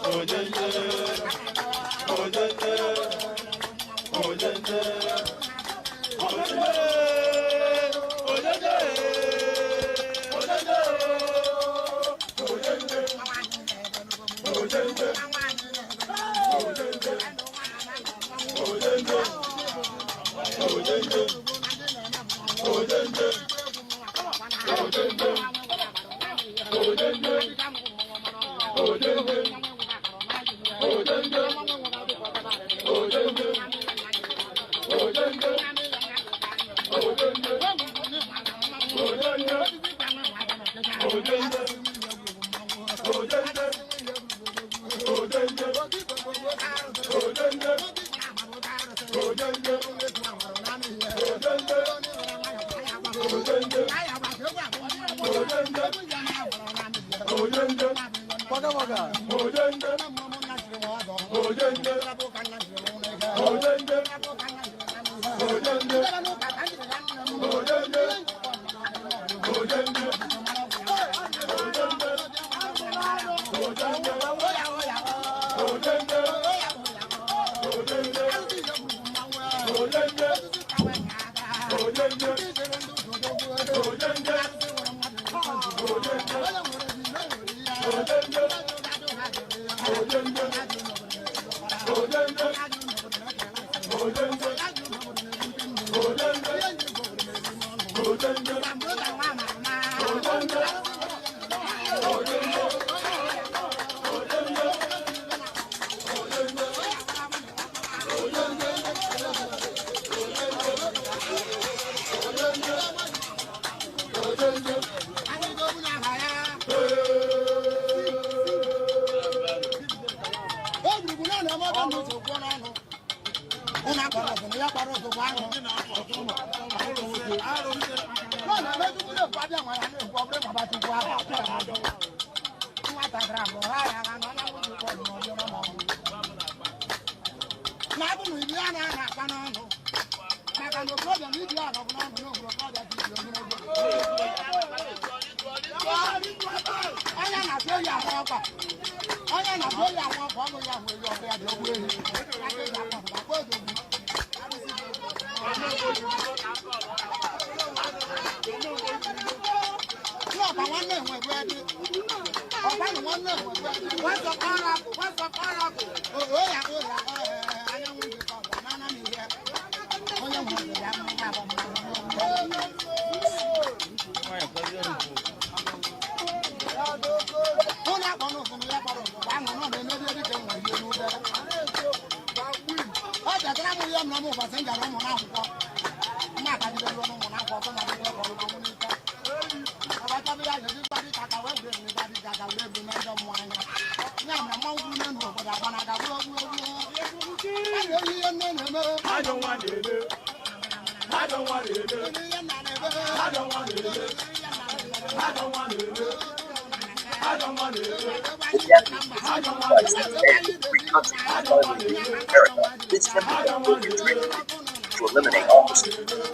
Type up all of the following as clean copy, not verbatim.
Oh, This chemical will contribute to eliminate officers.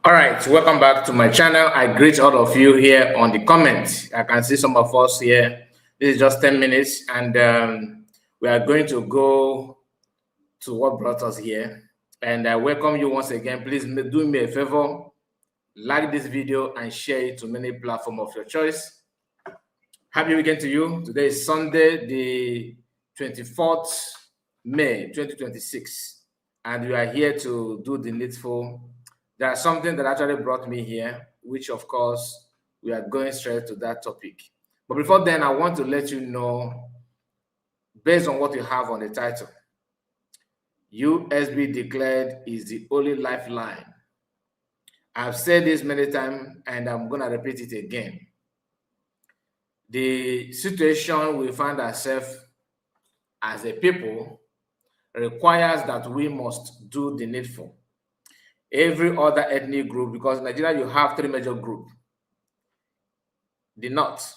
All right, welcome back to my channel. I greet all of you here on the comments. I can see some of us here. This is just 10 minutes, and we are going to go to what brought us here. And I welcome you once again. Please do me a favor, like this video and share it to many platforms of your choice. Happy weekend to you. Today is Sunday, the 24th May 2026, and we are here to do the needful. There's something that actually brought me here. which of course we are going straight to that topic. But before then, I want to let you know, based on what you have on the title, USB declared is the only lifeline. I've said this many times and I'm going to repeat it again. The situation we find ourselves as a people requires that we must do the needful. Every other ethnic group, because in Nigeria you have three major groups. The North,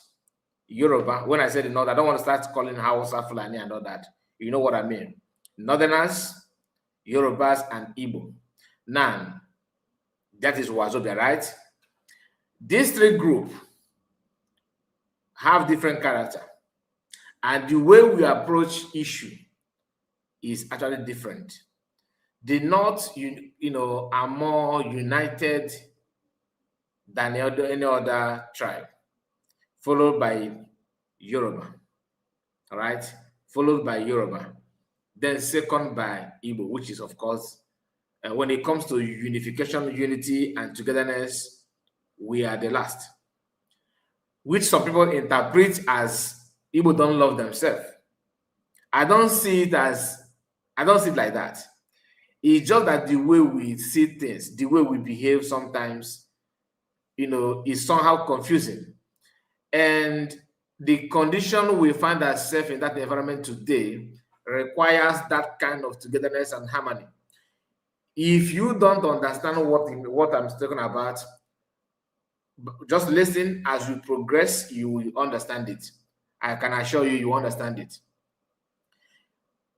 Yoruba. When I say the North, I don't want to start calling Hausa, Fulani and all that. You know what I mean. Northerners, Yorubas, and Igbo. Now, that is Wazobia, right? These three groups have different character. And the way we approach issue is actually different. The North, are more united than any other tribe, followed by Yoruba, all right? Followed by Yoruba, then second by Igbo, which is, of course, when it comes to unification, unity, and togetherness, we are the last, which some people interpret as Igbo don't love themselves. I don't see it like that. It's just that the way we see things, the way we behave sometimes, is somehow confusing. And the condition we find ourselves in that environment today requires that kind of togetherness and harmony. If you don't understand what I'm talking about, just listen. As you progress, you will understand it. I can assure you, you understand it.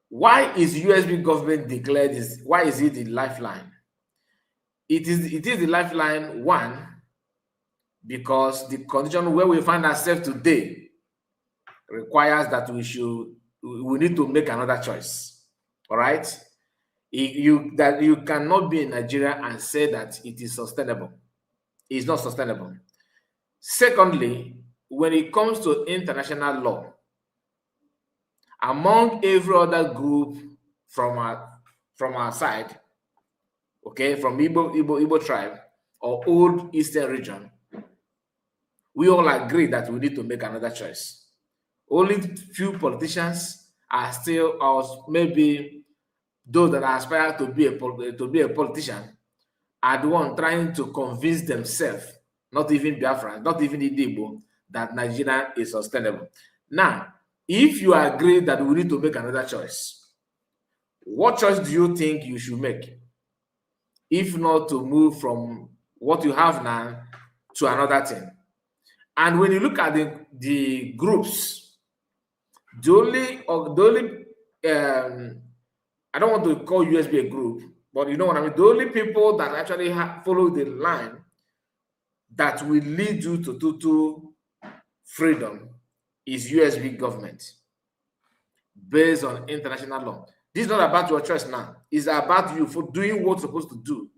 Why is USB government declared this? Why is it the lifeline? It is the lifeline, one, because the condition where we find ourselves today requires that we need to make another choice. All right? You cannot be in Nigeria and say that it is sustainable. It's not sustainable. Secondly, when it comes to international law, among every other group from our side, okay, from Igbo tribe or old Eastern region, we all agree that we need to make another choice. Only few politicians are still, or maybe those that aspire to be a politician, are the one trying to convince themselves, not even Biafran, not even Igbo, that Nigeria is sustainable. Now, if you agree that we need to make another choice, what choice do you think you should make? If not to move from what you have now to another thing. And when you look at the groups, I don't want to call USB a group, but you know what I mean. The only people that actually follow the line that will lead you to total freedom is USB government, based on international law. This is not about your choice now. It's about you for doing what you're supposed to do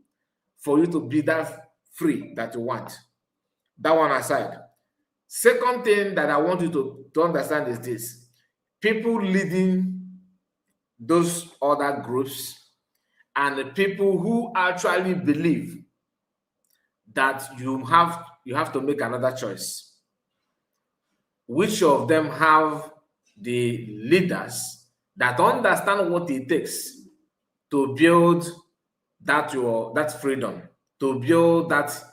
for you to be that free that you want. That one aside. Second thing that I want you to understand is this. People leading those other groups and the people who actually believe that you have to make another choice. Which of them have the leaders that understand what it takes to build that freedom, to build that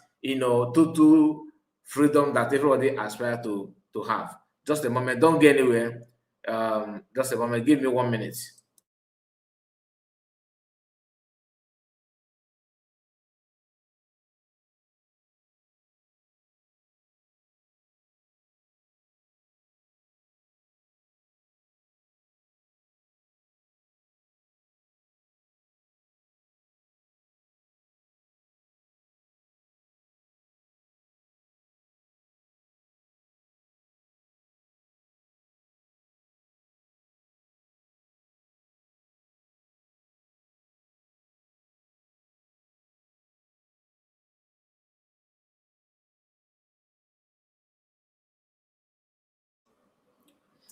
total freedom that everybody aspires to have. Just a moment, don't get anywhere. Just a moment, give me 1 minute.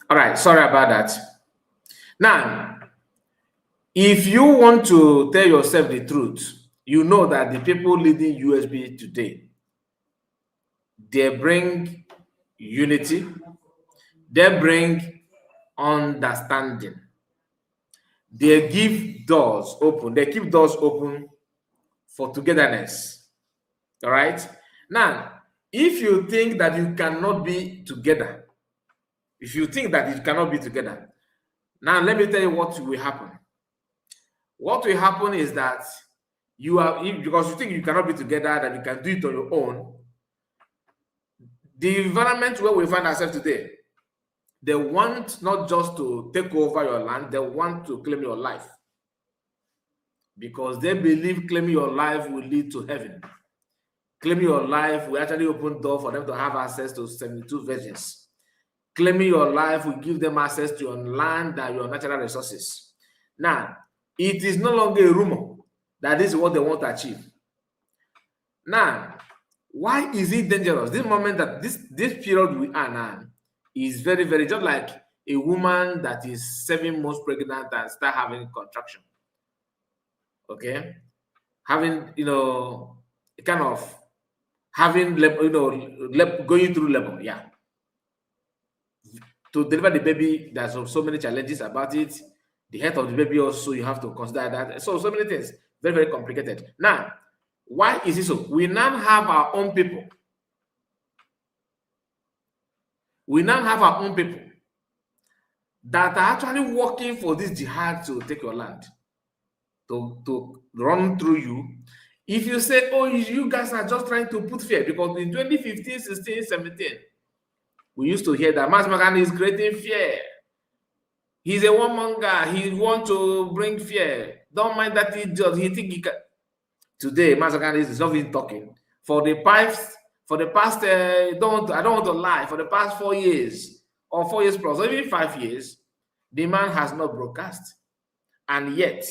All right, sorry about that. Now, if you want to tell yourself the truth, you know that the people leading USB today they bring unity, they bring understanding, they give doors open, they keep doors open for togetherness. All right. Now, if you think that you cannot be together, if you think that you cannot be together, now let me tell you what will happen. What will happen is that you are, because you think you cannot be together, that you can do it on your own. The environment where we find ourselves today, they want not just to take over your land, they want to claim your life, because they believe claiming your life will lead to heaven. Claiming your life will actually open door for them to have access to 72 virgins. Claiming your life will give them access to your land and your natural resources. Now, it is no longer a rumor that this is what they want to achieve. Now, why is it dangerous? This moment, that this period we are now is very, very, just like a woman that is 7 months pregnant and start having contraction. Okay, having, kind of having, going through labor, yeah. To deliver the baby, there's so many challenges about it. The health of the baby also, you have to consider that. So many things, very, very complicated. Now, why is it so? We now have our own people. We now have our own people that are actually working for this jihad to take your land, to run through you. If you say, oh, you guys are just trying to put fear, because in 2015, 16, 17, we used to hear that Mahatma Gandhi is creating fear. He's a warmonger. He wants to bring fear. Don't mind that he think he can. Today, Mahatma Gandhi is not even talking. For the past, I don't want to lie. For the past 4 years or 4 years plus, or even 5 years, the man has not broadcast, and yet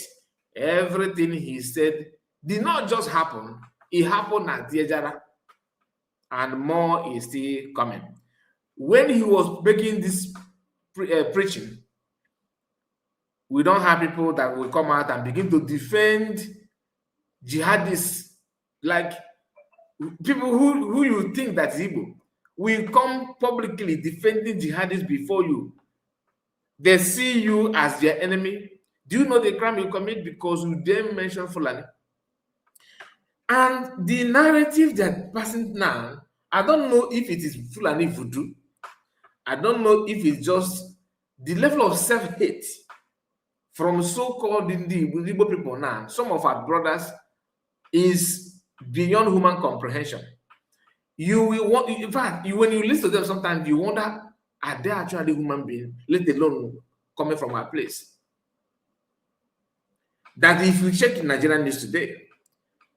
everything he said did not just happen. It happened at Diajara, and more is still coming. When he was making this preaching, we don't have people that will come out and begin to defend jihadists, like people who you think that is Igbo will come publicly defending jihadists before you. They see you as their enemy. Do you know the crime you commit because you didn't mention Fulani? And the narrative that passing now, I don't know if it is Fulani voodoo. I don't know if it's just the level of self-hate from so-called Igbo people now. Some of our brothers is beyond human comprehension. You will want, in fact, when you listen to them, sometimes you wonder, are they actually human beings, let alone coming from our place? That if you check Nigerian news today,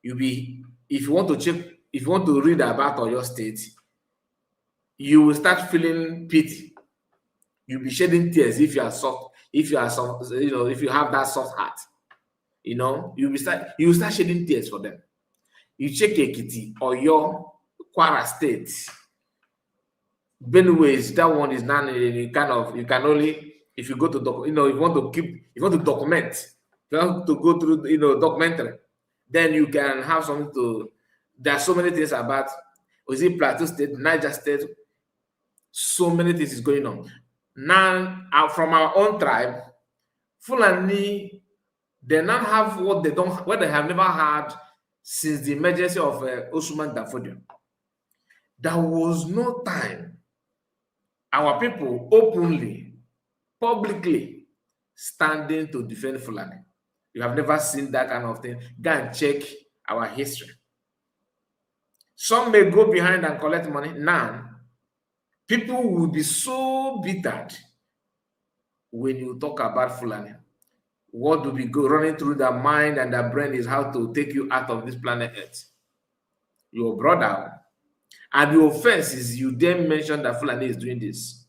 if you want to read about your state, you will start feeling pity. You'll be shedding tears if you are soft, if you have that soft heart. You will start shedding tears for them. You check Ekiti or your Kwara State, Benue, that one is not you can only, if you go to if you want to document, you have to go through documentary, then you can have something to. There are so many things about, is it Plateau State, Niger State, so many things is going on. Now, from our own tribe, Fulani, they now have what they have never had since the emergency of Osman Danfodio. There was no time our people openly, publicly standing to defend Fulani. You have never seen that kind of thing. Go and check our history. Some may go behind and collect money. Now, people will be so bittered when you talk about Fulani. What will be running through their mind and their brain is how to take you out of this planet Earth. Your brother. And the offense is you then mention that Fulani is doing this.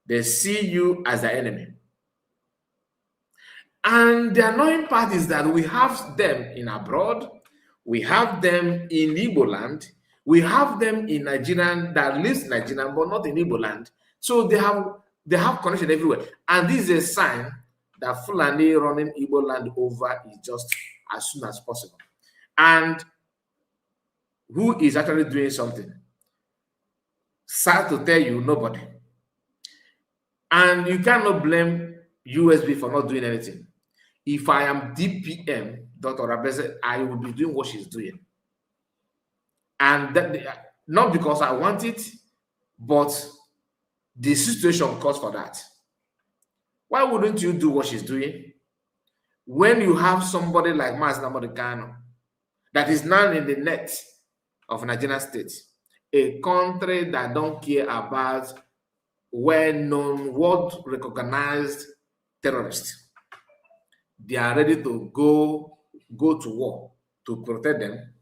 They see you as the enemy. And the annoying part is that we have them in abroad, we have them in Igbo land, we have them in Nigerian that lives in Nigeria but not in Igbo land. So they have connection everywhere. And this is a sign that Fulani running Igbo land over is just as soon as possible. And who is actually doing something? Sad to tell you, nobody. And you cannot blame USB for not doing anything. If I am DPM, Dr. Rabese, I will be doing what she's doing. And that, not because I want it, but the situation calls for that. Why wouldn't you do what she's doing? When you have somebody like Mazi Nnamdi Kanu that is now in the net of Nigerian state, a country that don't care about well-known, world-recognized terrorists, they are ready to go to war to protect them.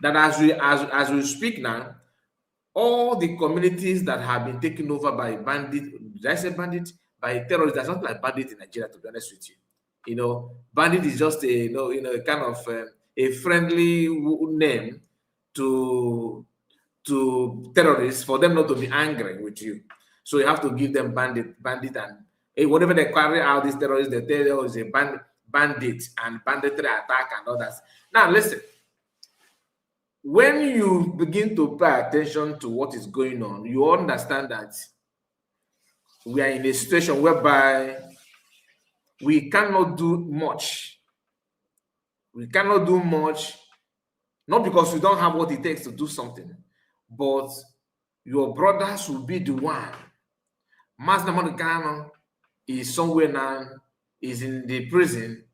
That as we speak now, all the communities that have been taken over by bandit, did I say bandit? By terrorists, there's not like bandit in Nigeria, to be honest with you. You know, bandit is just a a kind of a friendly name to terrorists for them not to be angry with you. So you have to give them bandit, and whatever they carry out these terrorists, they tell you is a bandit and banditry attack and all that. Now listen, when you begin to pay attention to what is going on, you understand that we are in a situation whereby we cannot do much. We cannot do much, not because we don't have what it takes to do something, but your brothers will be the one. Mazi Nnamdi Kanu is somewhere now, is in the prison.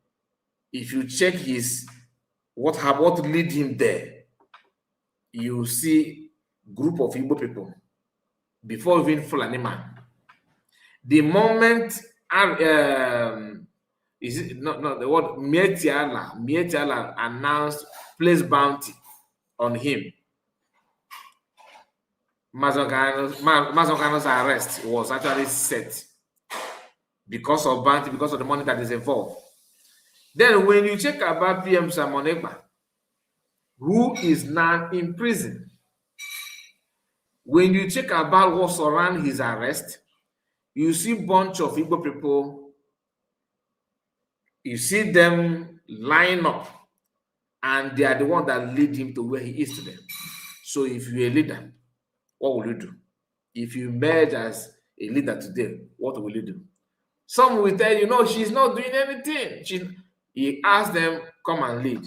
If you check his what lead him there, you see group of Igbo people before even Fulani man. The moment is it not the word Mietiala announced place bounty on him, Mazi Kanu's arrest was actually set because of bounty, because of the money that is involved. Then when you check about PM Simon Ekpa, who is now in prison, when you check about what surrounds his arrest, you see a bunch of Igbo people, you see them line up, and they are the one that lead him to where he is today. So if you're a leader, what will you do? If you emerge as a leader today, what will you do? Some will tell you, no, she's not doing anything. He asked them, come and lead.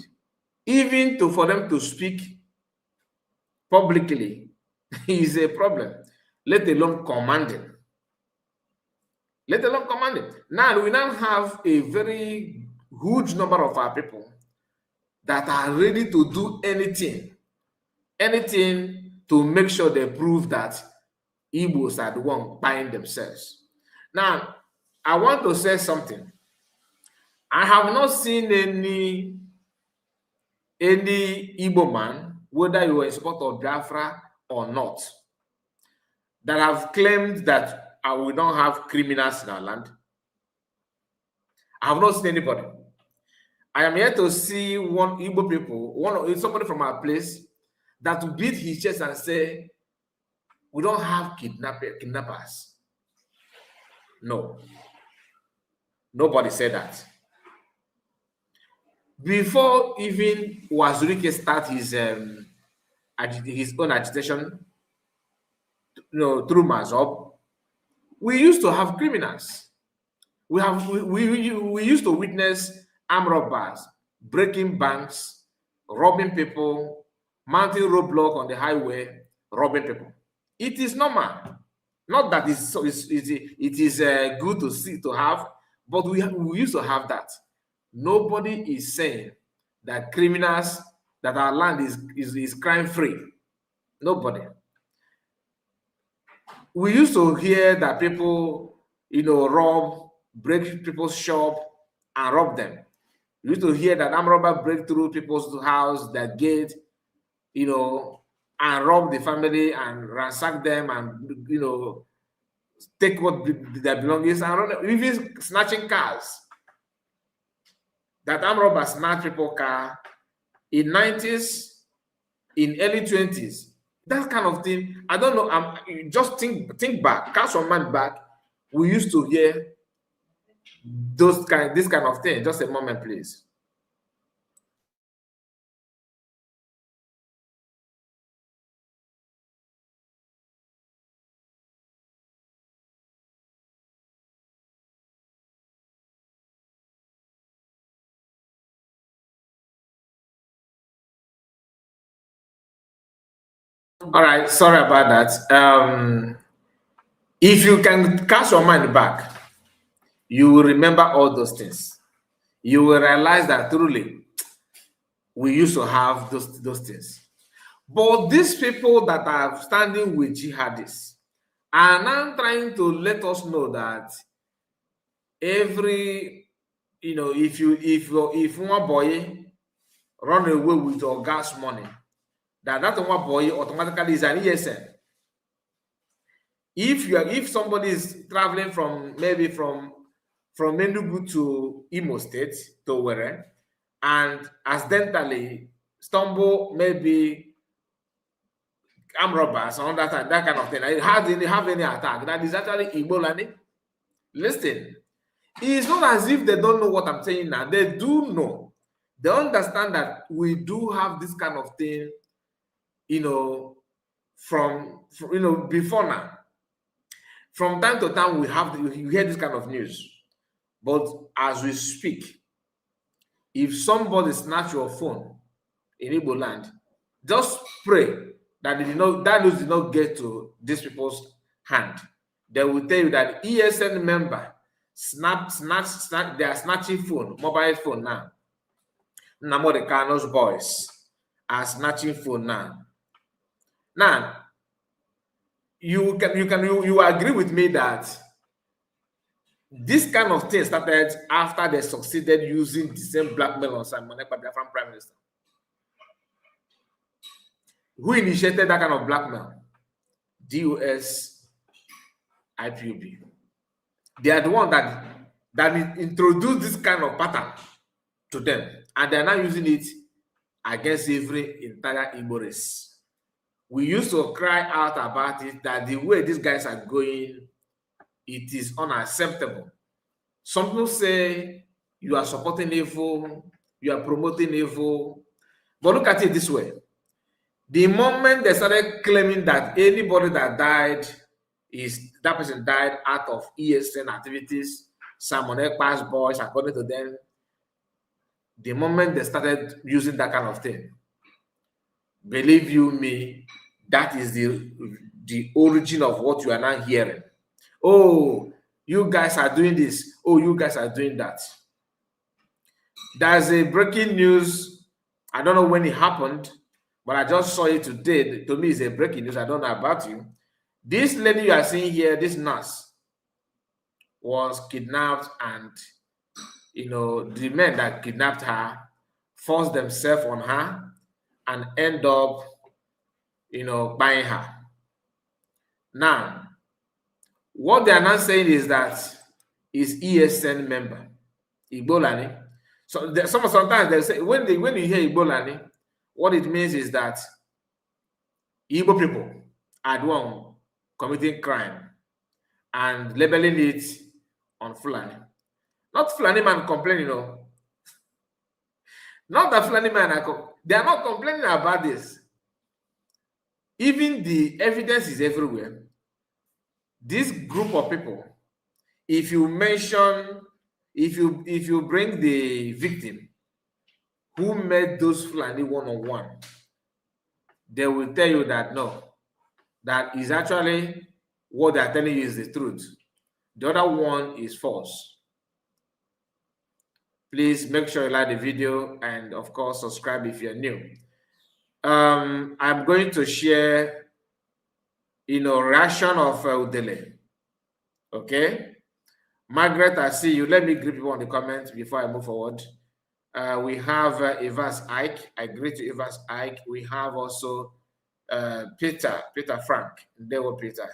Even for them to speak publicly is a problem, let alone commanding. Let alone commanding. Now, we now have a very huge number of our people that are ready to do anything to make sure they prove that Igbos are the one buying themselves. Now, I want to say something. I have not seen any Igbo man, whether you are a supporter of Biafra or not, that have claimed that we don't have criminals in our land. I have not seen anybody. I am here to see one Igbo people, somebody from our place, that will beat his chest and say, we don't have kidnappers. No. Nobody said that. Before even Wazirike start his own agitation, through Mazop, we used to have criminals. We used to witness armed robbers breaking banks, robbing people, mounting roadblock on the highway, robbing people. It is normal. Not that it is good to have, but we used to have that. Nobody is saying that criminals, that our land is crime free. Nobody. We used to hear that people, break people's shop and rob them. We used to hear that armed robber break through people's house, their gate, and rob the family and ransack them and take what their belongings and run, even snatching cars. That armed robber snatch people's car in 90s, in early 20s. That kind of thing. I don't know. Just think back, cast your mind back. We used to hear this kind of thing. Just a moment, please. All right, sorry about that. If you can cast your mind back, you will remember all those things. You will realize that truly we used to have those things. But these people that are standing with jihadists are now trying to let us know that every, if one boy run away with your gas money, that one boy automatically is an ESN. If somebody is traveling from maybe from Enugu to Imo State to where, and accidentally stumble maybe armed robbers or that kind of thing, have any attack, that is actually Igbo. Listen, it's not as if they don't know what I'm saying now. They do know. They understand that we do have this kind of thing, from before now. From time to time, you hear this kind of news. But as we speak, if somebody snatch your phone in Igbo land, just pray that that news did not get to these people's hand. They will tell you that ESN member they are snatching mobile phone now. Namorikano's boys are snatching phone now. Now, you agree with me that this kind of thing started after they succeeded using the same blackmail on Simon Ekpa, the Prime Minister. Who initiated that kind of blackmail? DOS, IPOB. They are the one that introduced this kind of pattern to them, and they are now using it against every entire Igbo race. We used to cry out about it, that the way these guys are going, it is unacceptable. Some people say you are supporting evil, you are promoting evil. But look at it this way. The moment they started claiming that anybody that died, that person died out of ESN activities, Simon Ekpa's boys, according to them, the moment they started using that kind of thing, believe you me, that is the origin of what you are now hearing. Oh, you guys are doing this. Oh, you guys are doing that. There's a breaking news. I don't know when it happened, but I just saw it today. To me, it's a breaking news. I don't know about you. This lady you are seeing here, this nurse, was kidnapped, and the men that kidnapped her forced themselves on her and end up buying her. Now, what they are not saying is that is ESN member Igbolani. So sometimes they say, when you hear Igbolani, what it means is that Igbo people are the one committing crime and labeling it on Fulani. Not Fulani man complaining, Not that Fulani man they are not complaining about this. Even the evidence is everywhere. This group of people, if you bring the victim who met those Fulani one-on-one, they will tell you that no, that is actually what they are telling you is the truth. The other one is false. Please make sure you like the video, and of course subscribe if you're new. I'm going to share reaction of Udele. Okay, Margaret, I see you. Let me greet people on the comments before I move forward. We have Evans Ike. I greet you, Evans Ike. We have also Peter Frank. Peter,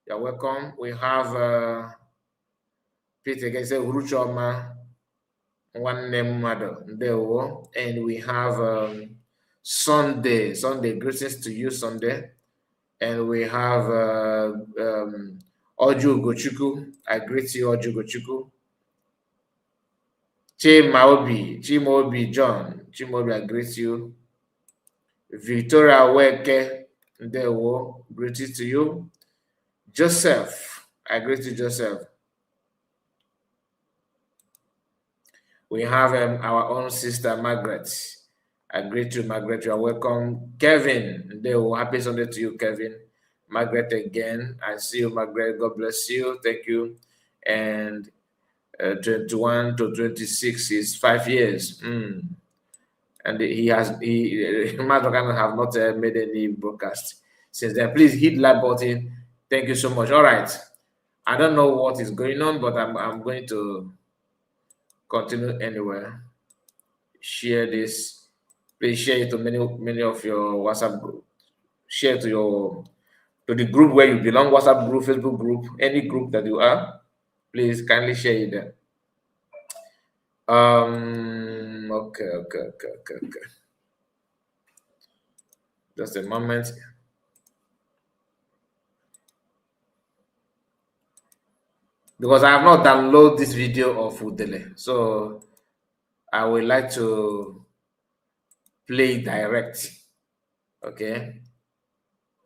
you're welcome. We have Peter again, say Uruchoma, one name mother, and we have Sunday. Greetings to you, Sunday. And we have Oju Gochuku. I greet you, Oju Gochuku. Chimobi John. Chimobi, I greet you. Victoria Weke, greetings to you. Joseph, I greet you, Joseph. We have our own sister Margaret. I greet you, Margaret. You are welcome. Kevin, happy Sunday to you, Kevin. Margaret again. I see you, Margaret. God bless you. Thank you. And 21 to 26 is 5 years. And Madogan have not made any broadcast since then. Please hit like button. Thank you so much. All right. I don't know what is going on, but I'm going to continue anyway. Share this. Please share it to many of your WhatsApp group. Share to the group where you belong, WhatsApp group, Facebook group, any group that you are. Please kindly share it there. Okay. Just a moment. Because I have not downloaded this video of Udele, so I would like to play direct. Okay,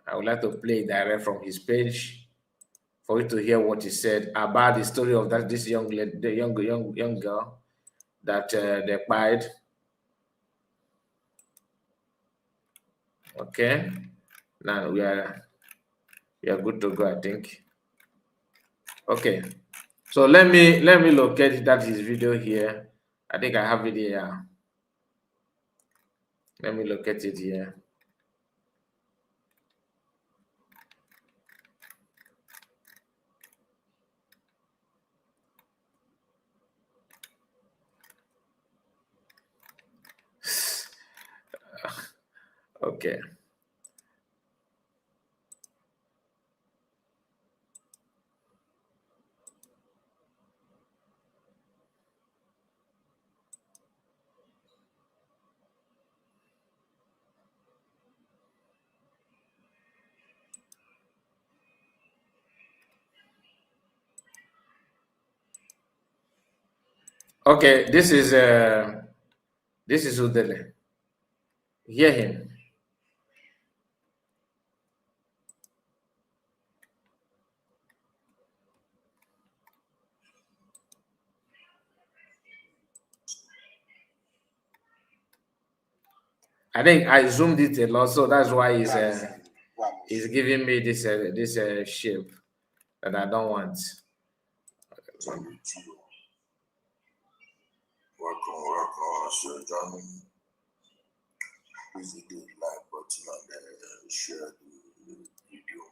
I would like to play direct from his page for you to hear what he said about the story of this young lady, the young girl that they fired. Okay, now we are good to go, I think. Okay, so let me locate his video here. I think I have it here. Let me locate it here. Okay. Okay, this is Udele. Hear him. I think I zoomed it a lot, so that's why he's giving me this shape that I don't want. Welcome. So, John, please hit the like button and share the video.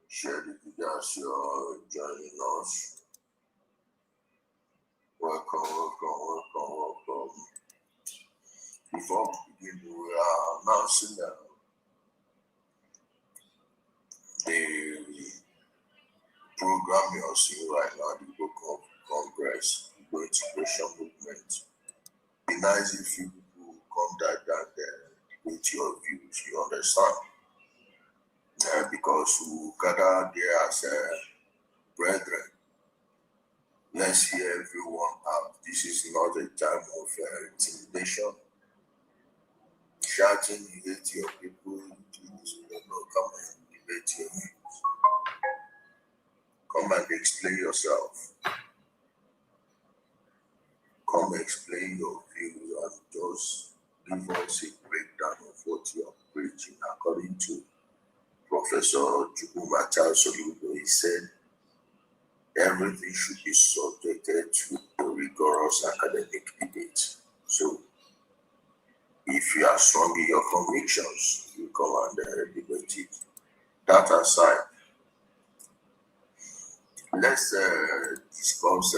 Share the video as you're joining us. Welcome. Before we begin, we are announcing the program you're seeing right now, the Book of Congress, the Integration Movement. Be nice if you come that and debate your views, you understand? Because we gather there as brethren. Let's hear everyone out. This is not a time of intimidation. Shouting, you hate your people, come and debate your views. Come and explain yourself. Come explain your views and just give us a breakdown of what you are preaching. According to Professor Chukwumacha Soludo, he said everything should be subjected to a rigorous academic debate. So, if you are strong in your convictions, you come and debate it. That aside, let's discuss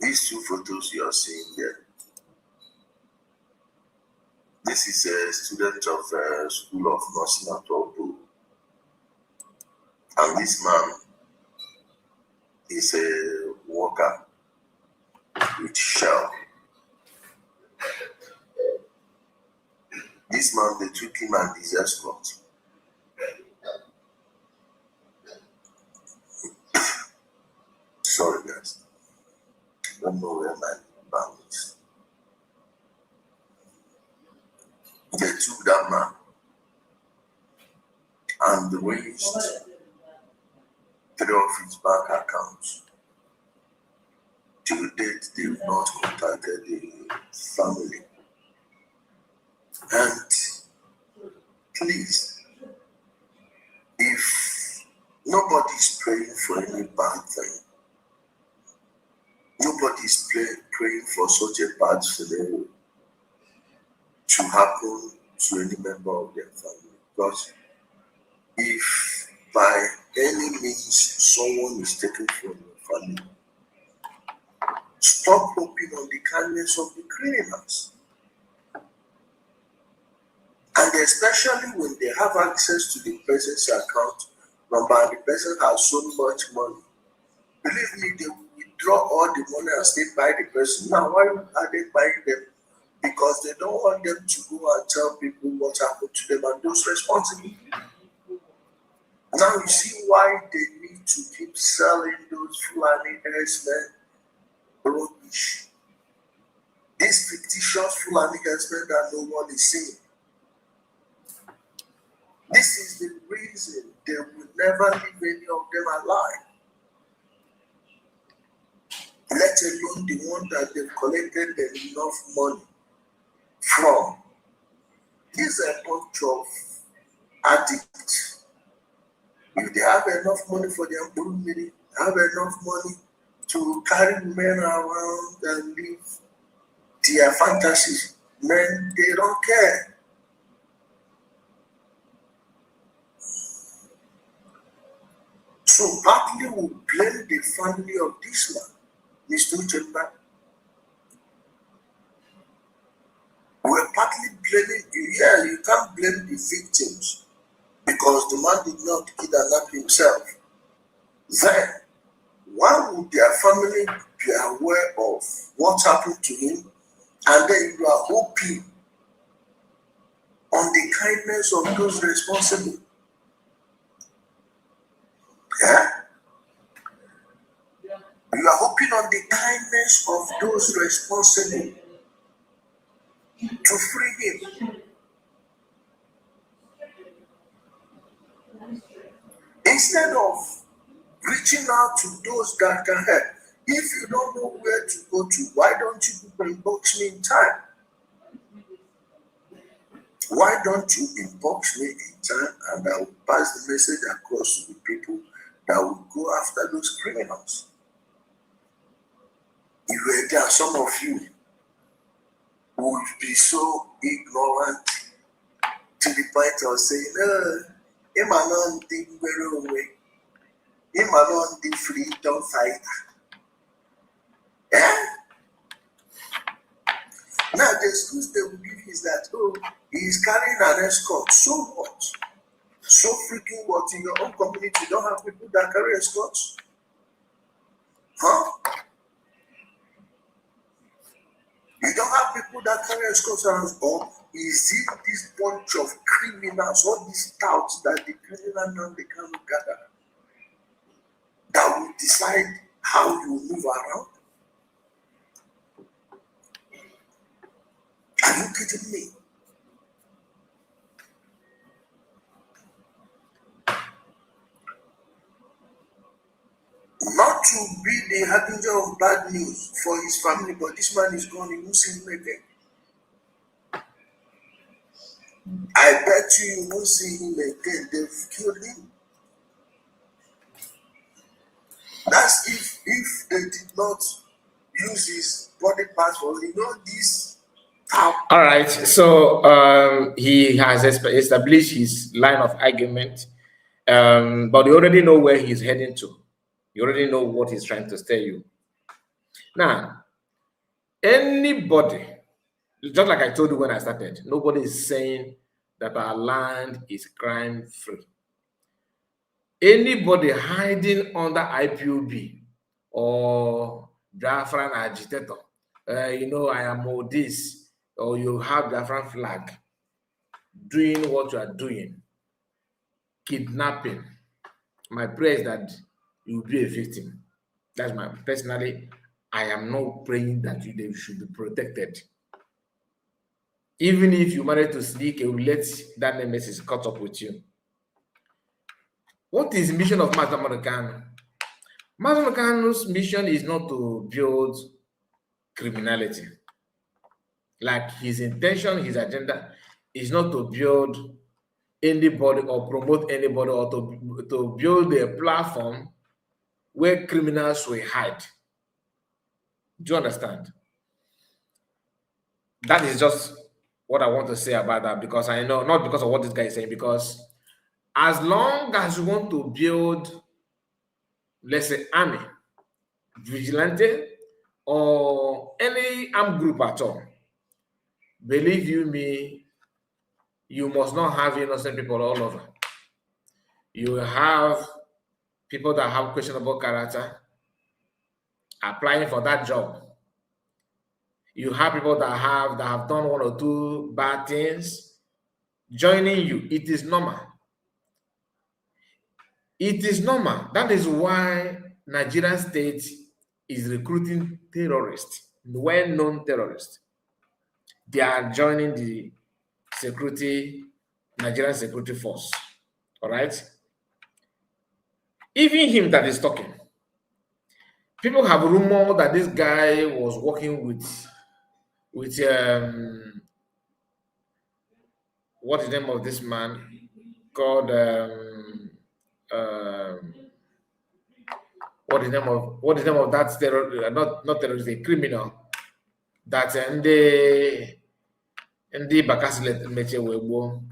these two photos you are seeing there. This is a student of School of Nursing at Obu. And this man is a worker with Shell. This man, they took him and his escort. Sorry, guys. I don't know where my band is. They took that man and raised 3 of his bank accounts. 3 of his bank accounts. Till date, they've not contacted the family. And please, if nobody's praying for any bad thing, nobody's praying for such a bad scenario to happen to any member of their family. Because if by any means someone is taken from your family, stop hoping on the kindness of the criminals. And especially when they have access to the person's account number and the person has so much money, believe me, they will withdraw all the money and stay by the person. Now, why are they buying them? Because they don't want them to go and tell people what happened to them and those responsible. Now you see why they need to keep selling those Fulani herdsmen rubbish. These fictitious Fulani herdsmen that no one is seeing. This is the reason they will never leave any of them alive. Let alone the one that they've collected enough money from. These are a bunch of addicts. If they have enough money for their own meeting, have enough money to carry men around and live their fantasies, men, they don't care. So partly we blame the family of this man, Mr. Uchemba. We're partly blaming you. Yeah, you can't blame the victims because the man did not kidnap himself. Then, why would their family be aware of what happened to him? And then you are hoping on the kindness of those responsible. Yeah? You are hoping on the kindness of those responsible to free him. Instead of reaching out to those that can help. If you don't know where to go to, why don't you inbox me in time? Why don't you inbox me in time and I will pass the message across to the people that will go after those criminals? There are some of you who would be so ignorant to the point of saying, I'm not the very away. I'm not the freedom fighter. Yeah? Now, the excuse they will give is that, he is carrying an escort. So what? So freaking what? In your own community, you don't have people that carry escorts? Huh? You don't have people that carry escorts around? Or is it this bunch of criminals, all these touts that the criminal now they cannot gather, that will decide how you move around? Are you kidding me? Not to be the harbinger of bad news for his family, but this man is gone, he won't see him again. I bet you won't see him again. They've killed him. That's if they did not use his body parts for this. All right. So he has established his line of argument, but you already know where he's heading to. You already know what he's trying to tell you. Now, anybody, just like I told you when I started, nobody is saying that our land is crime-free. Anybody hiding under IPOB or Biafran agitator, I am all this, or you have Biafran flag, doing what you are doing, kidnapping, my prayer is that you will be a victim. That's my personally. I am not praying that they should be protected. Even if you manage to sneak, it will let that nemesis caught up with you. What is the mission of Master American? Mazi Kanu's mission is not to build criminality. Like his intention, his agenda is not to build anybody or promote anybody or to build a platform where criminals will hide. Do you understand? That is just what I want to say about that, because I know, not because of what this guy is saying, because as long as you want to build, let's say, army, vigilante, or any armed group at all, believe you me, you must not have innocent people all over. You have people that have questionable character applying for that job. You have people that have done one or two bad things joining you. It is normal. It is normal. That is why Nigerian state is recruiting terrorists, well-known terrorists. They are joining the Nigerian security force. All right. Even him that is talking, people have rumored that this guy was working with what is the name of this man called what is the name of that terror, not terrorist, a criminal that in the Bakassi Meche Webo.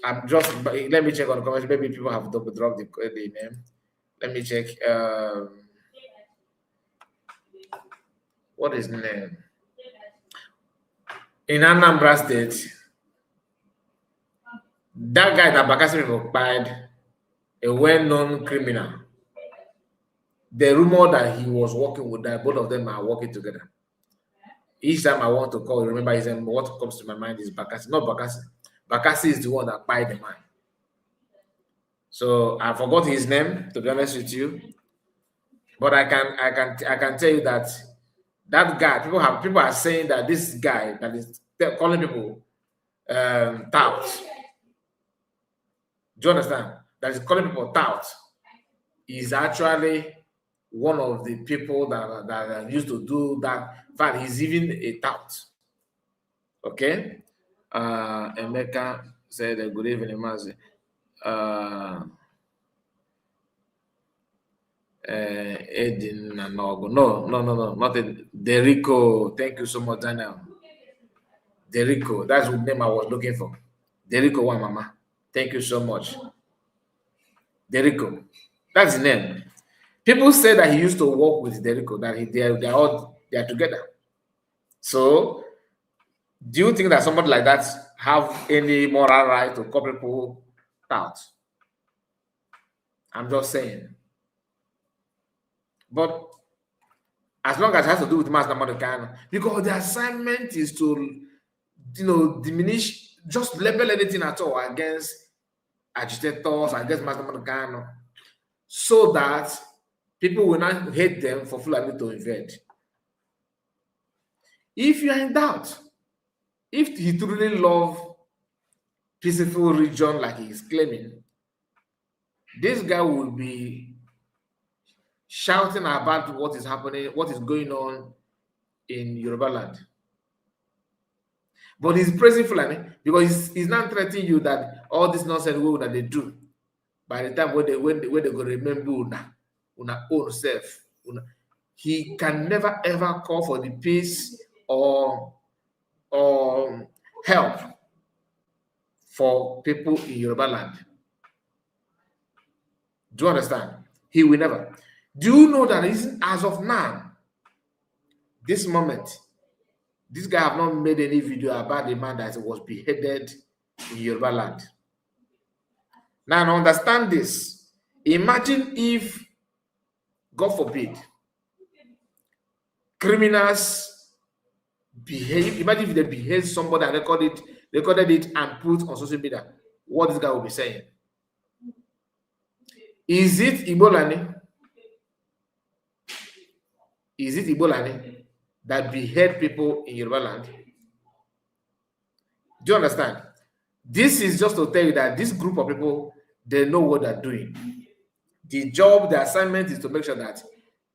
I'm just, let me check on the comments. Maybe people have dropped the name. Let me check. What is the name? In Anambra State, that guy that Bakassi people fired, a well-known criminal. The rumor that he was working with that, both of them are working together. Each time I want to call, remember his name, what comes to my mind is Bakassi. Not Bakassi. Bakassi is the one that fired the man. So I forgot his name, to be honest with you. But I can tell you that guy, people are saying that this guy that is calling people touts. Do you understand? That is calling people touts is actually one of the people that used to do that. In fact, he's even a tout. Okay? Emeka said, good evening, Mazi. Edin Nogo. No, not Derico. Thank you so much, Daniel. Derico, that's the name I was looking for. Derico One Mama. Thank you so much. Derico. That's the name. People say that he used to work with Derico, that they are together. So, do you think that somebody like that have any moral right to call people out? I'm just saying. But as long as it has to do with Mazi Nnamdi Kanu, because the assignment is to, diminish, just label anything at all against agitators, against Mazi Nnamdi Kanu, so that people will not hate them for Fulani to invade. If you are in doubt, if he truly loves peaceful region like he is claiming, this guy will be shouting about what is happening, what is going on in Yoruba land. But he's praising Fulani because he's not threatening you that all this nonsense that they do, by the time when they go remember una own self, he can never ever call for the peace or help for people in Yoruba land. Do you understand? He will never. Do you know that as of now, this moment, this guy have not made any video about the man that was beheaded in Yoruba land? Now, understand this. Imagine if, God forbid, criminals behave. Imagine if they behave somebody and recorded it and put on social media. What this guy will be saying? Is it Ibolani? Is it Ibolani that behead people in Yoruba land? Do you understand? This is just to tell you that this group of people, they know what they're doing. The job, the assignment is to make sure that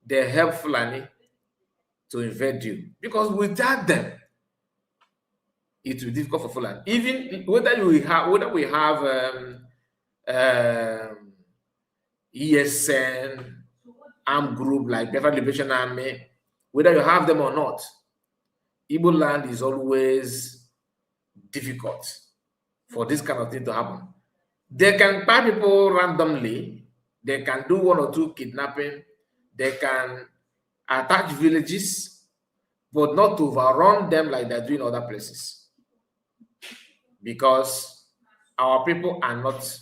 they help Fulani to invade you. Because without them, it will be difficult for Fulani. Even whether we have ESN, armed group like Better Liberation Army, whether you have them or not, Igbo land is always difficult for this kind of thing to happen. They can buy people randomly, they can do 1 or 2 kidnapping, they can attack villages, but not to overrun them like they're doing other places. Because our people are not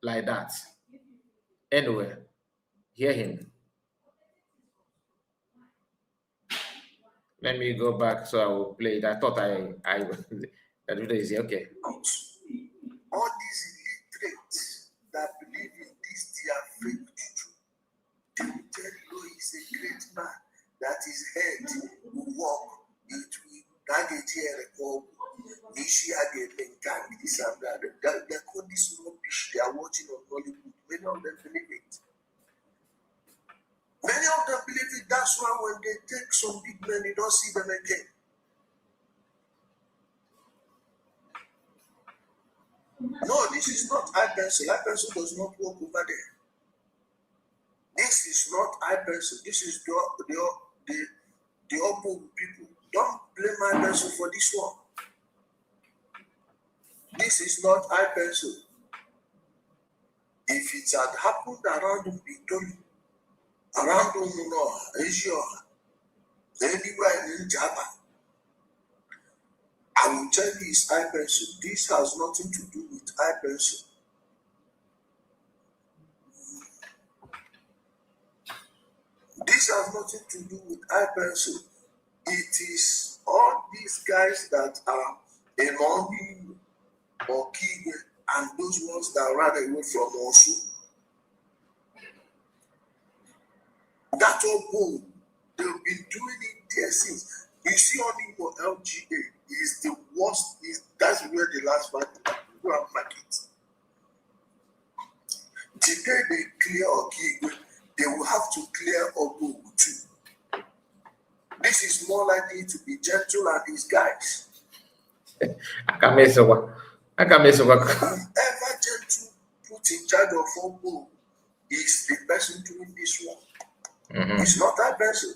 like that. Anyway, hear him. Let me go back so I will play it. I thought I that video is here. Okay. All these illiterates that believe in this their fake juju, they will tell you he's a great man, that his head will walk, it will target here or this and that. They call this rubbish they are watching on Hollywood. Many of them believe it. Many of them believe it. That's why when they take some big men, you don't see them again. No, this is not high pencil. High pencil does not work over there. This is not high pencil. This is the Obo people. Don't blame high pencil for this one. This is not high pencil. If it had happened around Victoria, around Asia, anywhere in Java, I will tell you it's high pencil. This has nothing to do with high pencil. This has nothing to do with high pencil. It is all these guys that are Emongi or Kiwe and those ones that ran away from Osu. That's all good. They've been doing it there since. You see, only for LGA is the worst. That's where the last one go and mark it. Today they clear Okigwe, they will have to clear Obu too. This is more likely to be Gentle and his guys. Whoever Gentle put in charge of Obu is the person doing this one. It's not that person.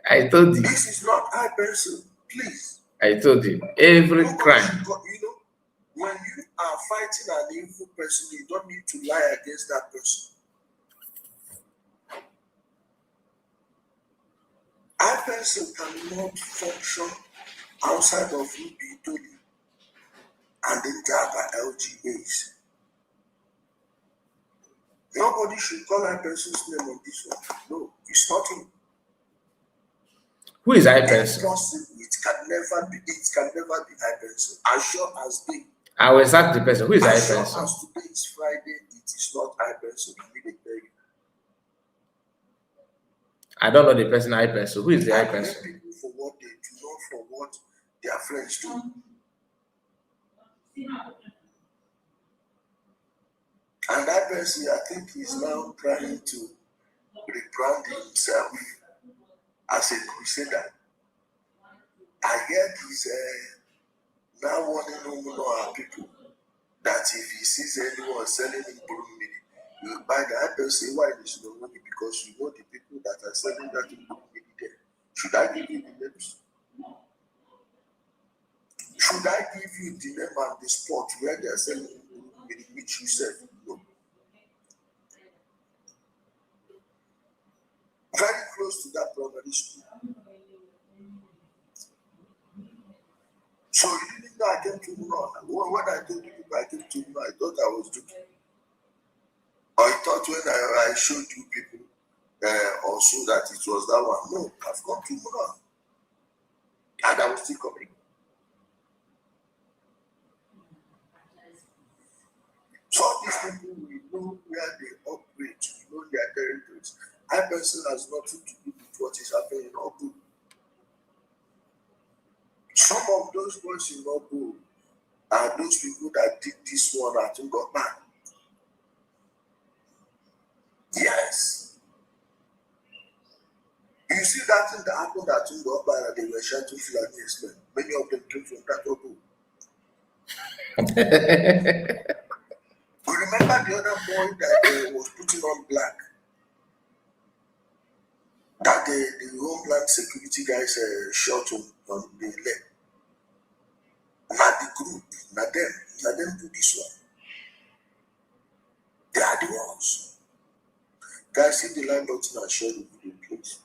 I told you. This is not high person. Please. I told you. Every crime. When you are fighting an evil person, you don't need to lie against that person. High person cannot function outside of UBW and then Java LGAs. Nobody should call that person's name on this one. No, it's not him. Who is high person? It can never be high person. As sure as they. I will ask the person. Who is high person? As sure as today is Friday, it is not high person. I don't know the person high person. Who is the high person? People for what they do, not for what their friends do. And that person, I think, is now trying to rebrand himself as a crusader. I heard he's now warning our people that if he sees anyone selling him Burumidi, he will buy that person. Why is no money? Because you know the people that are selling that Burumidi there. Should I give you the names? Should I give you the name and the spot where they are selling Burumidi, which you said? Very close to that primary school. So you didn't know I came to Muno. When I told you I came to Muno, I thought I was joking. Or I thought when I showed you people also that it was that one. No, I've come to Muno. And I was still coming. So these people, we know where they operate, we know their territories. High person has nothing to do with what is happening in Obu. Some of those boys in Obu, are those people that did this one that got back. Yes. You see that thing that happened that got back that they were trying to fill out the explain. Many of them came from that open. You remember the other boy that was putting on black? That the Homeland Security guys shot on the leg. Not the group, not them do this one. They are the ones. Guys, hit the like button and share the video, please.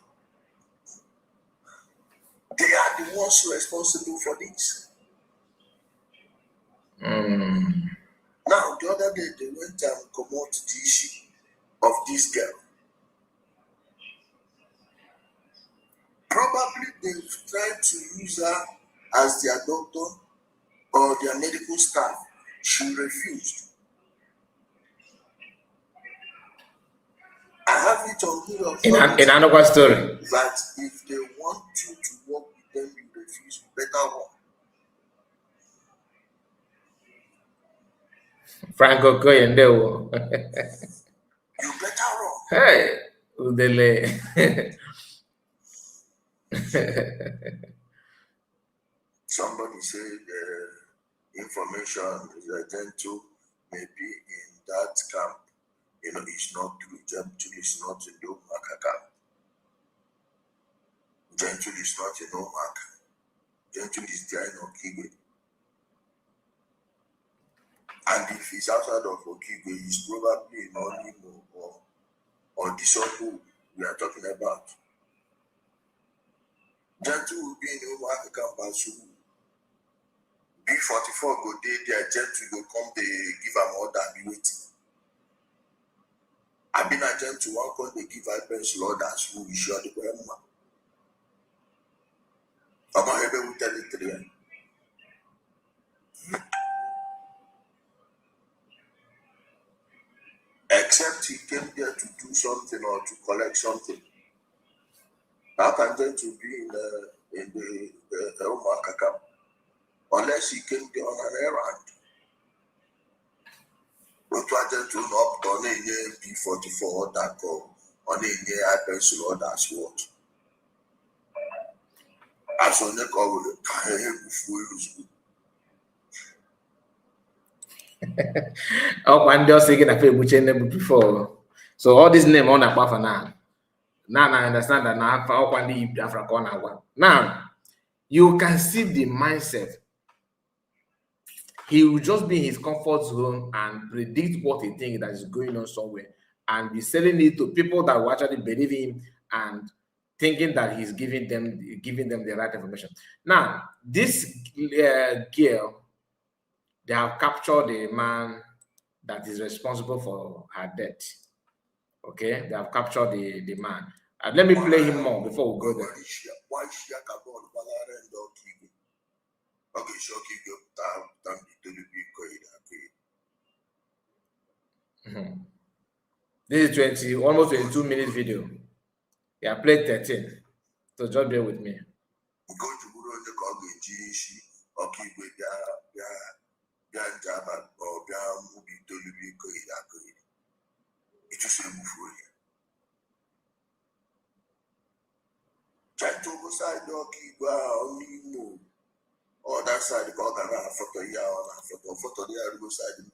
They are the ones responsible for this. Now, the other day, they went and promote the issue of this girl. Probably they've tried to use her as their doctor or their medical staff. She refused. I have it on video in another story that if they want you to work with them, you refuse. You better work. Franco Koyende. You better work. Hey, Udele. Somebody said information is gentle, maybe in that camp. It's not true. Gentle is not in the Omaka camp. Gentle is not in Omaka. Gentle is there in Okigwe. And if he's outside of Okigwe, he's probably in Onimo or the Sopo we are talking about. Gentle will be in the Omaka camp as soon. B44 go there, Gentle go come, they give am order, be waiting. I've been a Gentle one come, they give advance orders who is sure the grandma. I'm not able to tell it to them. Except he came there to do something or to collect something. How can Gentle be in the Omaka camp? Unless he came there on an errand. But what Gentle not on a B44 that go on a pencil or that's what. As on the call with Oh, one just taking a Facebook before. So all this name on a buffer now. Now I understand that now now you can see the mindset. He will just be in his comfort zone and predict what he thinks that is going on somewhere and be selling it to people that will actually believe him and thinking that he's giving them the right information. Now, this girl, they have captured the man that is responsible for her death. Okay, they have captured the man. Let me play him more before we go there. This is almost 22 minutes video. Yeah, I played 13. So just bear with me. Other side, the photo here on photo there, go side in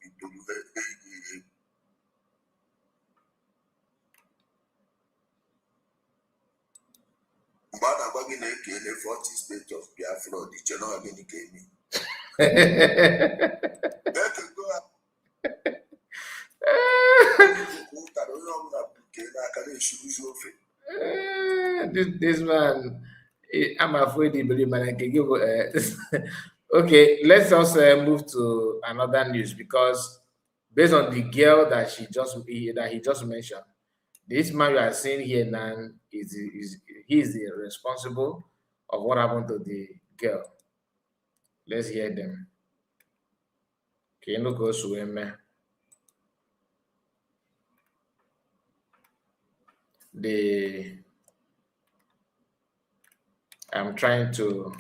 but I'm going to get a 40 state of Biafra, the channel again came in. This man, I'm afraid he believe man I can give. Okay, let's also move to another news because based on the girl that he just mentioned, this man you are seeing here now is the responsible of what happened to the girl. Let's hear them. Okay, no go swim. I'm trying to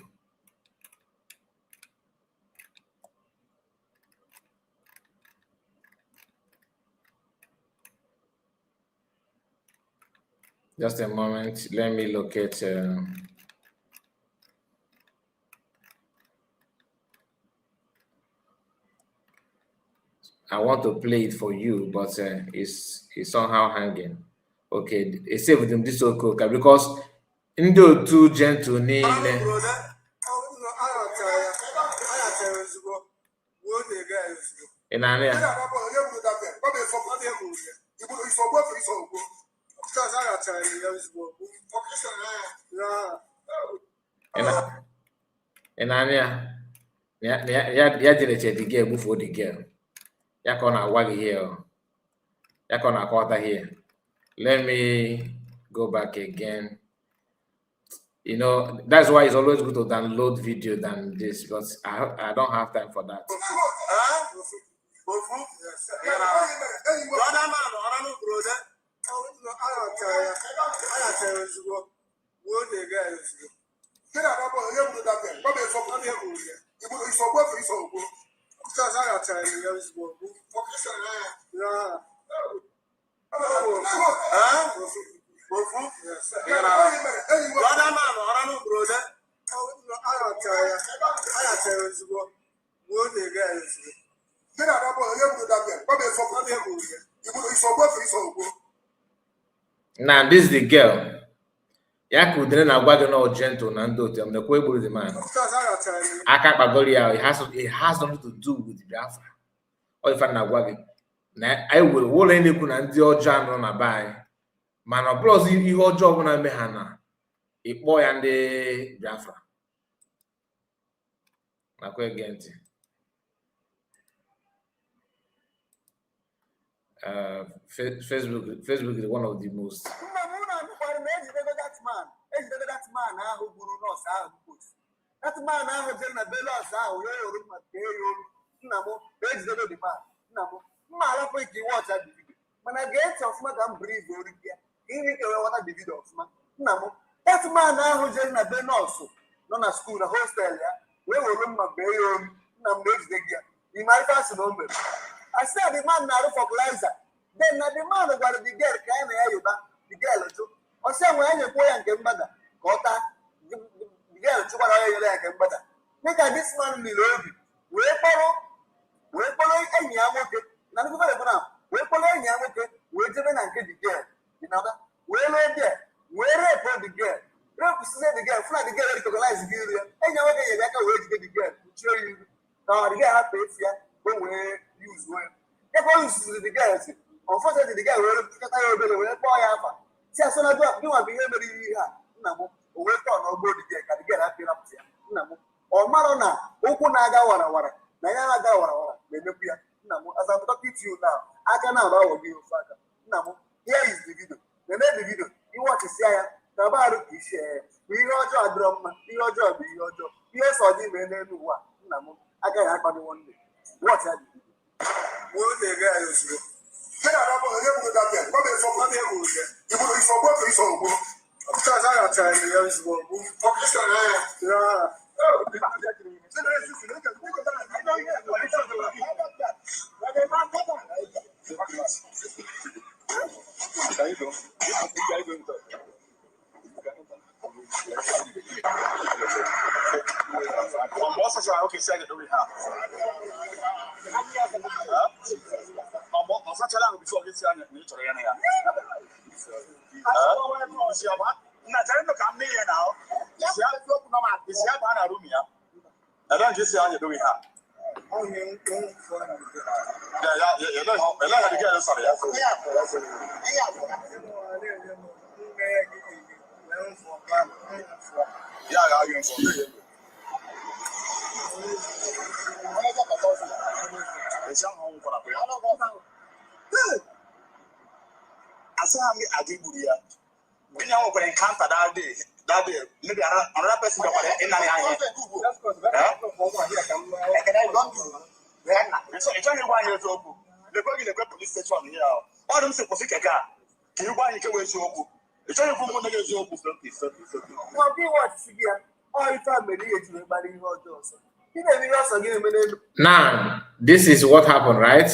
Just a moment. Let me locate. I want to play it for you, but it's somehow hanging. Okay, it's saved with this okay because into too gentle in an ya did the girl before the girl. Ya kona wagi here. Ya kona quarter here. Let me go back again. You know, that's why it's always good to download video than this, but I don't have time for that. Now this is the girl. Ya kudere na agwa gị na gentle na ndị otu m nekwa egburu the man. Aka kpagoro ya, it has nothing to do with the Biafra. Ọ ife na agwa gị na anyị were ụlọ na-ekwu na ndị ọjọọ anọ na be anyị mana ọ bụrụ ọzọ ihe ọjọọ ọbụla eme ha na ịkpọ ya ndị Biafra. Nakwa ege ntị. Facebook is one of the most. That man now has been a belos out, when I get of my gun breathe, even what I did of my that man now who's in a ben also, not a school, a hostel, where we room my baby, you might pass a number. I said the man now for Liza. Then the man of what the girl can hear you back, the girl too. Or somewhere you go and get better. Got that. Yeah, to what I like and better. Make a this man will love you. We follow any other. None of them now. We follow any other. We driven and get the girl. You know that? Where are there? Where are the girl? Represent the girl, fly the girl, recognize the girl. Any other way to get the girl. Show you. Now the girl happy here. When we use well. If I use the girls, unfortunately, the girl will cut out a bit of a boy. See, as soon as you are being able to hear. Wake on or go to get happy up here. Or Marona, Okunaga Wara, Nayana Gawara, as I'm talking to you now, I can now give you father. Namo, here is the video. The next video, you want to say, Tabaru is share. We your job, drum, your job, your job. Yes, or the men who want. Namo, I can have one day. What's that? What the guy is you? Get out of here, what is for money? You will be for what is over. Because I got time to use one. Okay, second, do we have? Before this year, now. I don't just say how you do we have. When you open encounter that day, maybe another person got in the eye. So it's only 1 year old. They're going to go police station here. All them supposed to car. Can you buy a way to open? It's only from 1 year old. What do you want to see? All family is everybody knows. Now, this is what happened, right?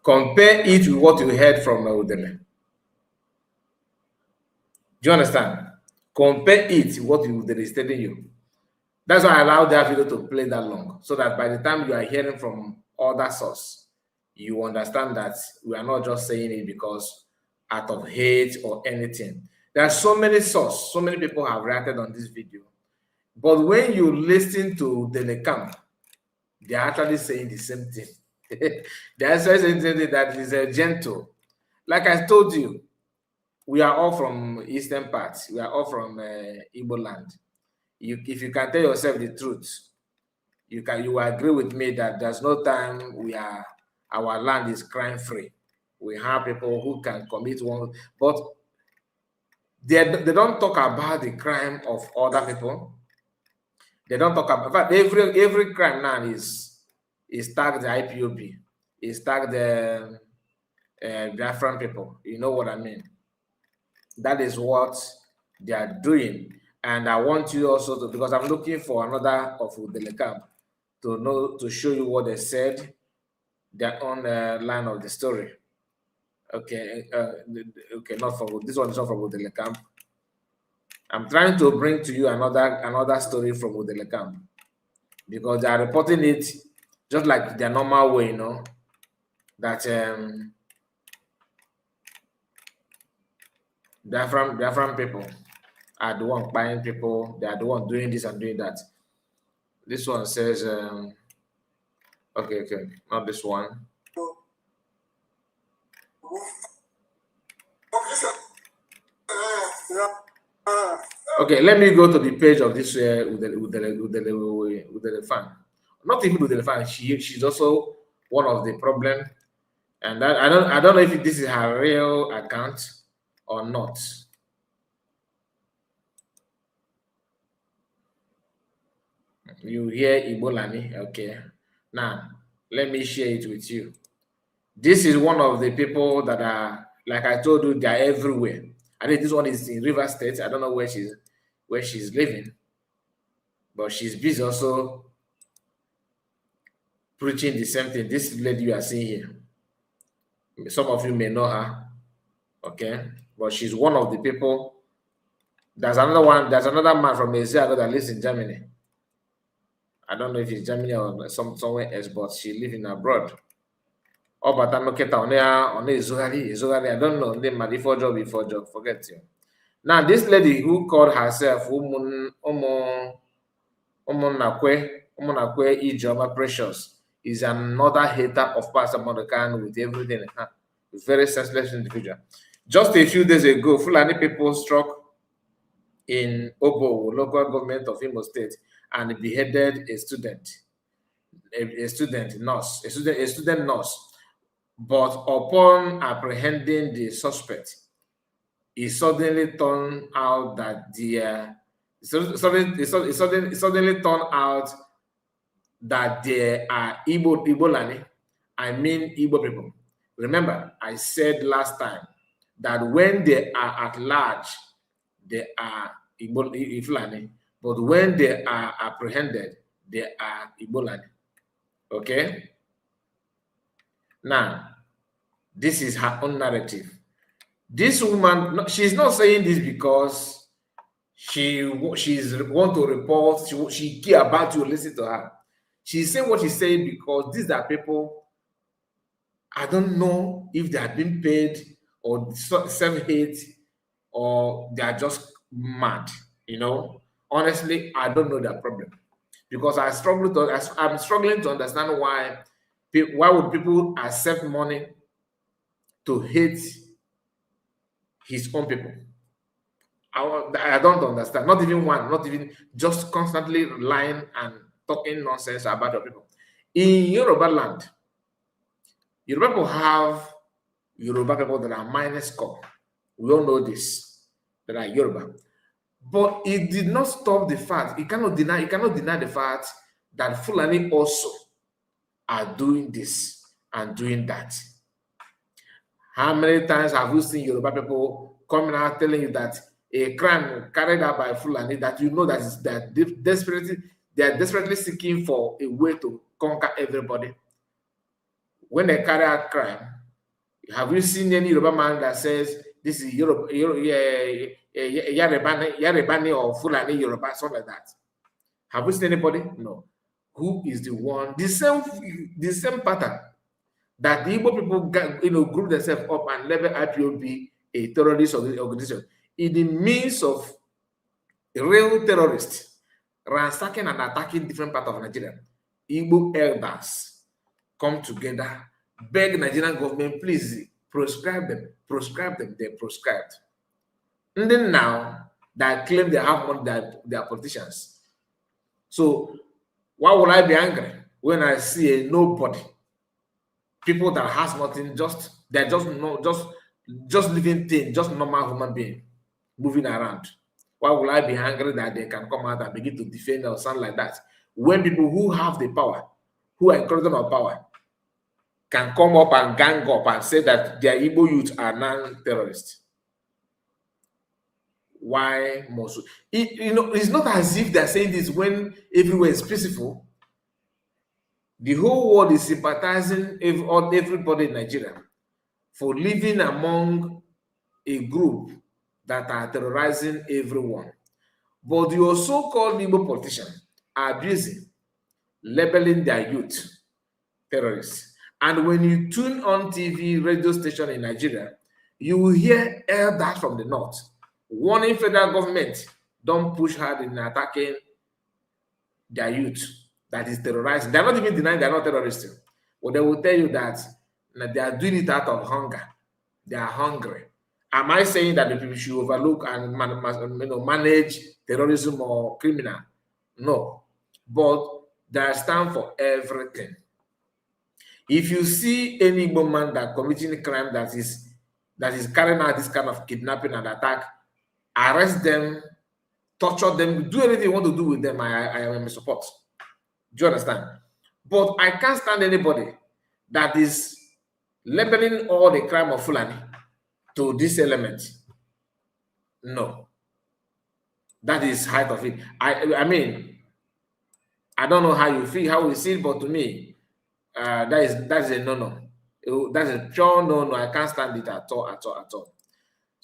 Compare it with what you heard from Udemy. Do you understand? Compare it with what they is telling you. That's why I allow that video to play that long, so that by the time you are hearing from other source, you understand that we are not just saying it because out of hate or anything. There are so many sources, so many people have reacted on this video. But when you listen to the camp, they are actually saying the same thing. They are saying something that is gentle. Like I told you, we are all from eastern parts. We are all from Igbo land. If you can tell yourself the truth, you will agree with me that there's no time our land is crime free. We have people who can commit one, but they don't talk about the crime of other people. They don't talk about, in fact, every crime now is tagged the IPOB, is tagged the Biafran people. You know what I mean? That is what they are doing. And I want you also to, because I'm looking for another of the camp to show you what they said, their own line of the story. Okay, okay, not from this one is not from Udele camp. I'm trying to bring to you another story from Udele camp, because they are reporting it just like their normal way, you know, that Biafran people are the one buying people, they are the one doing this and doing that. This one says, okay, not this one. Okay, let me go to the page of this Udele fan. Not even Udele fan. She's also one of the problem, and I don't know if this is her real account or not. You hear Ibolani? Okay. Now let me share it with you. This is one of the people that are, like I told you, they are everywhere. I think this one is in River State. I don't know where she's living, but she's busy also preaching the same thing. This lady you are seeing here, some of you may know her, okay, but she's one of the people. There's another man from Asia that lives in Germany. I don't know if it's Germany or somewhere else, but she lives in abroad. Oh, but I'm okay. On Izugari. I don't know. They might before job, forget you. Now, this lady who called herself Umunakwe Ijoma Precious is another hater of Pastor Mordecai with everything. A very senseless individual. Just a few days ago, Fulani people struck in Obo, local government of Imo State, and beheaded a student nurse. But upon apprehending the suspect, it suddenly turned out that they are Igbo. I mean Igbo people. Remember, I said last time that when they are at large, they are Igbo Fulani, but when they are apprehended, they are Igbo. Okay? Now, this is her own narrative. This woman, she's not saying this because she's want to report, she care about you, listen to her. She's saying what she's saying because these are people, I don't know if they are being paid or self-hate or they are just mad, you know. Honestly, I don't know their problem, because I'm struggling to understand why would people accept money to hate his own people. I don't understand. Not even just constantly lying and talking nonsense about your people. In Yoruba land, Yoruba people have Yoruba people that are minus score. We all know this, that are Yoruba. But it did not stop the fact, it cannot deny the fact that Fulani also are doing this and doing that. How many times have you seen Yoruba people coming out telling you that a crime carried out by Fulani, that you know that they are desperately seeking for a way to conquer everybody? When they carry out crime, have you seen any Yoruba man that says this is Yaribani or Fulani Yoruba, something like that. Have we seen anybody? No. Who is the one? The same pattern that the Igbo people group themselves up and label IPOB a terrorist organization in the means of real terrorists ransacking and attacking different parts of Nigeria. Igbo elders come together, beg Nigerian government, please proscribe them, they're proscribed. And then now that claim they have money, that they are politicians. So why would I be angry when I see a nobody, people that has nothing, they're just living thing, just normal human being moving around? Why would I be angry that they can come out and begin to defend or something like that? When people who have the power, who are incredible of power, can come up and gang up and say that their Igbo youth are non-terrorists. Why must it's not as if they're saying this when everywhere is peaceful. The whole world is sympathizing everybody in Nigeria for living among a group that are terrorizing everyone. But your so-called Igbo politicians are busy labeling their youth terrorists. And when you tune on TV, radio station in Nigeria, you will hear elders from the north warning federal government, don't push hard in attacking their youth that is terrorizing. They're not even denying they're not terrorists, but they will tell you that they are doing it out of hunger. They are hungry. Am I saying that the people should overlook and manage terrorism or criminal? No, but they stand for everything. If you see any woman that committing a crime that is carrying out this kind of kidnapping and attack, arrest them, torture them, do anything you want to do with them, I am in support. Do you understand? But I can't stand anybody that is labeling all the crime of Fulani to this element. No. That is height of it. I mean, I don't know how you feel, how you see it, but to me, that is a no-no. That is a pure no-no. I can't stand it at all.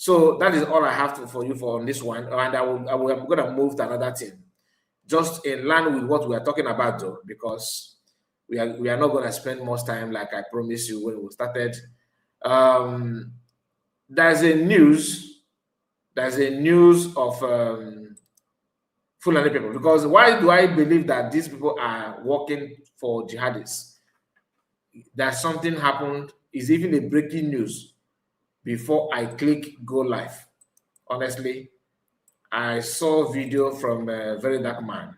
So that is all I have for you on this one. And I'm going to move to another thing, just in line with what we are talking about, though, because we are not going to spend much time like I promised you when we started. There's a news of Fulani people, because why do I believe that these people are working for jihadists? That something happened is even a breaking news before I click go live. Honestly, I saw a video from a very dark man,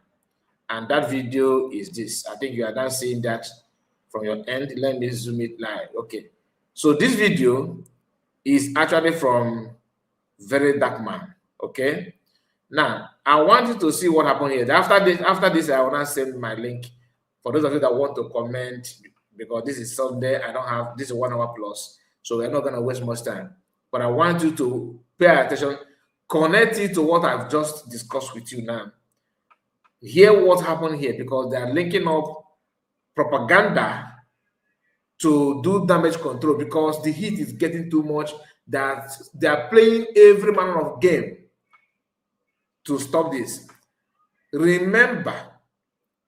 and that video is this. I think you are now seeing that from your end. Let me zoom it live. Okay, so this video is actually from very dark man. Okay, now I want you to see what happened here. After this, I want to send my link for those of you that want to comment, because this is Sunday. I don't have this is 1 hour plus, so we're not going to waste much time. But I want you to pay attention, connect it to what I've just discussed with you now. Hear what happened here, because they are linking up propaganda to do damage control, because the heat is getting too much, that they are playing every manner of game to stop this. Remember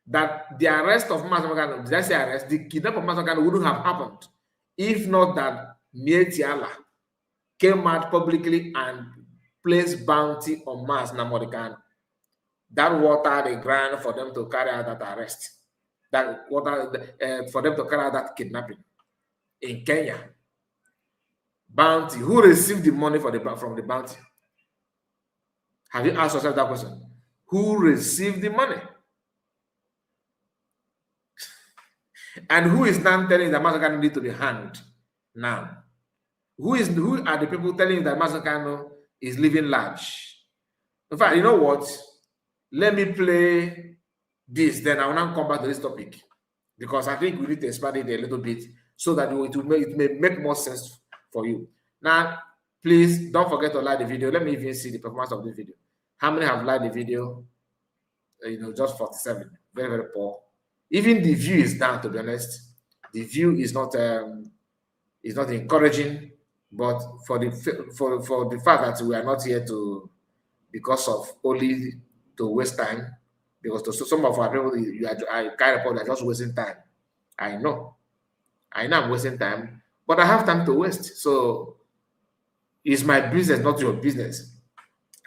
that the arrest of Mazamagano, did I say arrest? The kidnapping of Mazamagano wouldn't have happened if not that Mietiala came out publicly and placed bounty on Mas Namorikano. That water the ground for them to carry out that arrest. That water for them to carry out that kidnapping in Kenya. Bounty. Who received the money from the bounty? Have you asked yourself that question? Who received the money? And who is now telling you that Mazamagano need to be hanged now? Who are the people telling you that Mazamagano is living large? In fact, you know what? Let me play this, then I will now come back to this topic, because I think we need to expand it a little bit so that it may make more sense for you. Now, please don't forget to like the video. Let me even see the performance of the video. How many have liked the video? Just 47. Very, very poor. Even the view is down, to be honest. The view is not encouraging. But for the fact that we are not here to, because of only to waste time, because to some of our people, I kind of are just wasting time. I know I'm wasting time, but I have time to waste. So it's my business, not your business.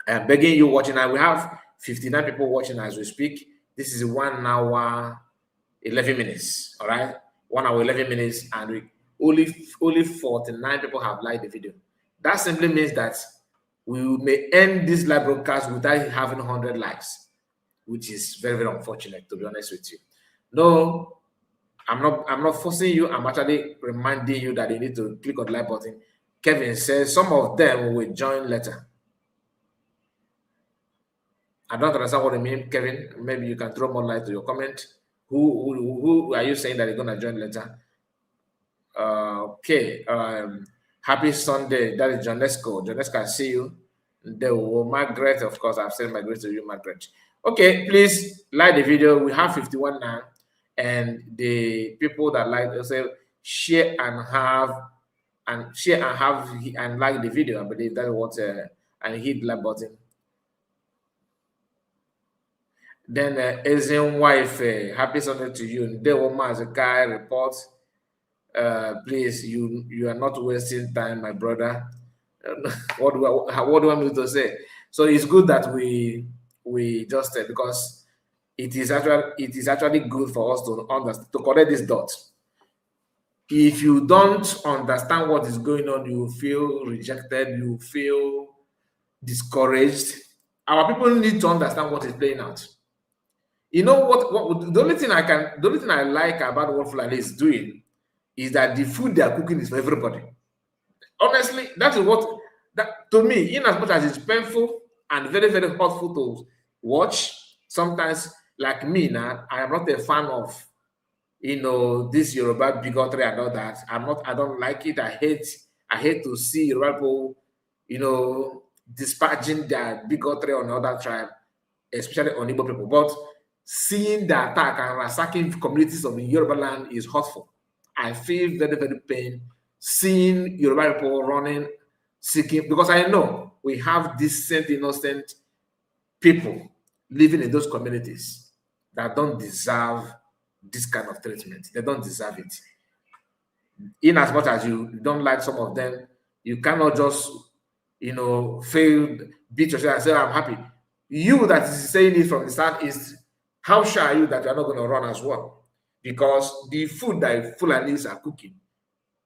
I am begging you watching, and we have 59 people watching as we speak. This is 1 hour 11 minutes. All right, 1 hour 11 minutes, and only 49 people have liked the video. That simply means that we may end this live broadcast without having 100 likes, which is very, very unfortunate, to be honest with you. No, I'm not forcing you. I'm actually reminding you that you need to click on the like button. Kevin says some of them will join later. I don't understand what you mean, Kevin. Maybe you can throw more light to your comment. Who are you saying that you're gonna join later? Okay. Happy Sunday. That is Jonesco. Jonesco, I see you. Margaret, of course, I've sent my greetings to you, Margaret. Okay, please like the video. We have 51 now, and the people that like, say, share and like the video. I believe that's what and hit the like button. Then Asian wife, happy Sunday to you. The woman as a guy report. Please, you are not wasting time, my brother. What do I want me to say? So it's good that we just because it is actually good for us to understand, to connect this dot. If you don't understand what is going on, you feel rejected, you feel discouraged. Our people need to understand what is playing out. You know what the only thing I like about what Fulani is doing is that the food they are cooking is for everybody. Honestly, that is what that to me, in as much as it's painful and very, very hurtful to watch, sometimes like me now, I am not a fan of this Yoruba bigotry and all that. I don't like it. I hate to see Yoruba people, dispatching their bigotry on other tribe, especially on Igbo people. But seeing the attack and ransacking communities of the Yoruba land is hurtful. I feel very, very pain seeing Yoruba people running, seeking, because I know we have decent, innocent people living in those communities that don't deserve this kind of treatment. They don't deserve it. In as much as you don't like some of them, you cannot just, fail, beat yourself and say, I'm happy. You that is saying it from the southeast, how sure are you that you're not going to run as well? Because the food that Fulanis are cooking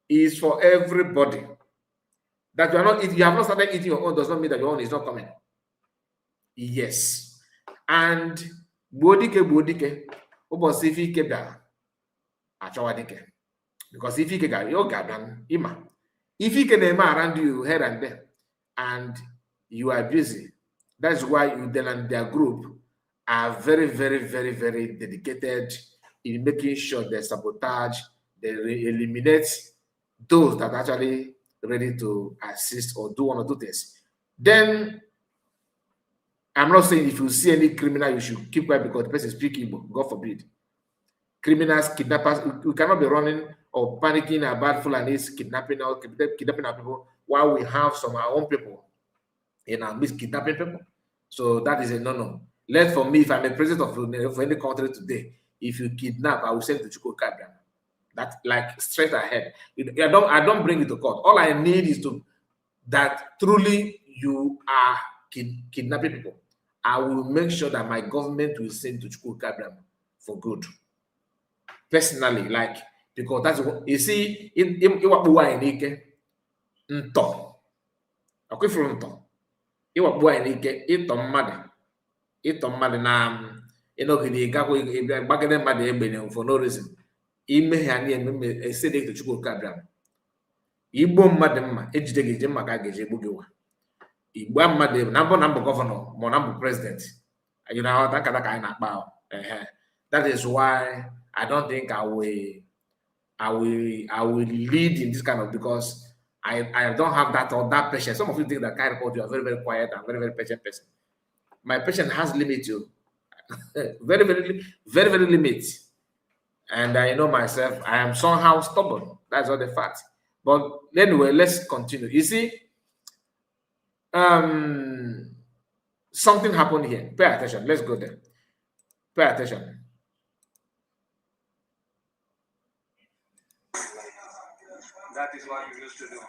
is for everybody. That you have not started eating your own does not mean that your own is not coming. Yes. And bodike, ụbọchị ife ike bịara achọwa dike. Because if ike gara oge abịa ịma. If ike na-eme around you here and there and you are busy, that's why you then and their group are very, very, very, very dedicated in making sure they sabotage, they eliminate those that are actually ready to assist or do one or two things. Then I'm not saying if you see any criminal, you should keep quiet because the person is speaking, God forbid. Criminals, kidnappers, we cannot be running or panicking about Fulanis kidnapping our people while we have some of our own people in our midst kidnapping people. So that is a no-no. Let for me, if I'm a president of any country today, if you kidnap, I will send to Chukwu Kabram. That's like straight ahead. I don't bring it to court. All I need is that truly you are kidnapping people. I will make sure that my government will send to Chukwu Kabram for good. Personally, because that's what you see in Iwakbuwa Enike Nto. Akwifuru Nto. Iwakbuwa Enike Ito mmadụ na ịnọgide gbagide mmadụ egbenye for no reason. Ime ha na-eme esede to Chukwu Kabram. Igbo mmadụ mma ejide gị mma ka ga-eji egbu gị wa. Igbo mmadụ na mbụ gọvanọ ma na mbụ president. You know that ka na-akpa. That is why I don't think I will lead in this kind of, because I don't have that patience. Some of you think that kind of you are very, very quiet and very, very patient person. My patience has limit too. Very, very, very, very limit. And I know myself, I am somehow stubborn. That's all the fact. But anyway, let's continue. You see, something happened here. Pay attention. Let's go there. Pay attention. That is what you used to do.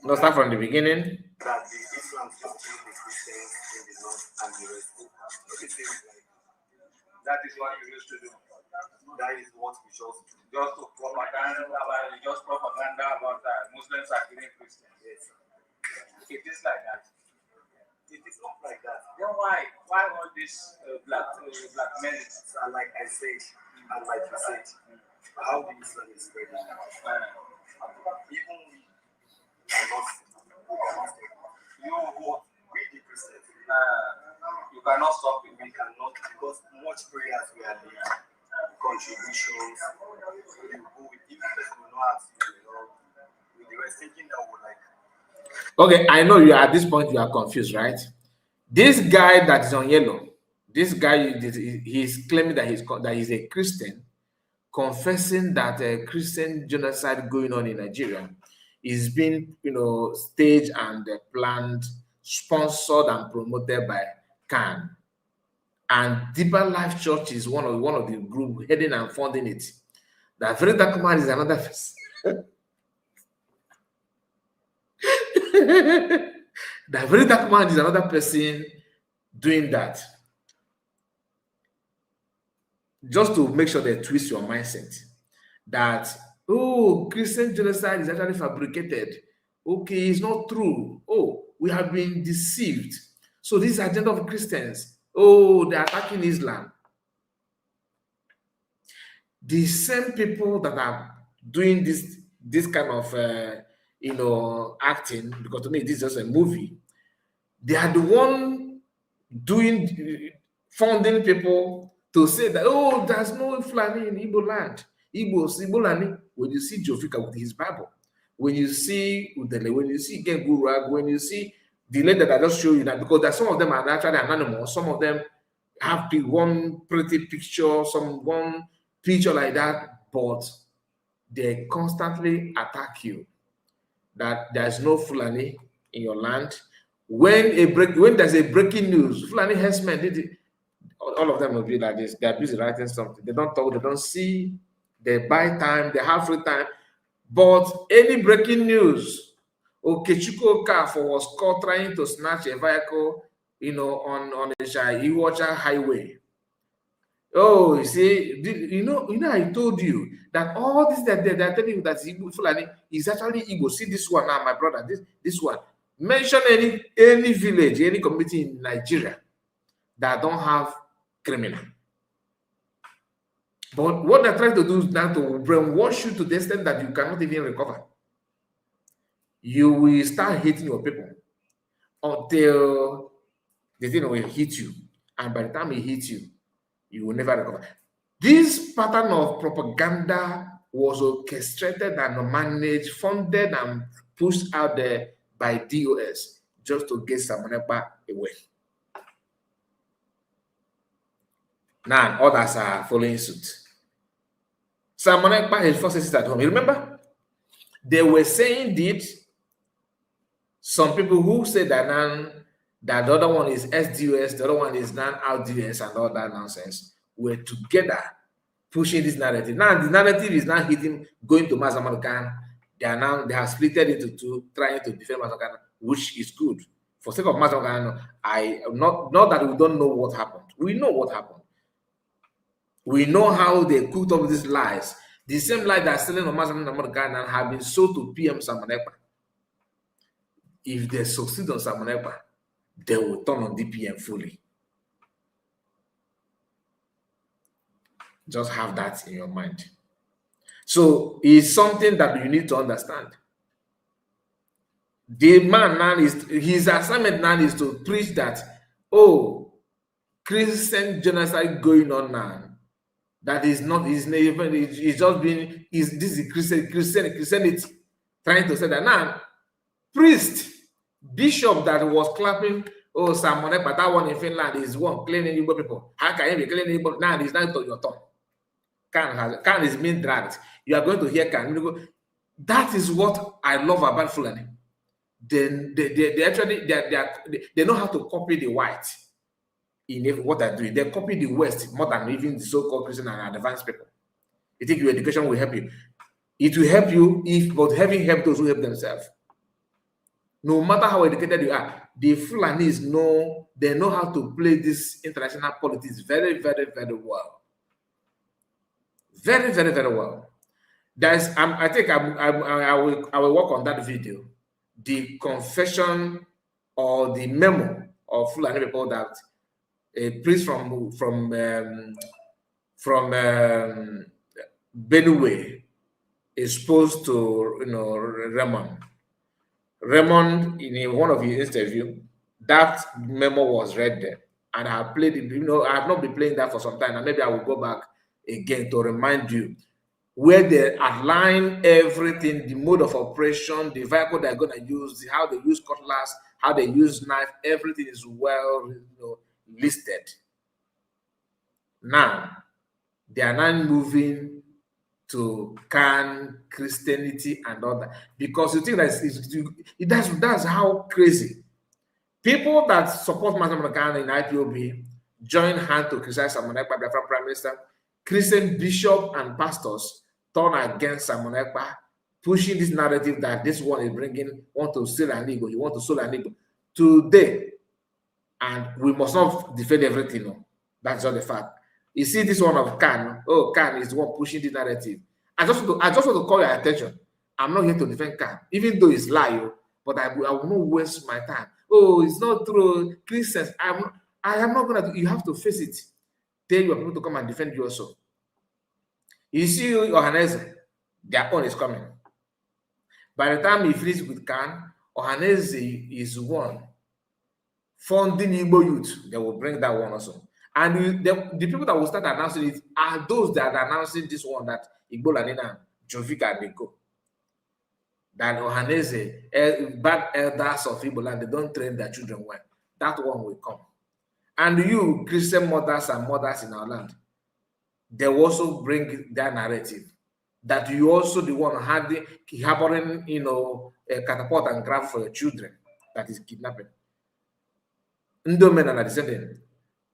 Let's start from the beginning. That the Islam just killed the Christians in the north and the rest. That is what you used to do. That is what we just do. Just to propaganda about that Muslims are killing Christians. Yes. It is like that. It is not like that. Then why? Why all this blackmails? And like I said, and like you said, how the Islam is spreading. Even we cannot stop. We the Christians. You cannot stop it. We cannot, because much prayers we are doing, contributions. We go with even person we know how to, with the rest thinking that we like. Okay, I know you are at this point you are confused, right? This guy that is on yellow, this guy he's claiming that he's a Christian, confessing that a Christian genocide going on in Nigeria is being, staged and planned, sponsored and promoted by Khan. And Deeper Life Church is one of the group heading and funding it. That very dark man is another person. That very dark man is another person doing that. Just to make sure they twist your mindset that, oh, Christian genocide is actually fabricated. Okay, it's not true. Oh, we have been deceived. So this is the agenda of Christians. Oh, they're attacking Islam. The same people that are doing this kind of acting, because to me this is just a movie, they are the one funding people to say that, oh, there's no Fulani in Igbo land. Igbo land. When you see Jofika with his Bible, when you see Udele, when you see Gengurag, when you see the letter that I just show you that, because some of them are naturally anonymous, some of them have one pretty picture, one picture like that, but they constantly attack you. That there's no Fulani in your land. When there's a breaking news, Fulani herdsmen, all of them will be like this. They're busy writing something. They don't talk, they don't see, they buy time, they have free time. But any breaking news, Okechukwu Okafor was caught trying to snatch a vehicle, on the Iwacha highway. Oh, you see, I told you that all this that they're telling you that Igbo Fulani is actually Igbo. See this one now, my brother, this one. Mention any village, any community in Nigeria that don't have criminal. But what they're trying to do is now to brainwash you to the extent that you cannot even recover. You will start hating your people until the thing will hit you. And by the time it hits you, you will never recover. This pattern of propaganda was orchestrated and managed, funded and pushed out there by DOS just to get Samonepa away. Now others are following suit. Samonepa, his forces at home. You remember? They were saying that some people who said that that the other one is SDOS, the other one is non-RDS and all that nonsense, were together pushing this narrative. Now the narrative is now going to Mazaman Khan. They have split it into two, trying to defend Mazaman Khan, which is good. For sake of Mazaman Khan, not that we don't know what happened. We know what happened. We know how they cooked up these lies. The same lie that's selling on Mazaman Khan have been sold to PM Samonepa. If they succeed on Samonepa, they will turn on DPM fully. Just have that in your mind. So it's something that you need to understand. The man now his assignment now is to preach that, oh, Christian genocide going on now. That is not his name, it's just been, this is Christianity trying to say that now, priest, bishop that was clapping, oh, Samonepa, that one in Finland is one claiming Igbo people. How can you be claiming Igbo? Now it's not your turn. Khan is being dragged. You are going to hear Khan. That is what I love about Fulani. They actually they know how to copy the white in what they're doing. They copy the West more than even the so-called Christian and advanced people. You think your education will help you? It will help you if, but having help those who help themselves. No matter how educated you are, the Fulanis know, they know how to play this international politics very, very, very well. Very, very, very well. There's, I think I will work on that video. The confession or the memo of Fulani people that a priest from Benue is supposed to, Raymond. Raymond, in one of his interview, that memo was read there, and I played it. I have not been playing that for some time, and maybe I will go back again to remind you where they outline everything, the mode of operation, the vehicle they're going to use, how they use cutlass, how they use knife. Everything is well, listed. Now they are now moving to can Christianity and all that, because you think that's how crazy people that support Master Manakana in IPOB join hand to criticize Simon Ekpa, the Prime Minister. Christian bishop and pastors turn against Simon Ekpa, pushing this narrative that this one is want to steal an ego, you want to steal an ego today, and we must not defend everything. No, that's not the fact. You see this one of Khan. Oh, Khan is the one pushing the narrative. I just want to call your attention. I'm not here to defend Khan, even though it's lie, but I will not waste my time. Oh, it's not true. Christians, I am not gonna. You have to face it. Tell your people to come and defend you also. You see, Ohaneze, their own is coming. By the time he finishes with Khan, Ohaneze is one funding Igbo youth. They will bring that one also. And the people that will start announcing it are those that are announcing this one, that Igbo Lanina, Jovika, and Nico. That Ohaneze, bad elders of Igbo land, they don't train their children well. That one will come. And you, Christian mothers and mothers in our land, they will also bring their narrative that you also the one harboring, a catapult and grab for your children. That is kidnapping. Ndomen and descendant.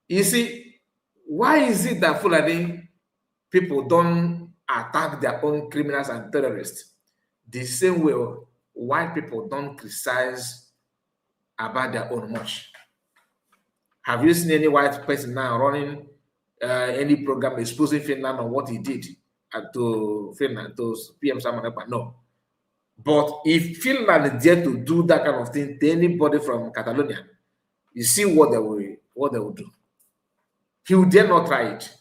You see, why is it that Fulani people don't attack their own criminals and terrorists the same way white people don't criticize about their own much? Have you seen any white person now running any program exposing Finland on what he did to Finland, to PM Simon Ekpa? No. But if Finland dare to do that kind of thing to anybody from Catalonia, you see what they will do. He will dare not try it,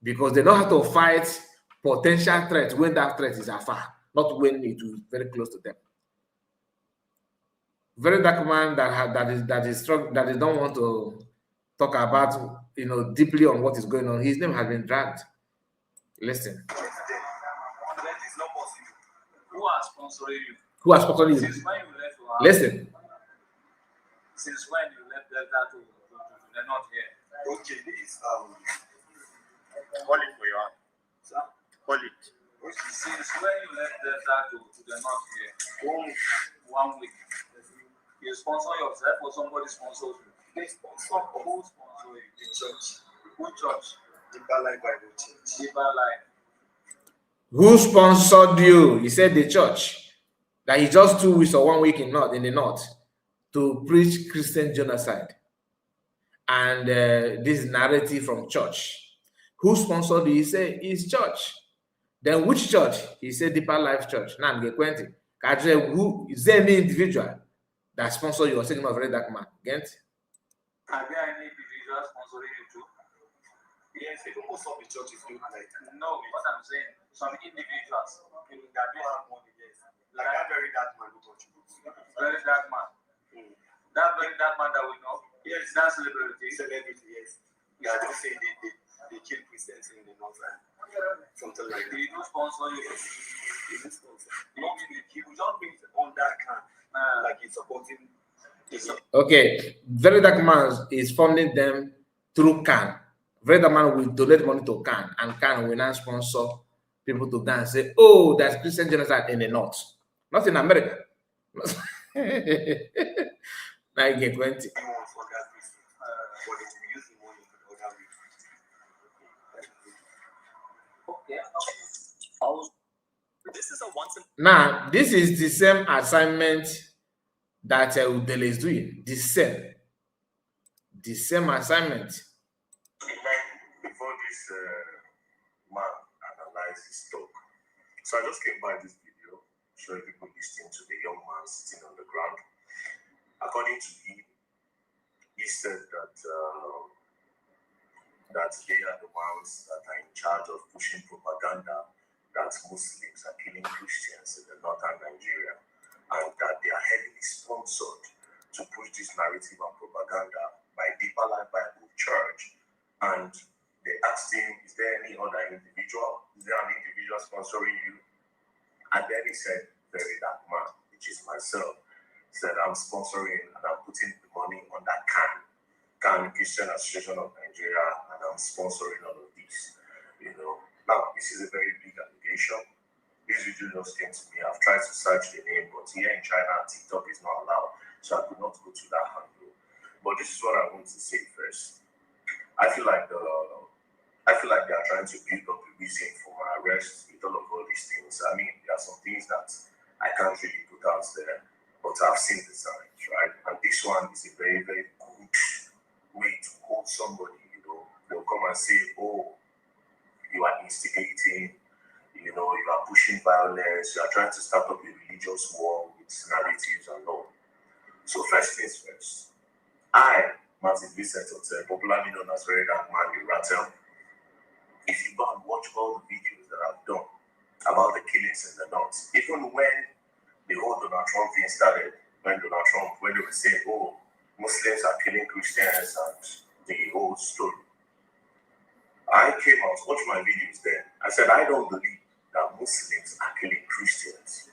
because they know how to fight potential threats when that threat is afar, not when it is very close to them. Very dark man that is strong, that they don't want to talk about, deeply on what is going on. His name has been dragged. Listen. That is not possible. Who has sponsored you? Who has sponsored you? Since when you left? Listen. Since when you left Delta to the north here? Okay, this call it for your hand. Sir? Call it. Okay. Since when you left Delta to the north here? 1 week. You sponsor yourself or somebody sponsors you? They sponsor. Who sponsors you? The church. Who church? Deeper Life Bible Church. Deeper Life. Who sponsored you? He said the church. That he just 2 weeks or 1 week in the north to preach Christian genocide. And this narrative from church. Who sponsored you? He said it's church. Then which church? He said Deeper Life Church. Now I'm getting who is there any individual that sponsor you or saying of very dark man? Get? Are there any individuals sponsoring you too? Yes, most of the churches do like. No, what I'm saying, some individuals that do have money, yes. Like that very dark man who contributes. Very dark man. That very dark man that we know. Yes, that's celebrity. Celebrity, yes. Yeah, they say they kill Christians in the north end. Something like that. He do sponsor you. He do sponsor. He will just bring on that can, like he's supporting. Okay, very dark man is funding them through CAN. Very dark man will donate money to CAN, and CAN will now sponsor people to go and say, oh, there's Christian genocide in the North. Not in America. 1920. Now, this is the same assignment that Udele is doing. The same assignment. Before this man analyzed his talk, so I just came by this video showing people listening to the young man sitting on the ground. According to him, he said that that they are the ones that are in charge of pushing propaganda that Muslims are killing Christians in the northern Nigeria, and that they are heavily sponsored to push this narrative and propaganda by Deeper Life Bible Church. And they asked him, is there any other individual? Is there an individual sponsoring you? And then he said, very dark man, which is myself. He said, I'm sponsoring and I'm putting the money on that CAN, Christian Association of Nigeria, and I'm sponsoring all of this. You know, now this is a very big allegation. This video just came to me. I've tried to search the name, but here in China, TikTok is not allowed, so I could not go to that handle. But this is what I want to say first. I feel like they are trying to build up a reason for my arrest with all these things. I mean, there are some things that I can't really put out there, but I've seen the signs, right? And this one is a very, very good way to hold somebody. You know, they'll come and say, "Oh, you are instigating. You know, you are pushing violence. You are trying to start up a religious war with narratives and all." So first things first, I, Martin Vincent, popularly known as Very Dark Man, the Rattle. If you go and watch all the videos that I've done about the killings in the North, even when the whole Donald Trump thing started, when they were saying, oh, Muslims are killing Christians and the whole story, I came out, watched my videos then. I said, I don't believe that Muslims are killing Christians.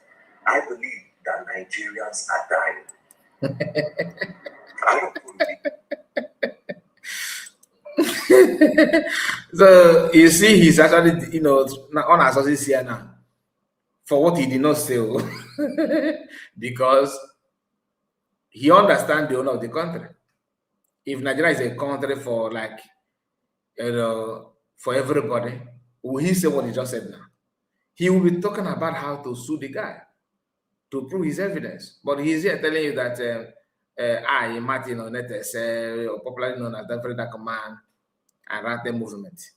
I believe that Nigerians are dying. I don't believe. So you see, he's actually, you know, on our sources here now for what he did not say, because he understands the owner of the country. If Nigeria is a country for, like, you know, for everybody, will he say what he just said now? He will be talking about how to sue the guy to prove his evidence. But he's here telling you that I, Martin Onetes, popularly known as the Very Dark Man, and ran the movement.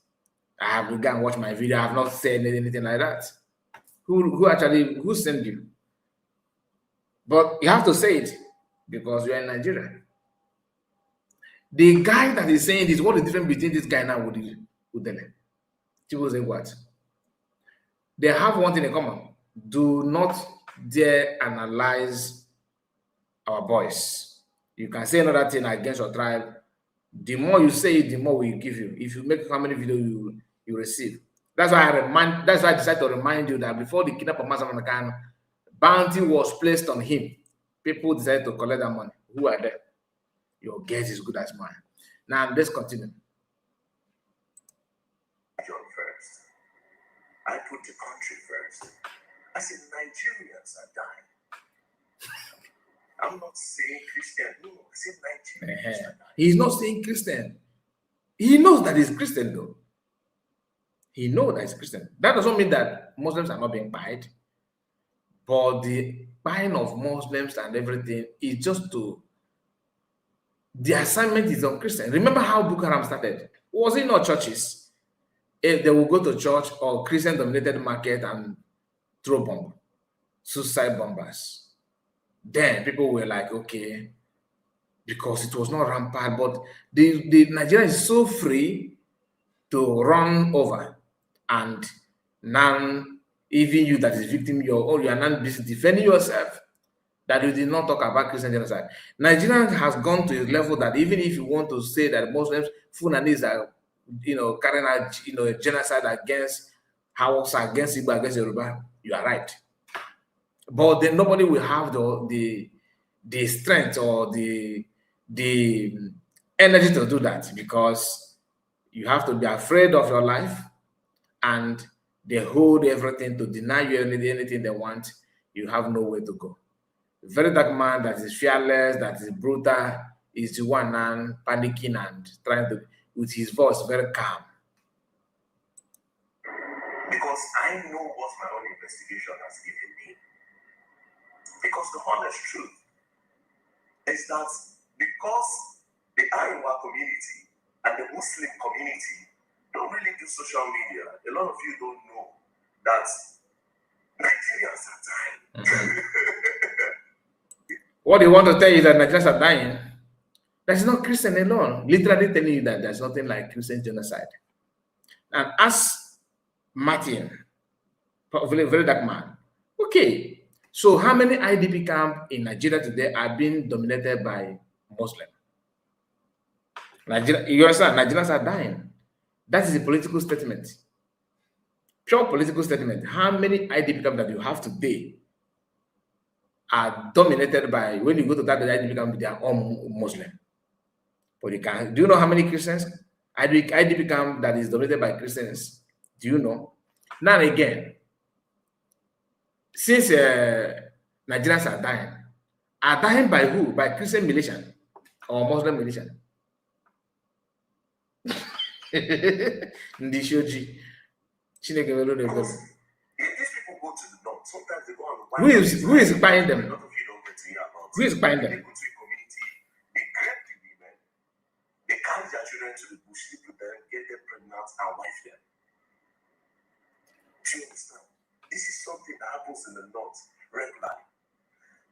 I have begun and watch my video. I have not said anything like that. Who sent you? But you have to say it because you are in Nigeria. The guy that is saying this, what is the difference between this guy now with Udele? People say what? They have one thing in common. Do not dare analyze our boys. You can say another thing against your tribe. The more you say it, the more we give you. If you make how many videos you receive. That's why I decided to remind you that before the kidnapper Mazaman bounty was placed on him, people decided to collect that money. Who are there? Your guess is good as mine. Now let's continue. First. I put the country first. I said Nigerians are dying. I'm not saying Christian. No, I said Nigerians are dying. He's not saying Christian. He knows that he's Christian, though. He knows that he's Christian. That doesn't mean that Muslims are not being buyed. But the buying of Muslims and everything is just to... The assignment is on Christian. Remember how Boko Haram started? Was it not churches? If they will go to church or Christian-dominated market and throw bomb, suicide bombers. Then people were like, okay, because it was not rampant, but the Nigeria is so free to run over, and now even you that is victim, you are not busy defending yourself, that you did not talk about Christian genocide. Nigeria has gone to a level that even if you want to say that Muslims, Fulanese are, carrying out, a genocide against Hausa, against Igbo, against Yoruba, you are right. But then nobody will have the strength or the energy to do that, because you have to be afraid of your life, and They hold everything to deny you anything they want. You have nowhere to go. A very dark man that is fearless, that is brutal, is the one and panicking and trying to, with his voice very calm. Because I know what my own investigation has given me. Because the honest truth is that because the Iowa community and the Muslim community don't really do social media, a lot of you don't know that Nigerians are dying. What they want to tell you is that Nigerians are dying. That's not Christian alone. Literally telling you that there's nothing like Christian genocide. And ask Martin, very, very dark man. Okay, so how many IDP camps in Nigeria today are being dominated by Muslims? Nigeria, you understand? Nigerians are dying. That is a political statement. Pure political statement. How many IDP camps that you have today are dominated by, when you go to that IDP camp, they are all Muslim? But you can, do you know how many Christians? IDP camp that is dominated by Christians. Do you know? Now again, since Nigerians are dying by who? By Christian militia or Muslim militia? Ndị shoji. Chineke welu na ego. If these people go to the north, sometimes they go on. Who is buying them? A lot of you don't get to hear about Who is buying them? They go to a community, they grab the women, they carry their children to the bush, sleep with them, get them pregnant, and wife them. Do you understand? This is something that happens in the north regularly.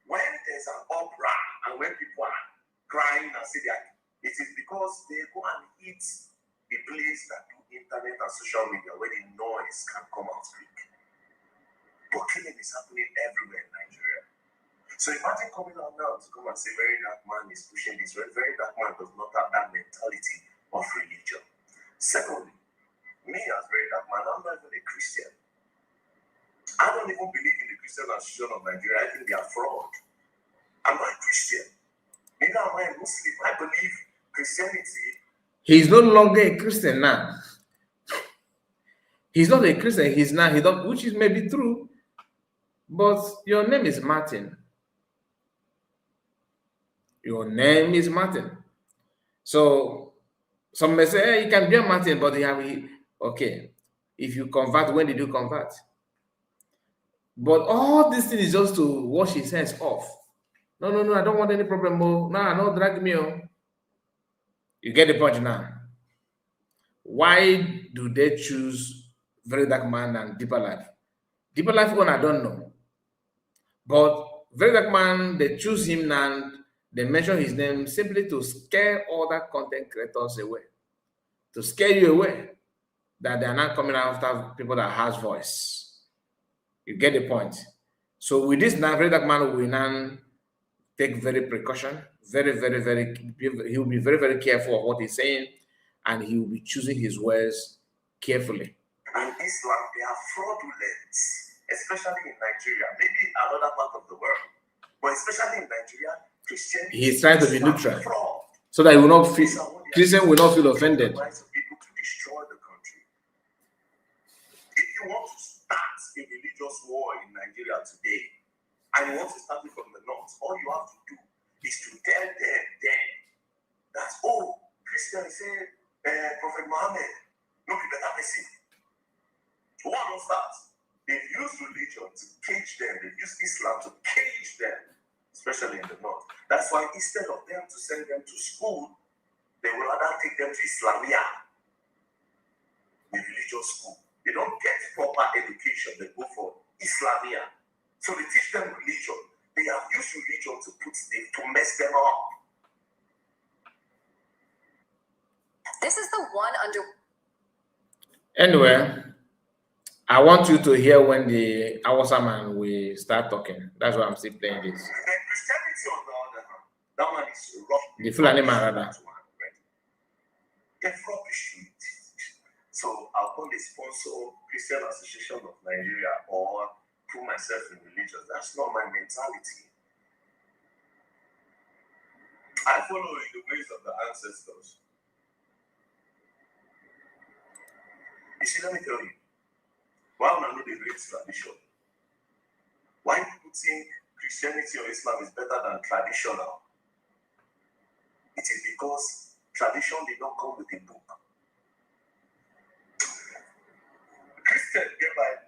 When there's an uproar and when people are crying and say it is because they go and hit the place that do internet and social media where the noise can come out quick. But killing is happening everywhere in Nigeria. So imagine coming out now to come and say very dark man is pushing this. Very dark man does not have that mentality of religion. Secondly, me as very dark man, I'm not even a Christian. I don't even believe in the Christian Association of Nigeria. I think they are fraud. I'm not a Christian. Neither am I a Muslim. I believe Christianity. He's no longer a Christian now. He's not a Christian. He's now, which is maybe true. But your name is Martin. Your name is Martin. So some may say, hey, you can be a Martin, but okay. If you convert, when did you convert? But all this thing is just to wash his hands off. No, I don't want any problem. No, no, drag me on. You get the point now. Why do they choose very dark man and deeper life? Deeper life one, I don't know. But very dark man, they choose him and they mention his name simply to scare other content creators away. To scare you away. That they are not coming after people that has voice. You get the point. So with this now, very dark man will now take very precaution, he will be very, very careful of what he's saying, and he will be choosing his words carefully. And Islam, they are fraudulent, especially in Nigeria, maybe another part of the world, but especially in Nigeria, Christianity. He's trying to be neutral, so that he will not feel, Christian will not feel offended. People to destroy the country. If you want to start a religious war in Nigeria today, and you want to start it from the north, all you have to do is to tell them that, oh, Christians say Prophet Muhammad, no be better person. What was that? They've used religion to cage them, they've used Islam to cage them, especially in the north. That's why instead of them to send them to school, they will rather take them to Islamia, the religious school. They don't get proper education, they go for Islamia. So they teach them religion. They have used religion to mess them up. This is the one under. Anyway, I want you to hear when the Awasa man will start talking. That's why I'm still playing this. And Christianity, on the other hand, that one is rubbish. The Fulani man, rather. They're rubbish. So I'll call the sponsor Christian Association of Nigeria or put myself in religion. That's not my mentality. I follow in the ways of the ancestors. You see, let me tell you, Why would I know the great tradition? Why people think Christianity or Islam is better than traditional? It is because tradition did not come with a book. Christian get Bible.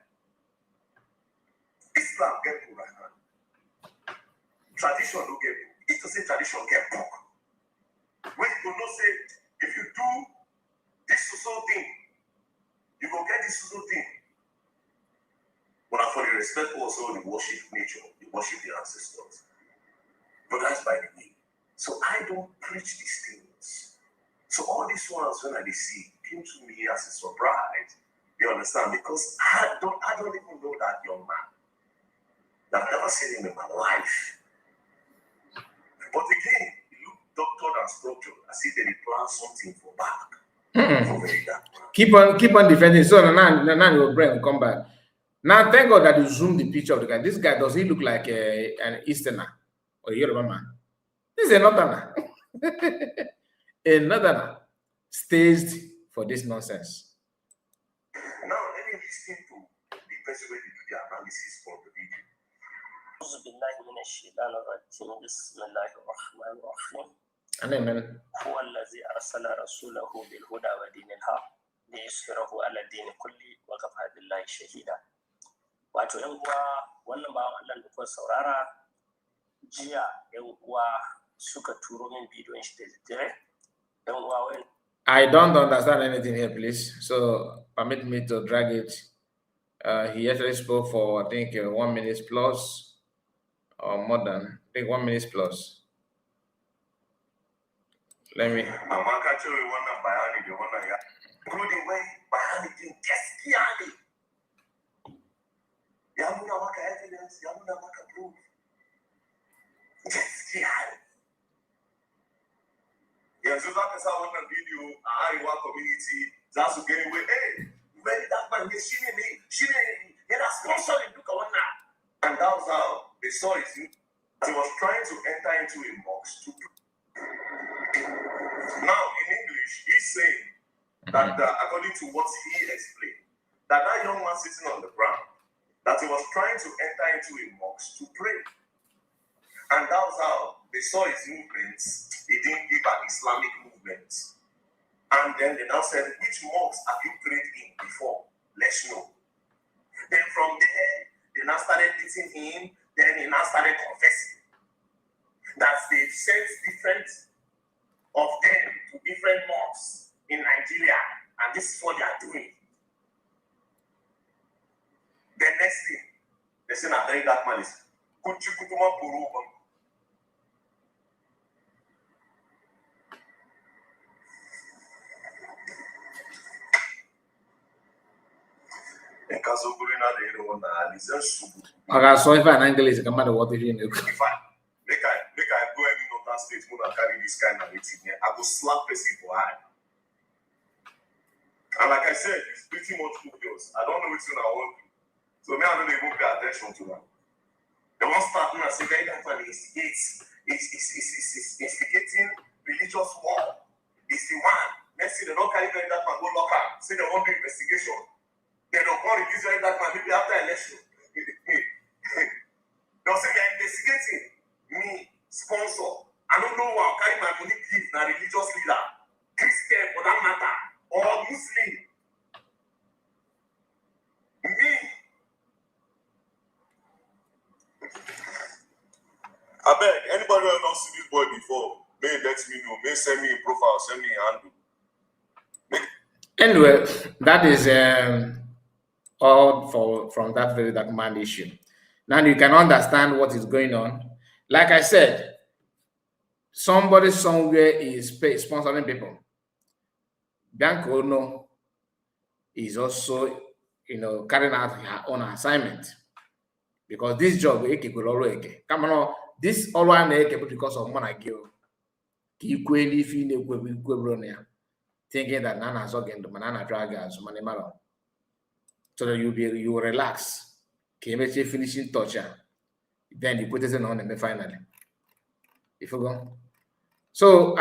Islam get Quran. Tradition don't get book. If you say tradition get book. When you don't say, if you do this so thing, you go get this so thing. But for the respect also the worship nature, the worship the ancestors. But that's by the way. So I don't preach these things. So all these ones when I see came to me as a surprise. You understand? Because I don't even know that young man. I've never seen him in my life. But again, he looked doctored and structured as if they plan something for back. Keep on defending. So now your brain will come back. Now thank God that you zoom the picture of the guy. This guy, does he look like an Easterner or a Yoruba man? This is a Northerner. A Northerner staged for this nonsense. Now let me listen to the person where they do the analysis for the video. Amen. هو الذي أرسل رسوله بالهدى ودين الحق ليظهره على الدين كله وكفى بالله شهيدا. Wato ‘yan uwa wannan bawan Allah da kuka saurara jiya ‘yan uwa suka turo min bidiyon shi da daddare. ‘Yan uwa wayan I don't understand anything here, please. So permit me to drag it. He actually spoke for I think 1 minute plus or more than 1 minute plus. Let me. Yanzu za ka sa wannan bidiyo a arewa community za su gani wai very that man ne shine yana sponsoring duka wannan. And that was how they saw it. He was trying to enter into a box to now in English he's saying that according to what he explained that young man sitting on the ground that he was trying to enter into a box to pray. And that was how they saw his movements. He didn't give an Islamic movement. And then they now said, which mosques have you prayed in before? Let's know. Then from there, they now started beating him. Then he now started confessing that they sent different of them to different mosques in Nigeria. And this is what they are doing. The next thing, they say, "I think that man is Kuchukutuma Puruba." Okay, so if an angle is come out what if you know. If I go any other state, when I carry this kind of meeting here, I go slap person for eye. And like I said, it's pretty much obvious. I don't know which one I want to. So me, I don't even pay attention to that. They won't start and say that one is instigating religious war. It's the one. Let's see, they don't carry that man, go lock up. Say they won't do investigation. They don't call release that man maybe after election. They'll say they're investigating me, sponsor. I don't know why I'm carrying my money give na religious leader, Christian for that matter, or Muslim. Me. I beg, anybody who has not seen this boy before, may let me know, may send me a profile, send me a handle. Anyway, that is all from that very dark man issue. Now you can understand what is going on. Like I said, somebody somewhere is sponsoring people. Bianco no is also, carrying out her own assignment because this job come on, this all one because of money thinking that Nana is again the banana draggers money malo. So that you relax. Came at finishing torture. Then you put it on and then finally. If you go. So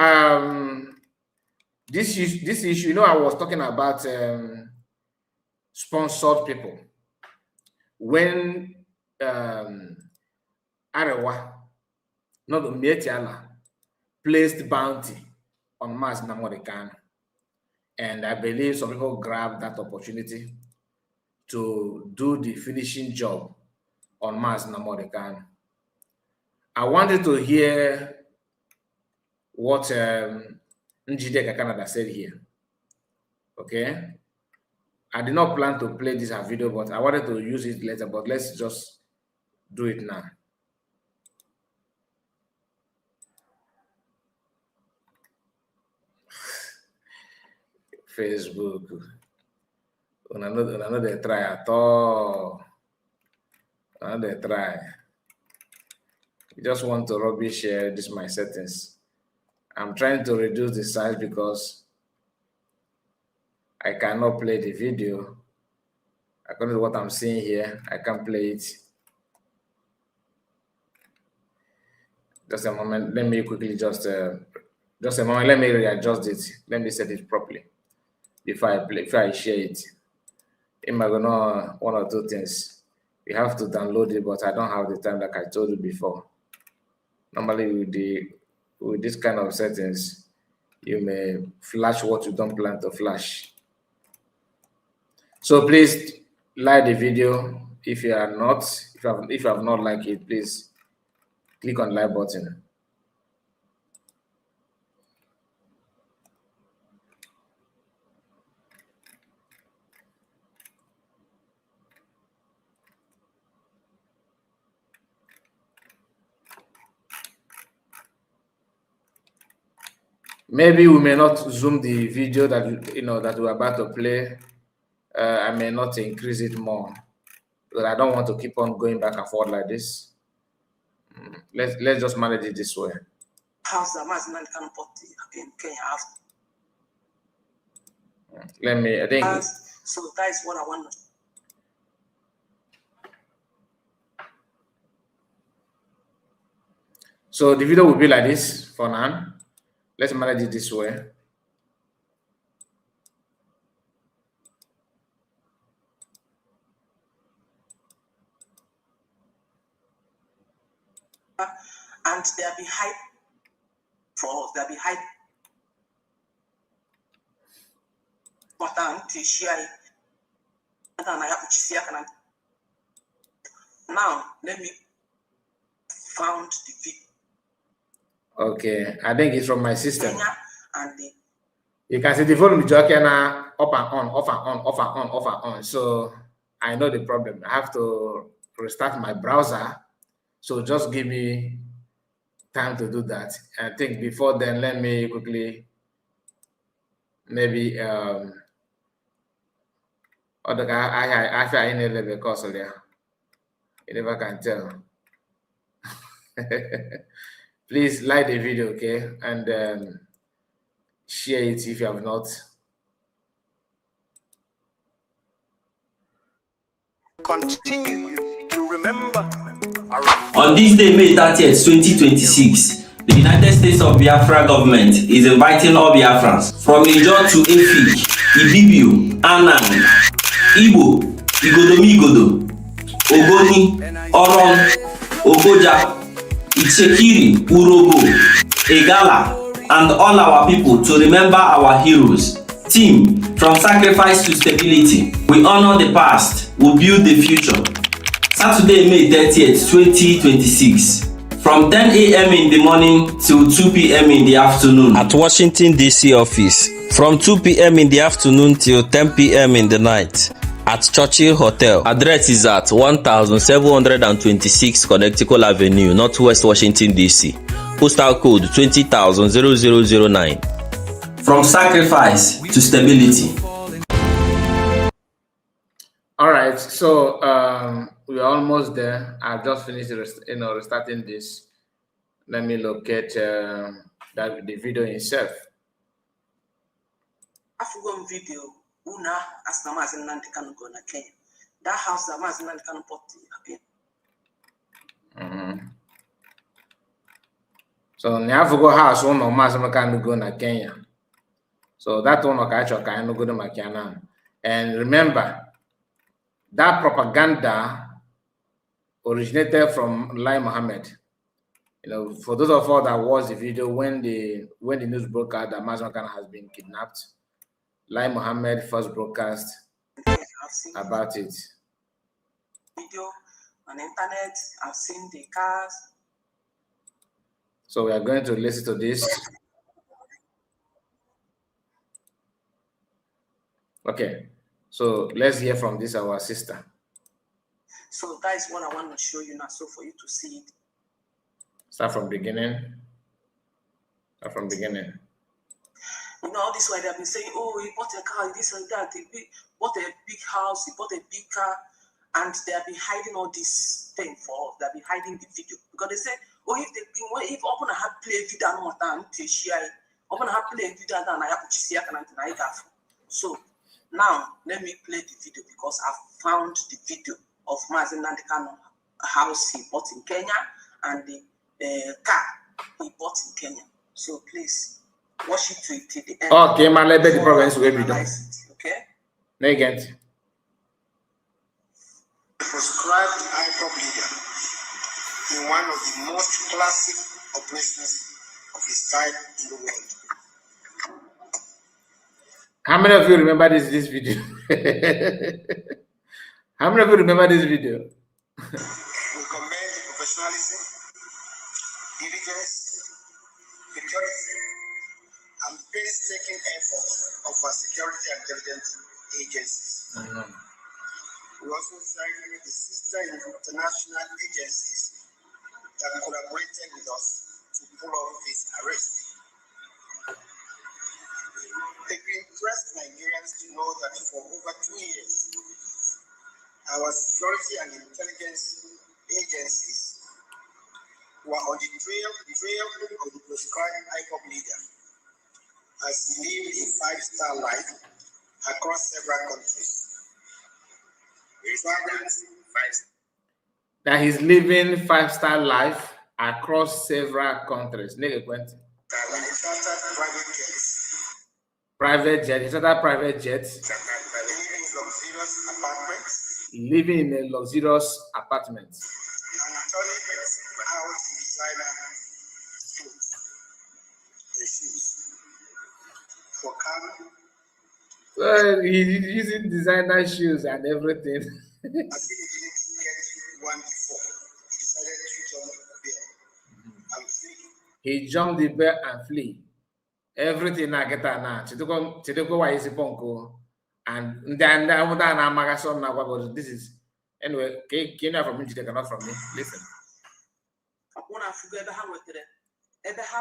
this issue, I was talking about sponsored people. when Arewa, not Mietiala, placed bounty on Mazi Nnamdi Kanu. And I believe some people grabbed that opportunity to do the finishing job on Mazi Nnamdi Kanu. I wanted to hear what Njideka Canada said here. Okay. I did not plan to play this video, but I wanted to use it later, but let's just do it now. Facebook. Another try at all. Another try. You just want to rubbish this my settings. I'm trying to reduce the size because I cannot play the video. According to what I'm seeing here, I can't play it. Just a moment. Let me quickly just a moment. Let me readjust it. Let me set it properly before I share it. Am I gonna one or two things? You have to download it, but I don't have the time like I told you before. Normally with this kind of settings, you may flash what you don't plan to flash. So please like the video. If you have not liked it, please click on like button. Maybe we may not zoom the video that we're about to play. I may not increase it more, but I don't want to keep on going back and forth like this. Let's just manage it this way. I think. So that is what I want. So the video will be like this for now. Let's manage it this way. And there'll be hype for us. There'll be hype. Now let me found the video. Okay, I think it's from my system. And You can see the volume jockey now up and on, off and on, off and on, off and on. So I know the problem. I have to restart my browser. So just give me time to do that. I think before then, let me quickly maybe I in a because there. You never can tell. Please like the video, okay, and share it if you have not. Continue to remember. On this day, May 30th, 2026, the United States of Biafra government is inviting all Biafrans from Ijo to Efik, Ibibio, Anang, Igbo, Igodomigodo, Ogoni, Oron, Ogoja, Ichekiri, Urobo, Egala, and all our people to remember our heroes. Team, from sacrifice to stability, we honor the past, we build the future. Saturday, May 30th, 2026, from 10 a.m. in the morning till 2 p.m. in the afternoon at Washington, D.C. office, from 2 p.m. in the afternoon till 10 p.m. in the night at Churchill Hotel. Address is at 1726 Connecticut Avenue, Northwest Washington, D.C. Postal code 20,009. From sacrifice to stability. All right, so we are almost there. I've just finished, restarting this. Let me locate the video itself. African video, Una as Namazi Nnamdi Kanu go na Kenya. That house Namazi Nnamdi Kanu bought again. So Nyafugo house one of Mazi Nnamdi go na Kenya. So that one of Kacho Kanu go to Makiana. And remember, that propaganda originated from Lai Mohammed. You know, for those of us that watched the video when the news broadcast that Mazi Makana has been kidnapped, Lai Mohammed first broadcast about it. Video on internet, I've seen the cars. So we are going to listen to this. Okay, so let's hear from this our sister. So that is what I want to show you now. So for you to see it. Start from beginning. Start from beginning. You know, all this way they've been saying, oh, he bought a car, this and that. He bought a big house, he bought a big car, and they have been hiding all this thing for us. They've been hiding the video because they say, oh, if open a have play video no more to share, open a have play video and I have to see So now let me play the video because I found the video of Mazi Nandekano house he bought in Kenya and the car he bought in Kenya. So please watch it to the end. Okay, my let the province will be done. Okay. Negent. Proscribed IPOB leader in one of the most classic operations of his type in the world. How many of you remember this video? How many of you remember this video? We commend the professionalism, diligence, patriotism, and painstaking efforts of our security and intelligence agencies. We also thank the sister international agencies that collaborated with us to pull off this arrest. It will impress Nigerians to know that for over 2 years, our security and intelligence agencies were on the trail of the proscribed IPOB leader as he lived a five-star life across several countries. That he's living 5-star life across several countries. Private jet. He started private jets. Living in a luxurious apartment. Well, he's using designer shoes and everything. He jumped the bear and flee. Everything I get now. Chidoko why is a ponko. And then I would have magason now. This is anyway. Kenya from me, cannot from me. Listen. When I forget how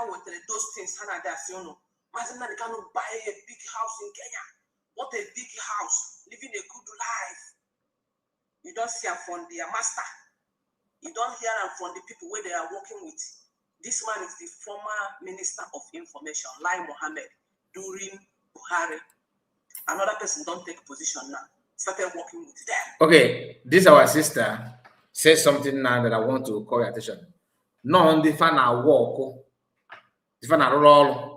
those things, Hannah, that's you know. Mazina cannot buy a big house in Kenya. What a big house, living a good life. You don't see them from their master. You don't hear them from the people where they are working with. This man is the former Minister of Information, Lai Mohammed, during Buhari. Another person don't take position now. Started working with them. Okay, this our sister says something now that I want to call your attention. No, the fan are walk. The fan are roll.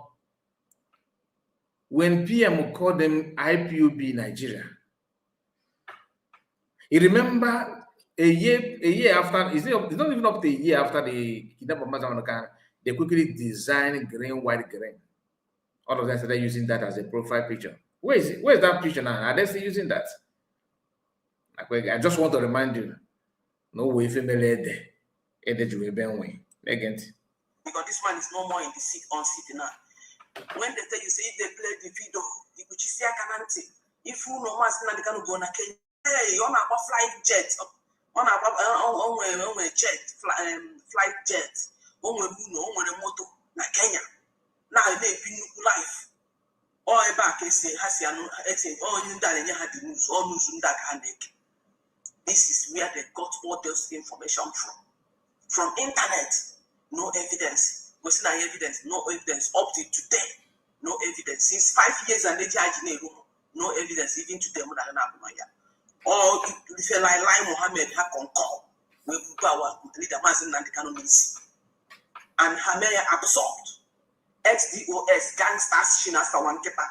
When PM called them IPOB Nigeria, you remember a year after, it's not even up to a year after the kidnapping of Mazi Makana, they quickly designed green, white, green. All of them started using that as a profile picture. Where is it? Where is that picture now? Are they still using that? I just want to remind you, no way female there. Because this man is no more in the seat on seat now. When they tell you, say, if they play the video, if you know Mazi Makana go na Kenya, hey, on a flight jet, on a jet, flight jet, on a moto na Kenya. Now they be new life. All back say has all you that had the news, all news that handek. This is where they got all those information from internet. No evidence. Was no evidence, no evidence up to today. No evidence. Since 5 years and they charge no evidence even today. Or if you like Mohammed had concur with our leader Mazi Makana and Hamaya absorbed XDOS gangsters Shinasta one kepa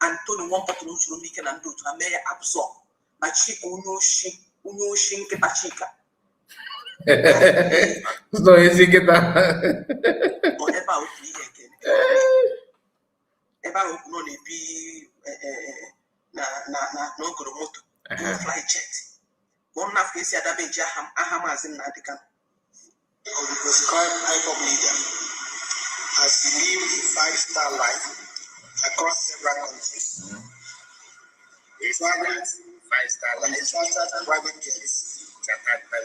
and Tony one pot no can and do to Hamaya absorb. But she unyo shin kepa chika. So easy get that. fly jet. One of the prescribed IPOP leader has lived a 5-star life across several countries. Traveling 5-star life, private jets,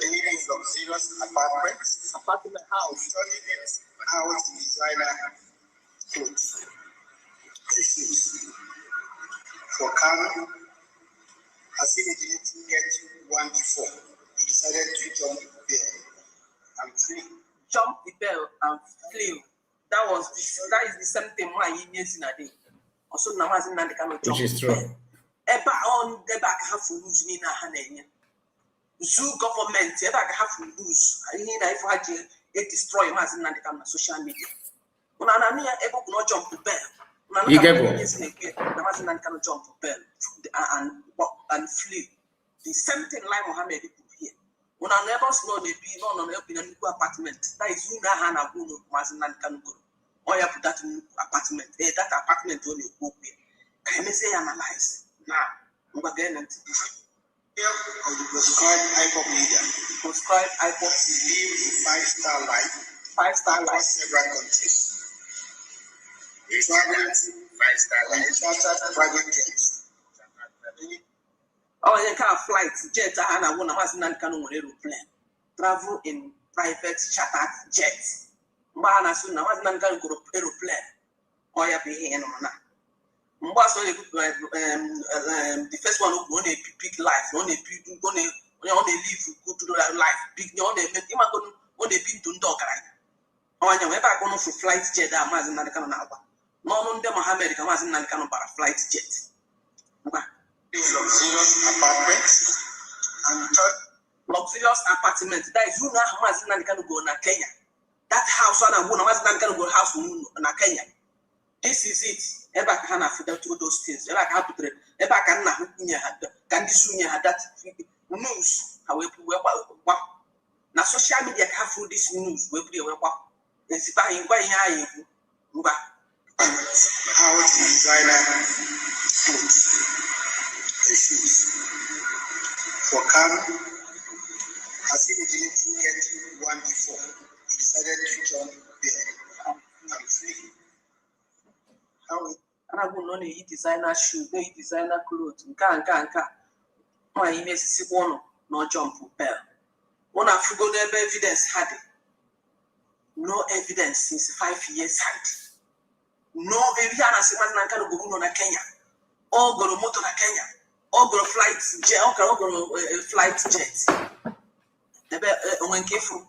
living in luxurious apartment house, studying house designer clothes, the shoes. For Kano, as if he didn't get one before, he decided to jump the bell and flee. Jump the bell and flew. That is the same thing my emails in a day. Also, Namazin and the Kano jump. Which is true. Eba on the back half lose in a hand. Zoo government, eba half lose. I mean, if I destroy Mazin and the Kano social media. When I'm able to not jump the bell. You get Namazin and Kano jump the bell and flee. The same thing like Mohammed here. When our neighbors know they be no in a new apartment, that is Una Hana Guno, Mazin and Kano. Or you put that new apartment. That apartment only go here. Can you say analyze? Now, we're again and of the prescribed IPOP leader. Prescribed IPOP live a 5-star life. 5-star life. Several countries. Traveling 5-star life. Private jets. Oh, you can't flight jet. And I want to ask aeroplane. Travel in private chartered jets. Man, as soon as I aeroplane. Oh, you be here now. The first one who only pick life, only live good life, big only big to dog right. Oh, I never gone for flight jet. I'm as in the canal. No, them Mohammed comes in the canal para flight jet. Luxurious apartments and luxurious apartment. That is you now as in the canal go na Kenya. That house one and one as in the canal go house na Kenya. This is it. Eba can have those things. Eba can have to Eba can have can have that news. However, now social media have through this news. We play it's by how to designer clothes, the shoes. For Kano, as if he didn't get one before, he decided to jump there and flee. And I will not eat designer shoes, no designer clothes. My image is one, no jump bell. One of you go there, evidence had it. No evidence since 5 years had. No evidence can go on Kenya. All go to motor Kenya. All go flight jet. All go flight jet. When careful.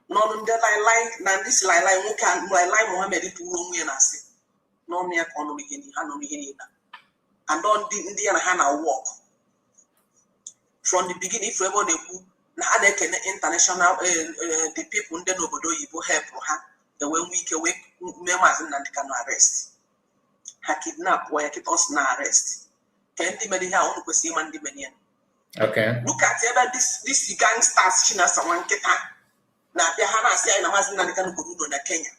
No, that lie. Now this lie. Who can lie Mohammed to room and say. No near economy in the and don't the Hana walk from the beginning. If ever they could now they can international the people then nobody you help her the when we can wake members and can arrest her kidnap where keep us now arrest can the many how on see man the many. Okay. Look at this gangsters China someone get now the Hana say and was not can go to Kenya.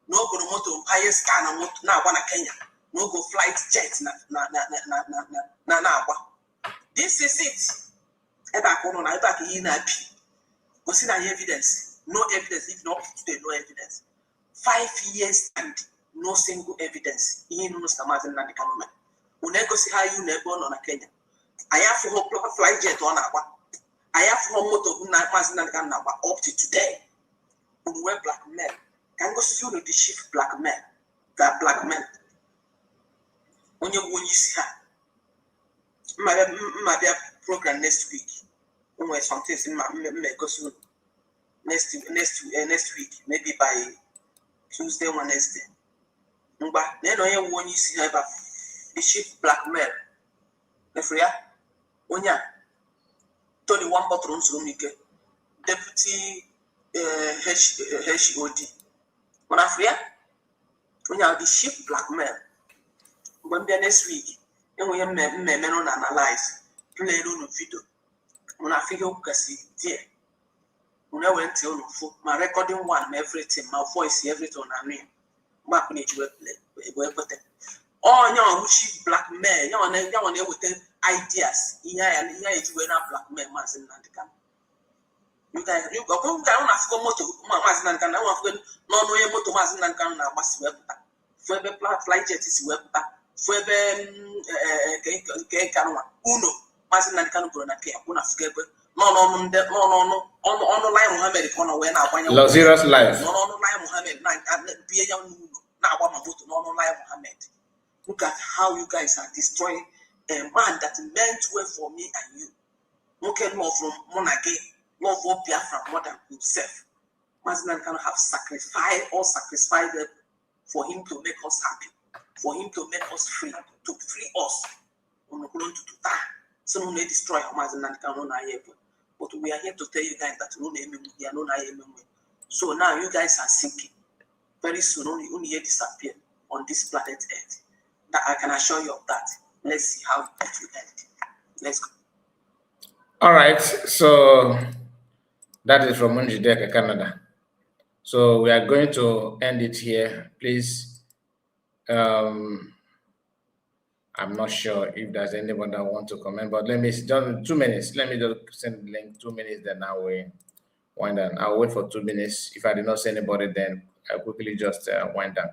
No go moto empire scan na moto na wana Kenya. No go flight jet na. This is it. Eba kono na eba ki na pi. Consider evidence. No evidence. If not today, no evidence. 5 years and no single evidence. He knows the matter na the government. Unego si how you never on Kenya. I have for flight jet on agwa. I have for moto na matter na the up to today. We blackmail. Can go see the chief blackmail. That blackmail. When you see her, my program next week. When something in my go soon. Next week, maybe by Tuesday, Wednesday. But then when you see her, the chief blackmail. The free, when you 21 patrons room, deputy HOD. When I fear, when you have the chief blackmail, when be next week, and we men analyze, play on video. When I figure you can see there, Una went to my recording one, everything, my voice, everything on a name. Back when it was oh, no, which blackmail, you want with ideas. Yeah, and yeah, it's when I blackmail Mazin and the camp. You go on a moto, Mazin and can no moto Mazin and can now must web. Further flight jet is web. Further Uno, Mazin and can go on a care, one of Skipper. No, on line Mohammed, on when I want Luxurious life. no line Mohammed, and be a young now one of no line Mohammed. Look at how you guys are destroying a man that meant well for me and you. Look at more from Monaghe, love for Biafra more than himself. Mazinan can have sacrificed them for him to make us happy, for him to make us free, to free us. So no destroy Mazinan can on but we are here to tell you guys that no name we are no name. So now you guys are sinking. Very soon only here disappear on this planet Earth. That I can assure you of that. Let's see how it will end. Let's go. All right, so that is from Munjideka, Canada. So we are going to end it here. Please, I'm not sure if there's anyone that wants to comment, but let me just 2 minutes. Let me just send the link 2 minutes, then I will wind down. I'll wait for 2 minutes. If I did not see anybody, then I'll quickly just wind down.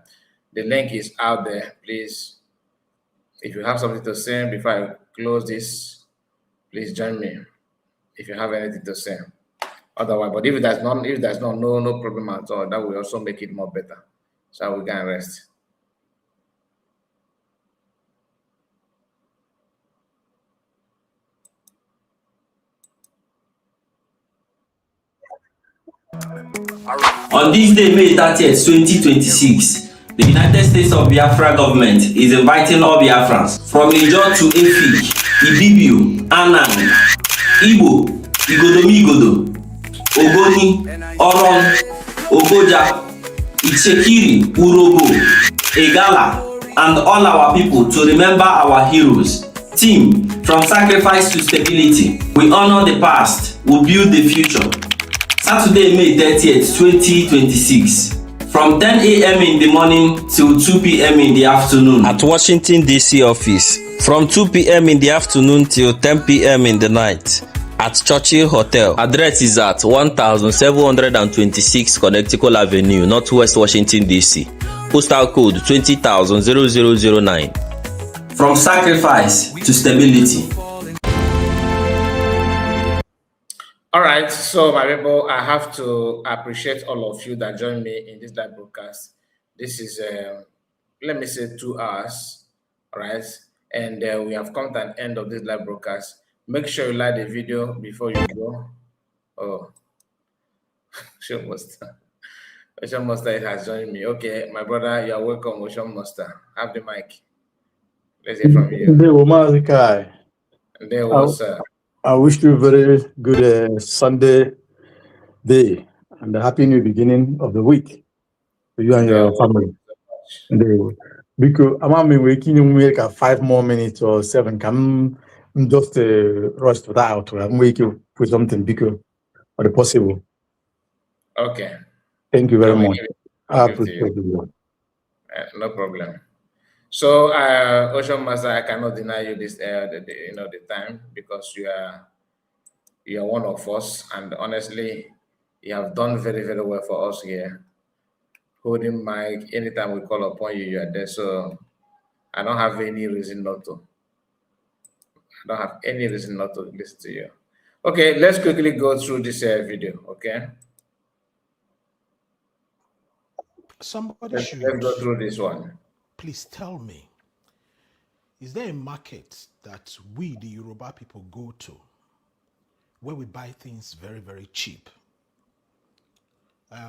The link is out there. Please, if you have something to say before I close this, please join me if you have anything to say. Otherwise, but if there's no problem at all, that will also make it more better. So we can rest. On this day, May 30th, 2026, the United States of Biafra government is inviting all Biafrans from Ijo to Efik, Ibibio, Anang, Igbo, Igodomigodo, Ogoni, Oron, Ogoja, Ichekiri, Urobo, Egala, and all our people to remember our heroes. Team, from sacrifice to stability, we honor the past, we build the future. Saturday, May 30th, 2026, from 10 a.m. in the morning till 2 p.m. in the afternoon at Washington, D.C. office. From 2 p.m. in the afternoon till 10 p.m. in the night at Churchill Hotel. Address is at 1726 Connecticut Avenue, Northwest Washington, D.C. Postal code 20,009. From sacrifice to stability. All right, so my people, I have to appreciate all of you that joined me in this live broadcast. This is, let me say, 2 hours, all right? And we have come to an end of this live broadcast. Make sure you like the video before you go. Oh, Ocean Monster. Ocean Monster has joined me. Okay, my brother, you're welcome, Ocean Monster. Have the mic. Let's hear from you. There was, I wish you a very good Sunday day and a happy new beginning of the week for you and your family. Because I'm waking you like 5 more minutes or 7. Come just rush to that out. I'm waking for something because of the possible. okay. Thank you very much. I give it to appreciate you. No problem. So, Ocean Master, I cannot deny you this, the time, because you are one of us, and honestly, you have done very, very well for us here. Holding mic anytime we call upon you, you are there. So, I don't have any reason not to. I don't have any reason not to listen to you. Okay, let's quickly go through this video. Okay. Somebody Let's go through this one. Please tell me, is there a market that we, the Yoruba people, go to where we buy things very, very cheap?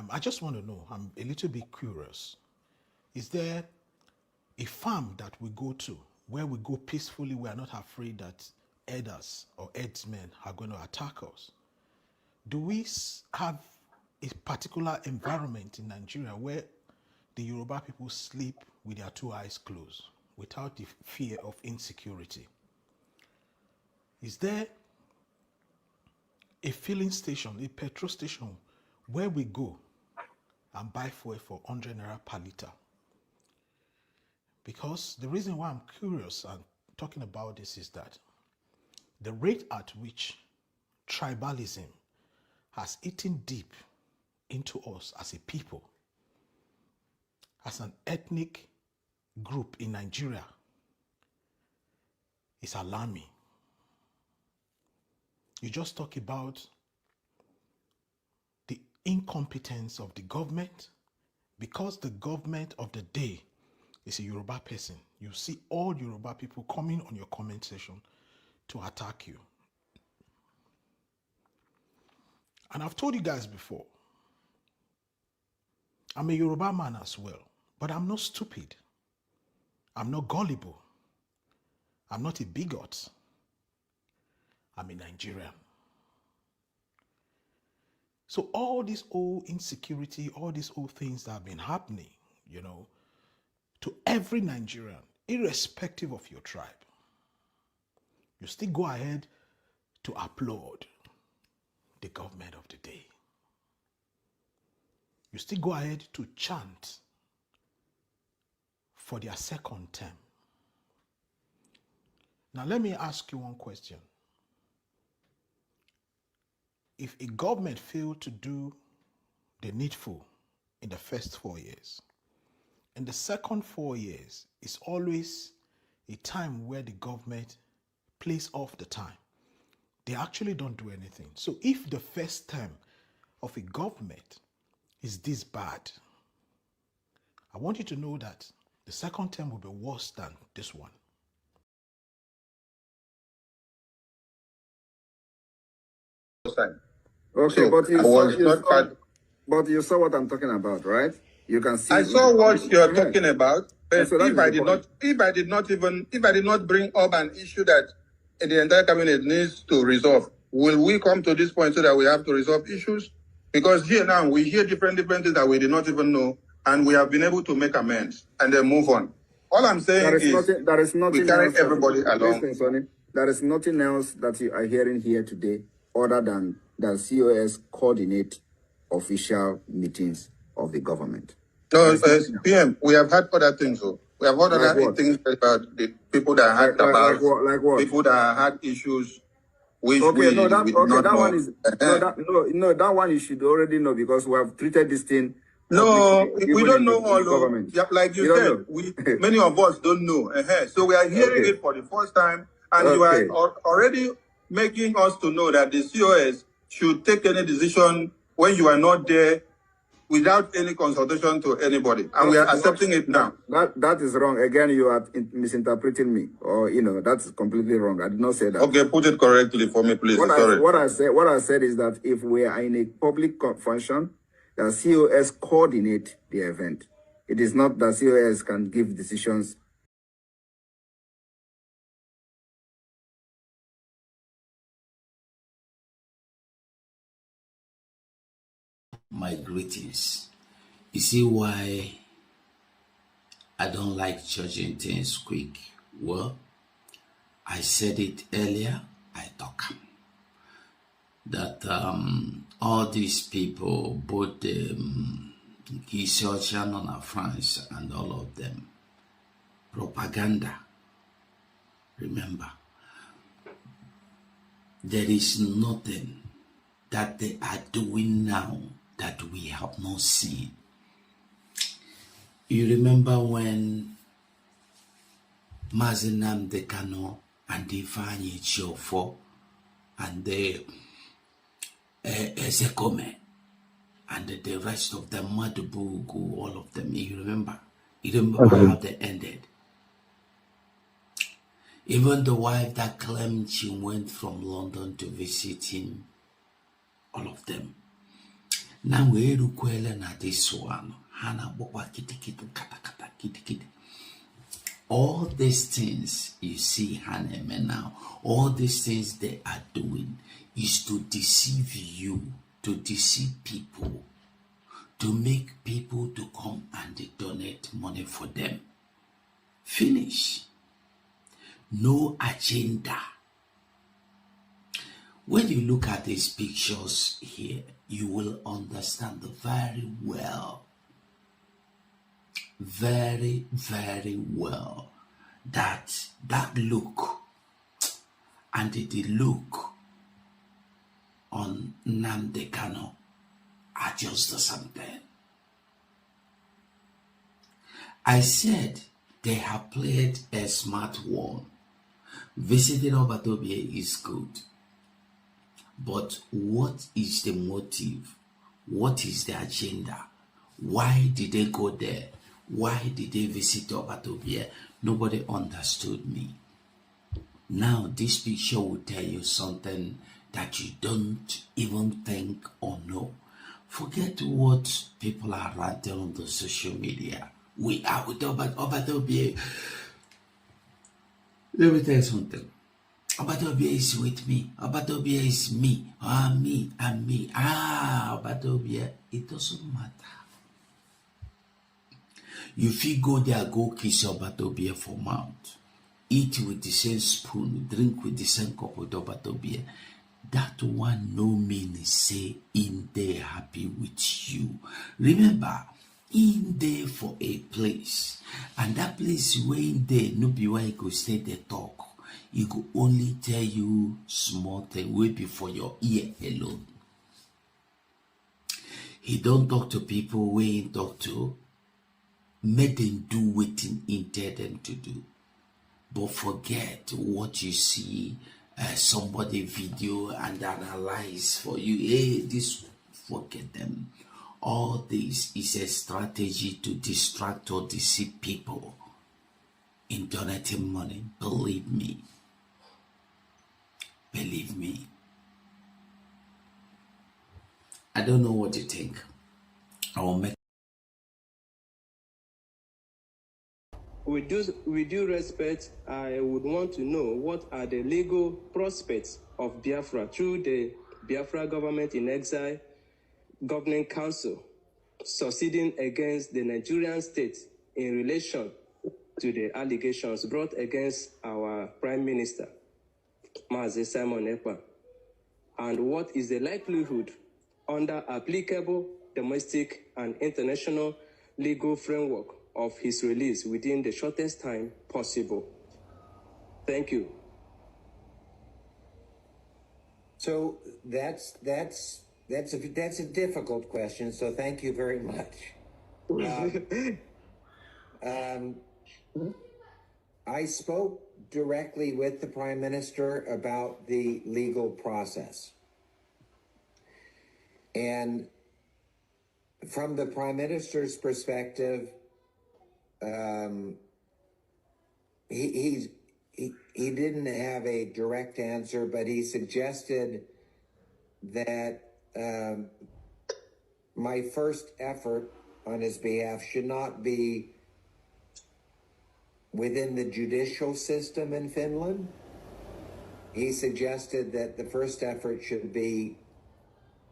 I just want to know, I'm a little bit curious. Is there a farm that we go to where we go peacefully, we are not afraid that herders or herdsmen are going to attack us? Do we have a particular environment in Nigeria where the Yoruba people sleep with their 2 eyes closed without the fear of insecurity? Is there a filling station, a petrol station where we go and buy fuel for 100 naira per liter. Because the reason why I'm curious and talking about this is that the rate at which tribalism has eaten deep into us as a people, as an ethnic group in Nigeria, is alarming. You just talk about the incompetence of the government. Because the government of the day is a Yoruba person, you see all Yoruba people coming on your comment section to attack you. And I've told you guys before, I'm a Yoruba man as well, but I'm not stupid. I'm not gullible. I'm not a bigot. I'm a Nigerian. So all this old insecurity, all these old things that have been happening, to every Nigerian, irrespective of your tribe, you still go ahead to applaud the government of the day. You still go ahead to chant for their second term. Now let me ask you one question. If a government failed to do the needful in the first 4 years, in the second 4 years is always a time where the government plays off the time. They actually don't do anything. So if the first term of a government is this bad, I want you to know that the second term will be worse than this one. Okay, So but I was not part. but you saw what I'm talking about, right? You can see. I saw what you're Yeah. talking about, but So that if is I the did point. if I did not bring up an issue that the entire cabinet needs to resolve, will we come to this point so that we have to resolve issues? Because here now we hear different things that we did not even know, and we have been able to make amends and then move on. All I'm saying There is is nothing we carry else everybody along. Listen, Sonny, there is nothing else that you are hearing here today other than that COS coordinate official meetings of the government. No, PM, we have had other things. So we have had Like other what? things about the people that had Like what? people that had issues which Okay, we did not that one know. is that one you should already know because we have treated this thing. No, publicly, we even don't in know the all. government. Yep, like you don't said, know. many of us don't know. So we are hearing Okay. it for the first time, and you are Okay. already making us to know that the COS should take any decision when you are not there without any consultation to anybody, and we are accepting it now. That is wrong. Again, you are misinterpreting me, or that's completely wrong. I did not say that. Okay, put it correctly for me, please. Sorry. What I said is that if we are in a public function, the COS coordinate the event. It is not that COS can give decisions. My greetings. You see why I don't like judging things quick? Well, I said it earlier, I talk that all these people, both the Giselle Nona France and all of them, propaganda. Remember, there is nothing that they are doing now that we have not seen. You remember when Mazinam Dekano and Ifeanyi Ejiofor and the Ezekome and the rest of them, Madubugu, all of them, you remember? You remember how they ended? Even the wife that claimed she went from London to visit him, all of them. Now we rukwele na this one. Hana bokwa kitikitu kata kitikiti. All these things you see Hannah now, all these things they are doing is to deceive you, to deceive people, to make people to come and they donate money for them. Finish. No agenda. When you look at these pictures here, you will understand very well, very, very well, that look and the look on Nnamdi Kanu are just the same thing. I said they have played a smart one. Visiting Obatobie is good. But what is the motive? What is the agenda? Why did they go there? Why did they visit Obatobie? Nobody understood me. Now this picture will tell you something that you don't even think or know. Forget what people are writing on the social media. We are with Obatobie. Let me tell you something. Obatobie is with me. Obatobie is me. Me and me. Obatobie, it doesn't matter. You feel go there, go kiss Obatobie for mouth. Eat with the same spoon, drink with the same cup with Obatobie. That one no mean say in there happy with you. Remember, in there for a place. And that place where in there, no be why you go stay there talk. He could only tell you small thing way before your ear alone. He don't talk to people where he talk to. Make them do what he tell them to do. But forget what you see somebody video and analyze for you. Hey, this, forget them. All this is a strategy to distract or deceive people in donating money. Believe me. Believe me. I don't know what you think. I will make. With due respect, I would want to know what are the legal prospects of Biafra through the Biafra government in exile governing council succeeding against the Nigerian state in relation to the allegations brought against our Prime Minister, Mazi Simon Ekpa, and what is the likelihood under applicable domestic and international legal framework of his release within the shortest time possible. Thank you. So that's a difficult question. So thank you very much. I spoke directly with the Prime Minister about the legal process, and from the Prime Minister's perspective, he didn't have a direct answer, but he suggested that my first effort on his behalf should not be within the judicial system in Finland. He suggested that the first effort should be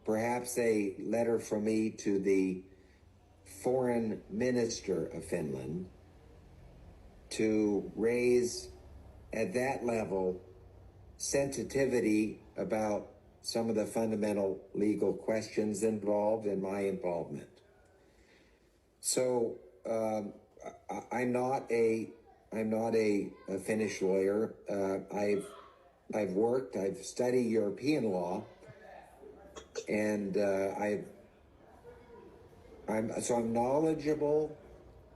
perhaps a letter from me to the Foreign Minister of Finland to raise at that level sensitivity about some of the fundamental legal questions involved and my involvement. So I'm not a Finnish lawyer. I've studied European law, and I'm knowledgeable,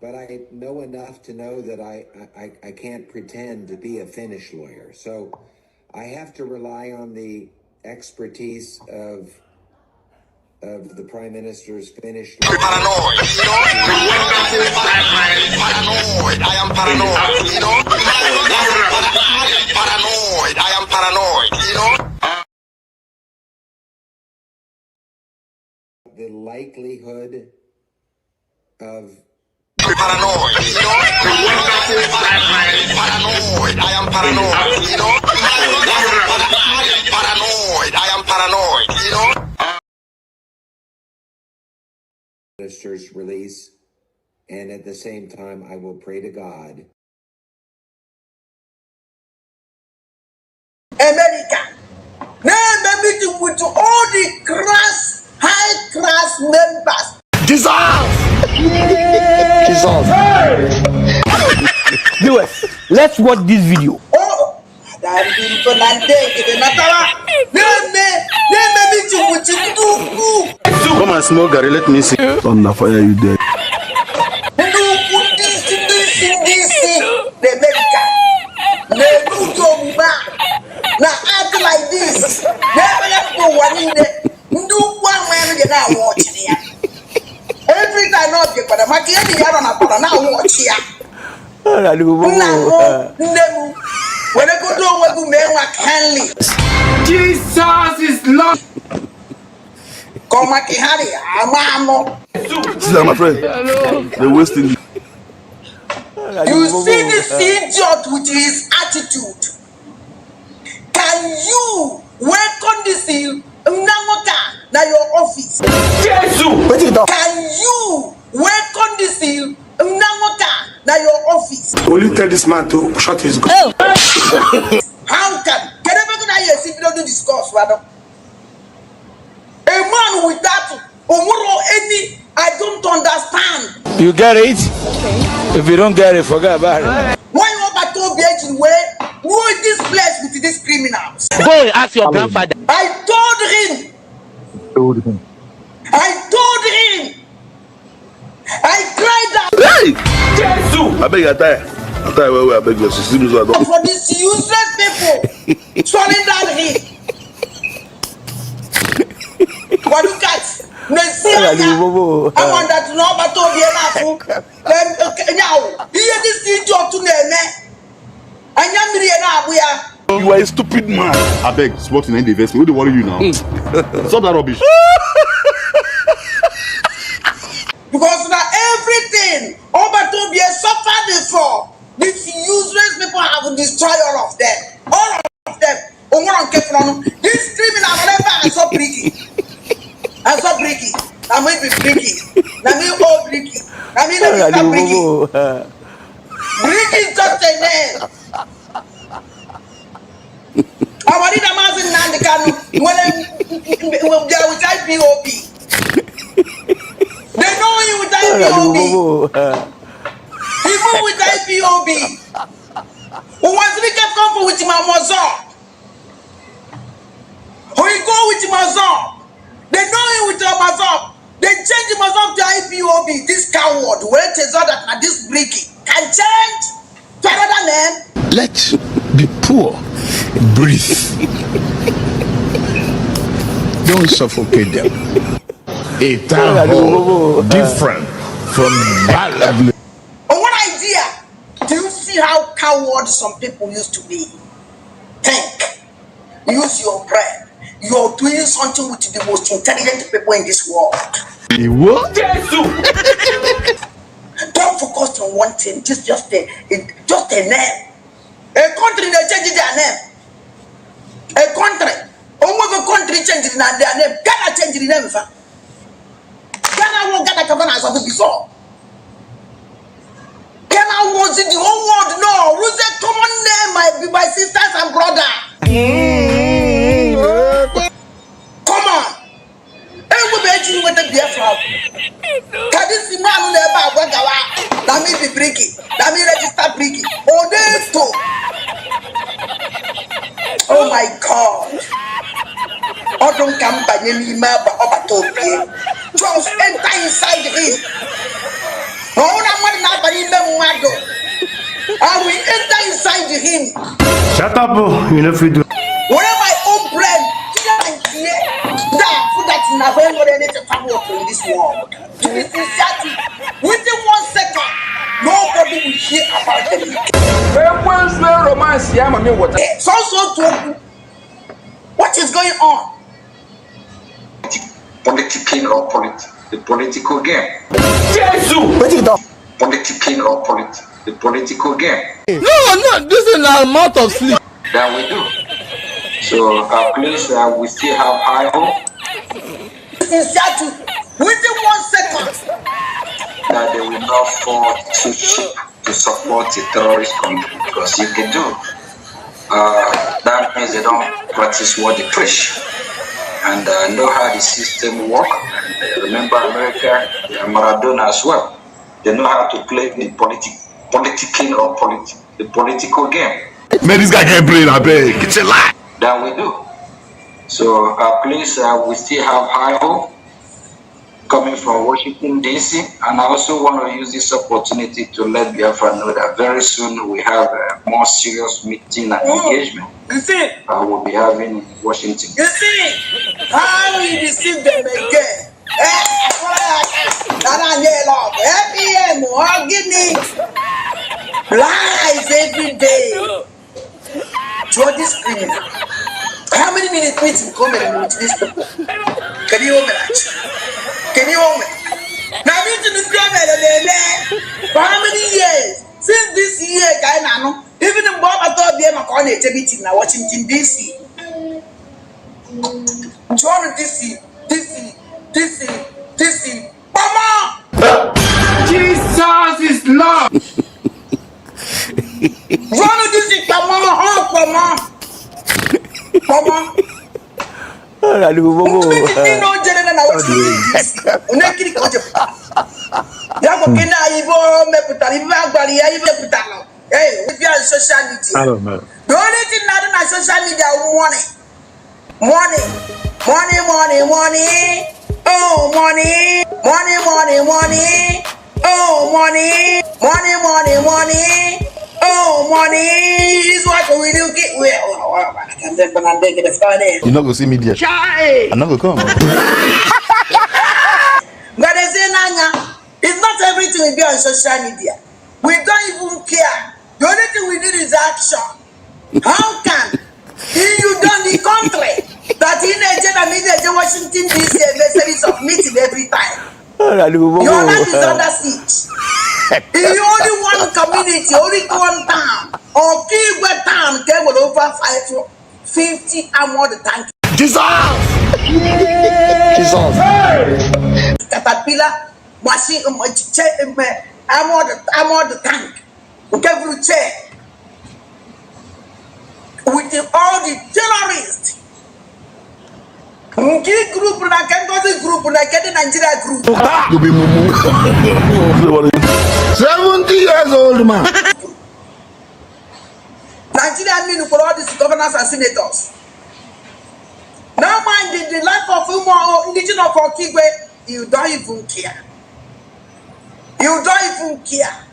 but I know enough to know that I can't pretend to be a Finnish lawyer. So I have to rely on the expertise of the Prime Minister's Finnish lawyer. Paranoid, you know? Paranoid. I am paranoid, you know? Paranoid. I am paranoid, you know? The likelihood of paranoid, you know? Paranoid. I am paranoid, you know? Paranoid. I am paranoid, you know? Minister's release, and at the same time, I will pray to God. America. meeting with all the high class members. Dissolve! Viewers, let's watch this video. Oh, that is for Come and smoke, Gary. Let me see. On the fire, you there. The now act like this. Never go one in there. Do one man you now watching here. Every time not get but I'm getting here on a now watch here. When I go to what you men like Henley. Jesus is Lord. Come back here, I'm See that, my friend? They're wasting. You see this idiot with his attitude. Can you welcome this in na your office? Can you welcome this in na your office? Will you tell this man to shut his gun? How can you don't discuss, rather? A man with that any I don't understand. You get it? Okay. If you don't get it, forget about it. Why you want to be where this place with these criminals? Go and ask your grandfather. I told him. I cried out. Hey! Jesus! I beg you, I tell you, I beg you, for these useless people, swallowing down him. What look at? I want that to know about all the now. Here this job to name. You are a stupid man. I beg, sporting and investment. What do worry you now? Stop that rubbish. Because now everything Obatobia suffered before. These useless people have destroyed all of them. All of them. This criminal never so pretty. I'm so bricky. I'm going to be bricky. I'm going to be bricky. I'm going to be bricky. Bricky is just a name. I want to imagine Nandikanu when they are with IPOB. They know you with IPOB. Even with IPOB. Who wants to get comfort with him? Who you go with him? They know him with Amazon. They change him to IPOB. This coward, where it is that this bricky can change to another name. Let's be poor. Breathe. Don't suffocate them. A town hall different from bad. What idea? Do you see how coward some people used to be? Think. Use your brain. You're doing something with the most intelligent people in this world. What? Don't focus on one thing. Just a name. A country they change their name. A country. Almost a country changes their name. Ghana change the name. Ghana won't get a governance of it before. Ghana was in the whole world. No, who's a common name? My sisters and brother. Come on. Everybody with the Biafra. Can this man never work out? That means be bricky. That means register bricky. Oh, they too. Oh my God. Odon Campany Maba Obatopie. Just enter inside him. No one not by him. I will enter inside him. Shut up, you know if you do. Whatever my own brain, that never any to work in this world. To be sincere, within 1 second, nobody will hear about them. What is going on? Politicking or the political game. Politicking or the political game. No, this is an amount of sleep. That we do. So please, we still have high hope. Within 1 second, that they will not fall too cheap to support a terrorist country, because if they do, that means they don't practice what they preach. and know how the system works. And remember America, Maradona as well. They know how to play the political game. Man, this guy can't play that big. It's a lie. That we do. So please, we still have high hope coming from Washington, D.C. And I also want to use this opportunity to let Biafra know that very soon we have a more serious meeting and engagement we'll be having in Washington. You see how we deceive them again. Lies every day to all this criminal. How many minutes meeting come with these people? Can you open it? Can you open it? Now meeting is coming for how many years? Since this year, guy, even the Bob thought they are meeting now Washington DC. John DC. Mama! Jesus is Lord. John DC, Mama. Hey, we are social media. I don't know. The only thing that on social media money. Oh, money. Oh, money is what we do get. You're not gonna see me there. I'm not gonna come. But they say, Nanya, it's not everything we be on social media. We don't even care. The only thing we need is action. How can you done the country that in a Washington DC series of meeting every time? Your life is under siege. In only one community, only one town, or Kigwe town came with over 50 armored tanks. Jesus! Caterpillar, machine, armored tank, every chair. With all the terrorists. Group like the Nigeria group. You be mumu. 70 years old, man. Nigeria mean for all these governors and senators. Now mind the life of indigenous for Kigwe, you don't even care. You don't even care.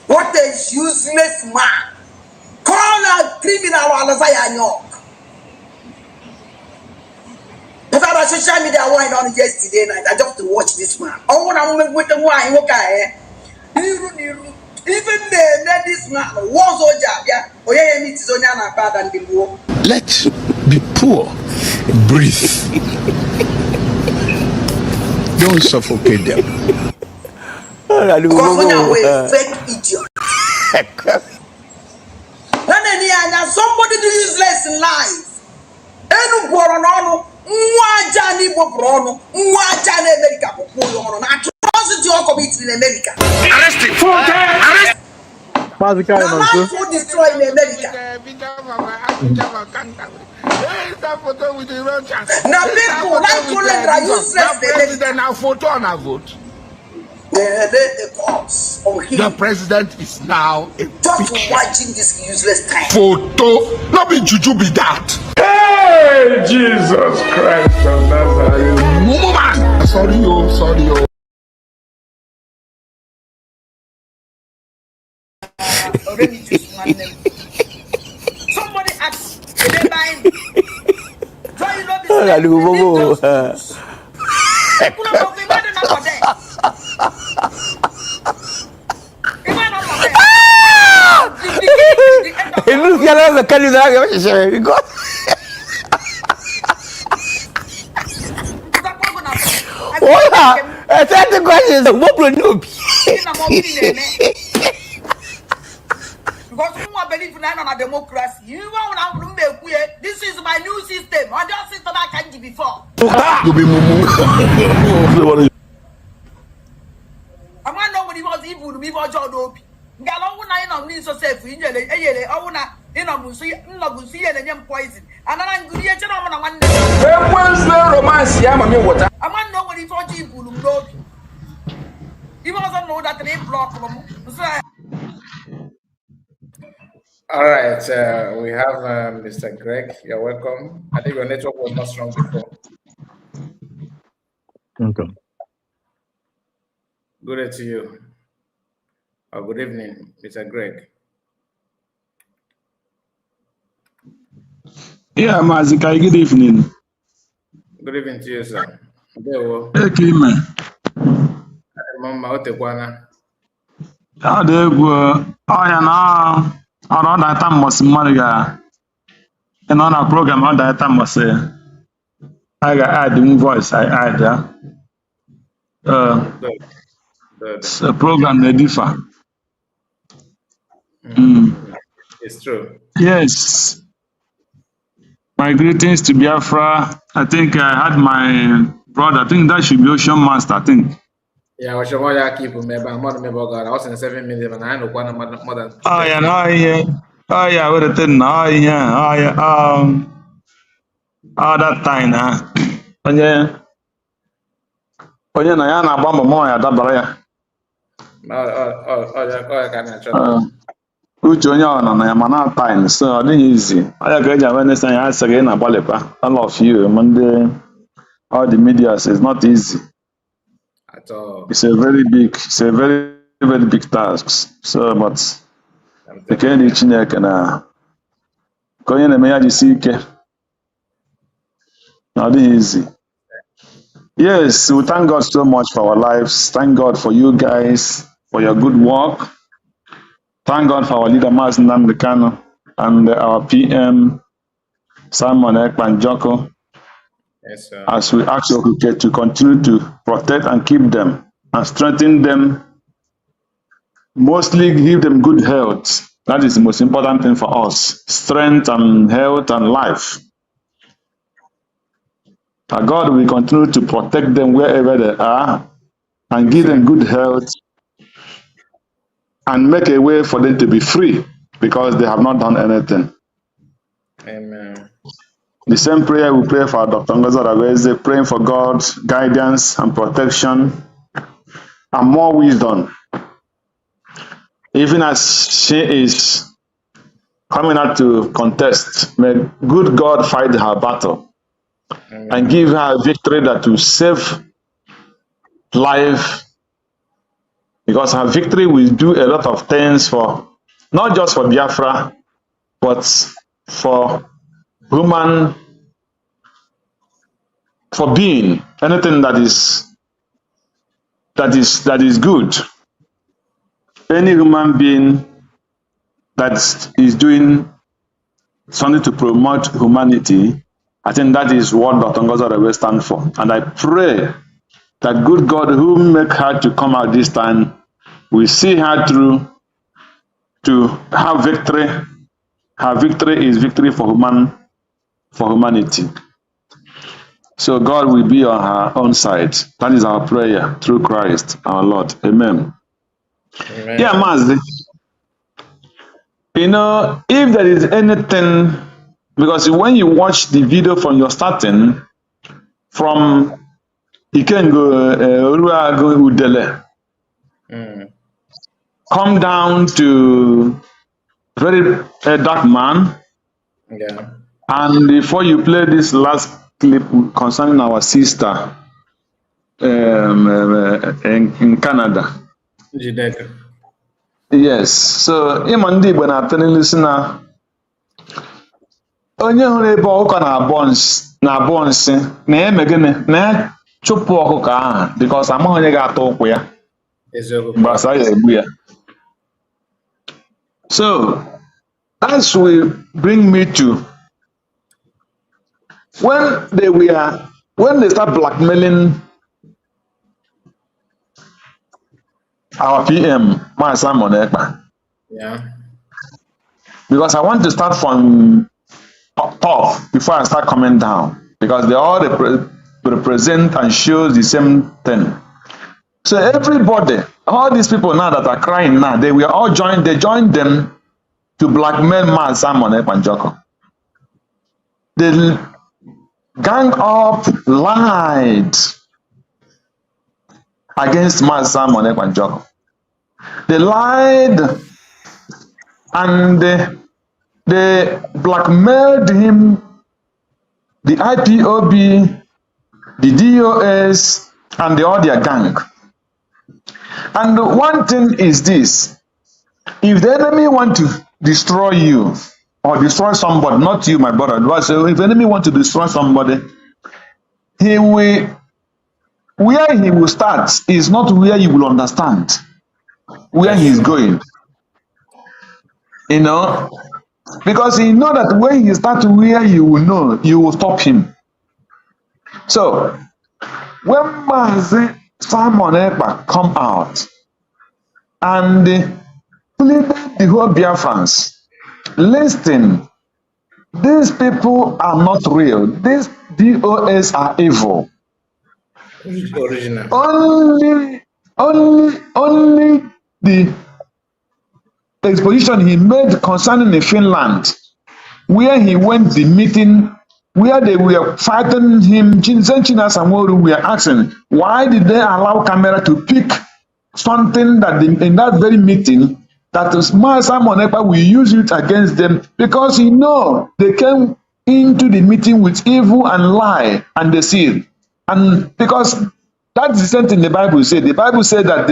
What a useless man. Call a criminal Alazaya. If I was social media wine on yesterday night, I just to watch this man. Oh, when I'm with the wine, okay. Even this man was all job, yeah. Oh, yeah, meet his own bad and the war. Let the poor breathe. Don't suffocate them. Because when you're fake idiot. Somebody do useless in life. Enu Borono, Mwajani Bobrono, Mwajani America, Bobrono, atrocity or committed in America. Arrest him! Arrest! Life will destroy in America. Now people like Colin are useless in America. Now photo on a vote. The cause of him. The president is now a just watching this useless time. Photo, not be juju be that. Hey, Jesus Christ of Nazareth. Man. Sorry, yo. Somebody asked, did they buy me? Do you know this? Because you want to believe in a democracy. You want to make this is my new system. I don't system I can't give before. You be mumu. I'm not know when he was evil to me about John Obi. Galon, I know, so safe. You know, Musi, and poison. romance ya mami water. Aman know what he thought you would know. He wasn't know that they block them. All right, we have Mr. Greg. You're welcome. I think your network was not strong before. Okay. Good day to you. Good evening, Mr. Greg. Yeah, Mazikai, good evening. Good evening to you, sir. Okay, man. Mama, Otekwana. How do you go? Oh, yeah, no. Around that time was Maria. And on our program, on that time was I add the voice, I add, a program they differ. It's true. Yes. My greetings to Biafra. I think I had my brother. I think that should be Ocean Master, I think. Yeah, I should want to keep him. I'm not God. I was in 7 minutes and I know one more than. Oh, yeah, no, yeah. Oh, yeah, what a thing. Oh, yeah. Oh, yeah. That time, yeah. Onye na ya na-agba mbọ mmụọ ya dabara ya. Uche onye ọ nọ na ya mana time so ọ dịghị izi. Ọ ya ka eji ahụ nesa ya asị gị na-agbalịkwa. All of you, all the media is not easy. At all. It's a very big task. So, but ekele dị Chineke na ka onye na-eme ya jisi ike. Ọ dịghị easy. Yes, we thank God so much for our lives. Thank God for you guys, for your good work. Thank God for our leader, Mazen Namdekano, and our PM, Simon Ekpanjoko. Yes, sir. As we ask you to continue to protect and keep them and strengthen them, mostly give them good health. That is the most important thing for us. Strength and health and life. God will continue to protect them wherever they are and give them good health and make a way for them to be free because they have not done anything. Amen. The same prayer we pray for Dr. Ngozi Oraveze, praying for God's guidance and protection and more wisdom. Even as she is coming out to contest, may good God fight her battle. Amen. And give her a victory that will save life, because her victory will do a lot of things for, not just for Biafra, but for human, for being, anything that is good. Any human being that is doing something to promote humanity, I think that is what Dr. Ngozi Oraveze stand for. And I pray that good God who make her to come out this time will see her through to have victory. Her victory is victory for humanity. So God will be on her own side. That is our prayer through Christ our Lord. Amen. Amen. Yeah, Mazdi. You know, if there is anything, because when you watch the video from your starting, from you can go Udele, come down to very dark man. Yeah. And before you play this last clip concerning our sister in Canada. Yes. So Imandi Igbo na-atụrụ isi na onye hụrụ ebe ọkụkọ na-abọ nsị na eme gịnị na ya chụpụ ọkụkọ ahụ because amaghị onye ga-atọ ụkwụ ya gbasa ya egbu ya. So that will bring me to when they start blackmailing our PM, my Simon Ekpa. Yeah. Because I want to start from top before I start coming down, because they all represent and show the same thing. So everybody, all these people now that are crying now, they joined them to blackmail man Simon Ekpa Njoko. They gang up lied against Master Simon Ekwanjoko. They lied and they blackmailed him, the IPOB, the DOS, and the other gang. And one thing is this: if the enemy want to destroy you or destroy somebody, not you, my brother, so if the enemy want to destroy somebody, he will, where he will start is not where you will understand where he is going. You know, because he know that when he starts where you will know, you will stop him. So when Mazi Simon Ekpa come out and pleaded the whole Biafrans, listen, these people are not real. These DOS are evil. Original. Only the exposition he made concerning the Finland, where he went the meeting, where they were fighting him, China Samoru were asking, why did they allow camera to pick something that in that very meeting that Simon Ekpa will use it against them, because he know they came into the meeting with evil and lie and deceit. And because that's the same thing the Bible said. The Bible said that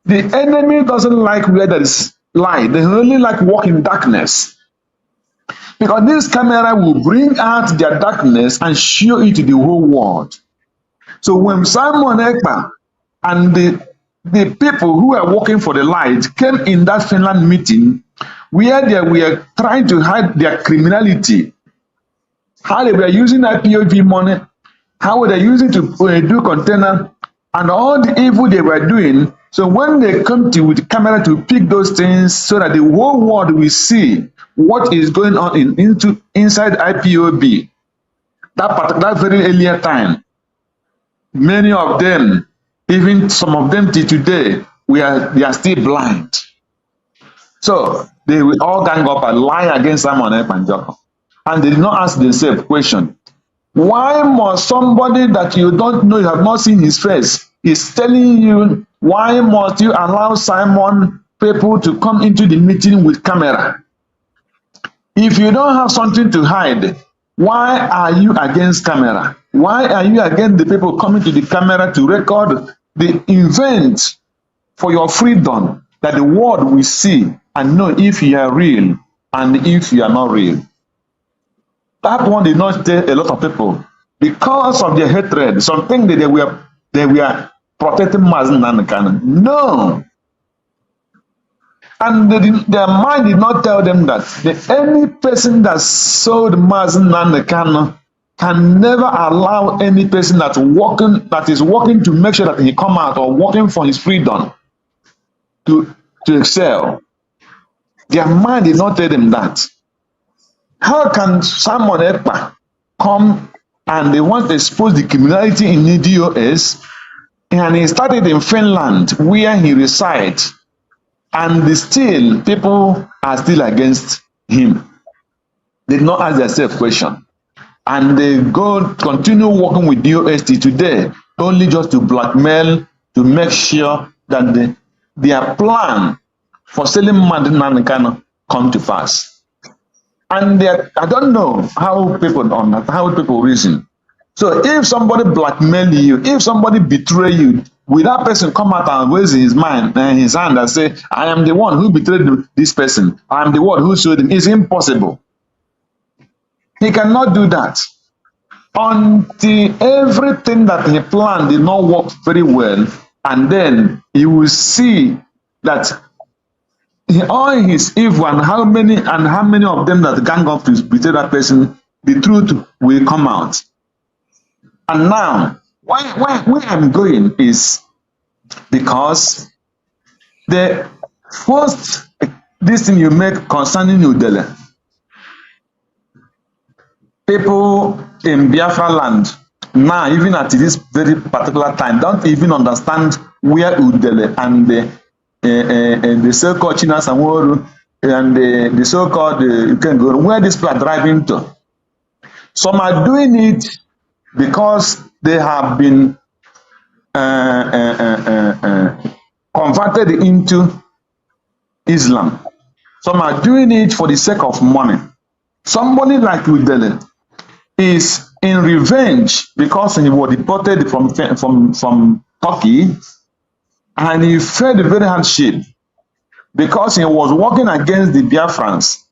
the enemy doesn't like where there is light. They only like walk in darkness. Because this camera will bring out their darkness and show it to the whole world. So when Simon Ekpa and the people who are working for the light came in that Finland meeting, where they were trying to hide their criminality, how they were using IPOV money, how they using to do container, and all the evil they were doing. So when they come to with the camera to pick those things so that the whole world will see what is going on inside IPOB, that very earlier time, many of them, even some of them till today, they are still blind. So they will all gang up and lie against Simon Ekpa, and they did not ask themselves question: why must somebody that you don't know, you have not seen his face, is telling you, why must you allow Simon people to come into the meeting with camera? If you don't have something to hide, why are you against camera? Why are you against the people coming to the camera to record the event for your freedom, that the world will see and know if you are real and if you are not real? That one did not tell a lot of people because of their hatred. Something that they were protecting Mazi Nnamdi. No. And their mind did not tell them that any person that sold Mazi Nnamdi can never allow any person that is working to make sure that he come out or working for his freedom to excel. Their mind did not tell them that. How can Simon Ekpa come and they want to expose the criminality in the DOS, and he started in Finland where he resides, and still people are still against him? They did not ask themselves question, and they continue working with DOS today, only just to blackmail, to make sure that their plan for selling Mazi Nnamdi come to pass. And I don't know how people reason. So if somebody blackmail you, if somebody betray you, will that person come out and raise his hand and say, I am the one who betrayed this person, I am the one who showed him? It's impossible. He cannot do that until everything that he planned did not work very well, and then he will see that all his evil and how many of them that gang up to betray that person, the truth will come out. And now, where I'm going is because the first this thing you make concerning Udele, people in Biafra land now, even at this very particular time, don't even understand where Udele and the so-called China Samoru and the so-called you can go where this people are driving to. Some are doing it because they have been converted into Islam. Some are doing it for the sake of money. Somebody like Udele is in revenge because he was deported from Turkey, and he felt very hardship because he was working against the Biafrans,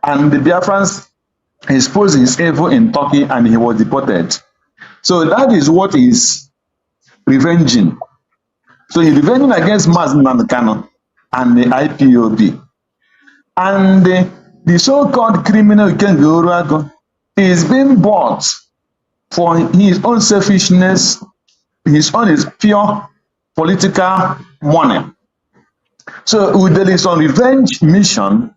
and the Biafrans exposed his evil in Turkey, and he was deported. So that is what is revenging. So he's revenging against Mazin Kano and the IPOB. And the so-called criminal Ikenga Oruago is being bought for his own selfishness, his own is pure political money. So Udele is on revenge mission,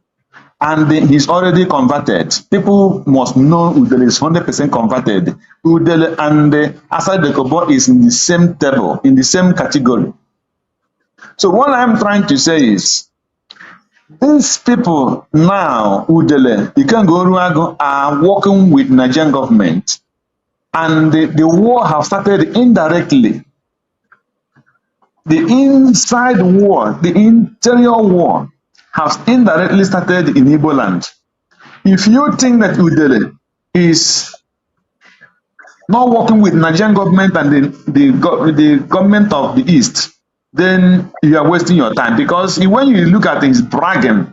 and he's already converted. People must know Udele is 100% converted. Udele and Asad Bekobo is in the same table, in the same category. So what I'm trying to say is, these people now, Udele, Ikenga Oruago, are working with Nigerian government, and the war have started indirectly. The inside war, the interior war, has indirectly started in Igbo land. If you think that Udele is not working with Nigerian government and the government of the East, then you are wasting your time, because when you look at his bragging,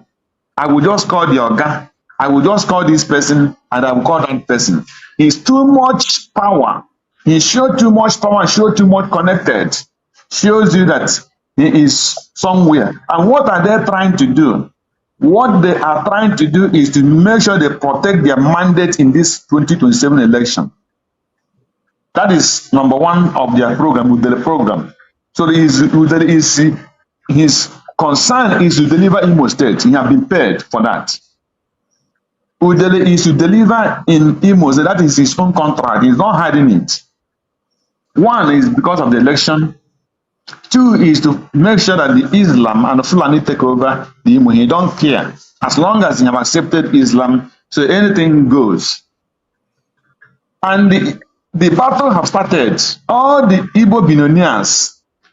I will just call the Oga, I will just call this person, and I will call that person. He's too much power. He showed too much power and showed too much connected. Shows you that he is somewhere. And what are they trying to do? What they are trying to do is to make sure they protect their mandate in this 2027 election. That is number one of their program, Udele program. So his concern is to deliver Imo State. He has been paid for that. Udele is to deliver in Imo State. That is his own contract. He's not hiding it. One is because of the election. Two is to make sure that the Islam and the Fulani take over the Imo. He don't care. As long as he have accepted Islam, so anything goes. And the battle have started. All the Igbo billionaires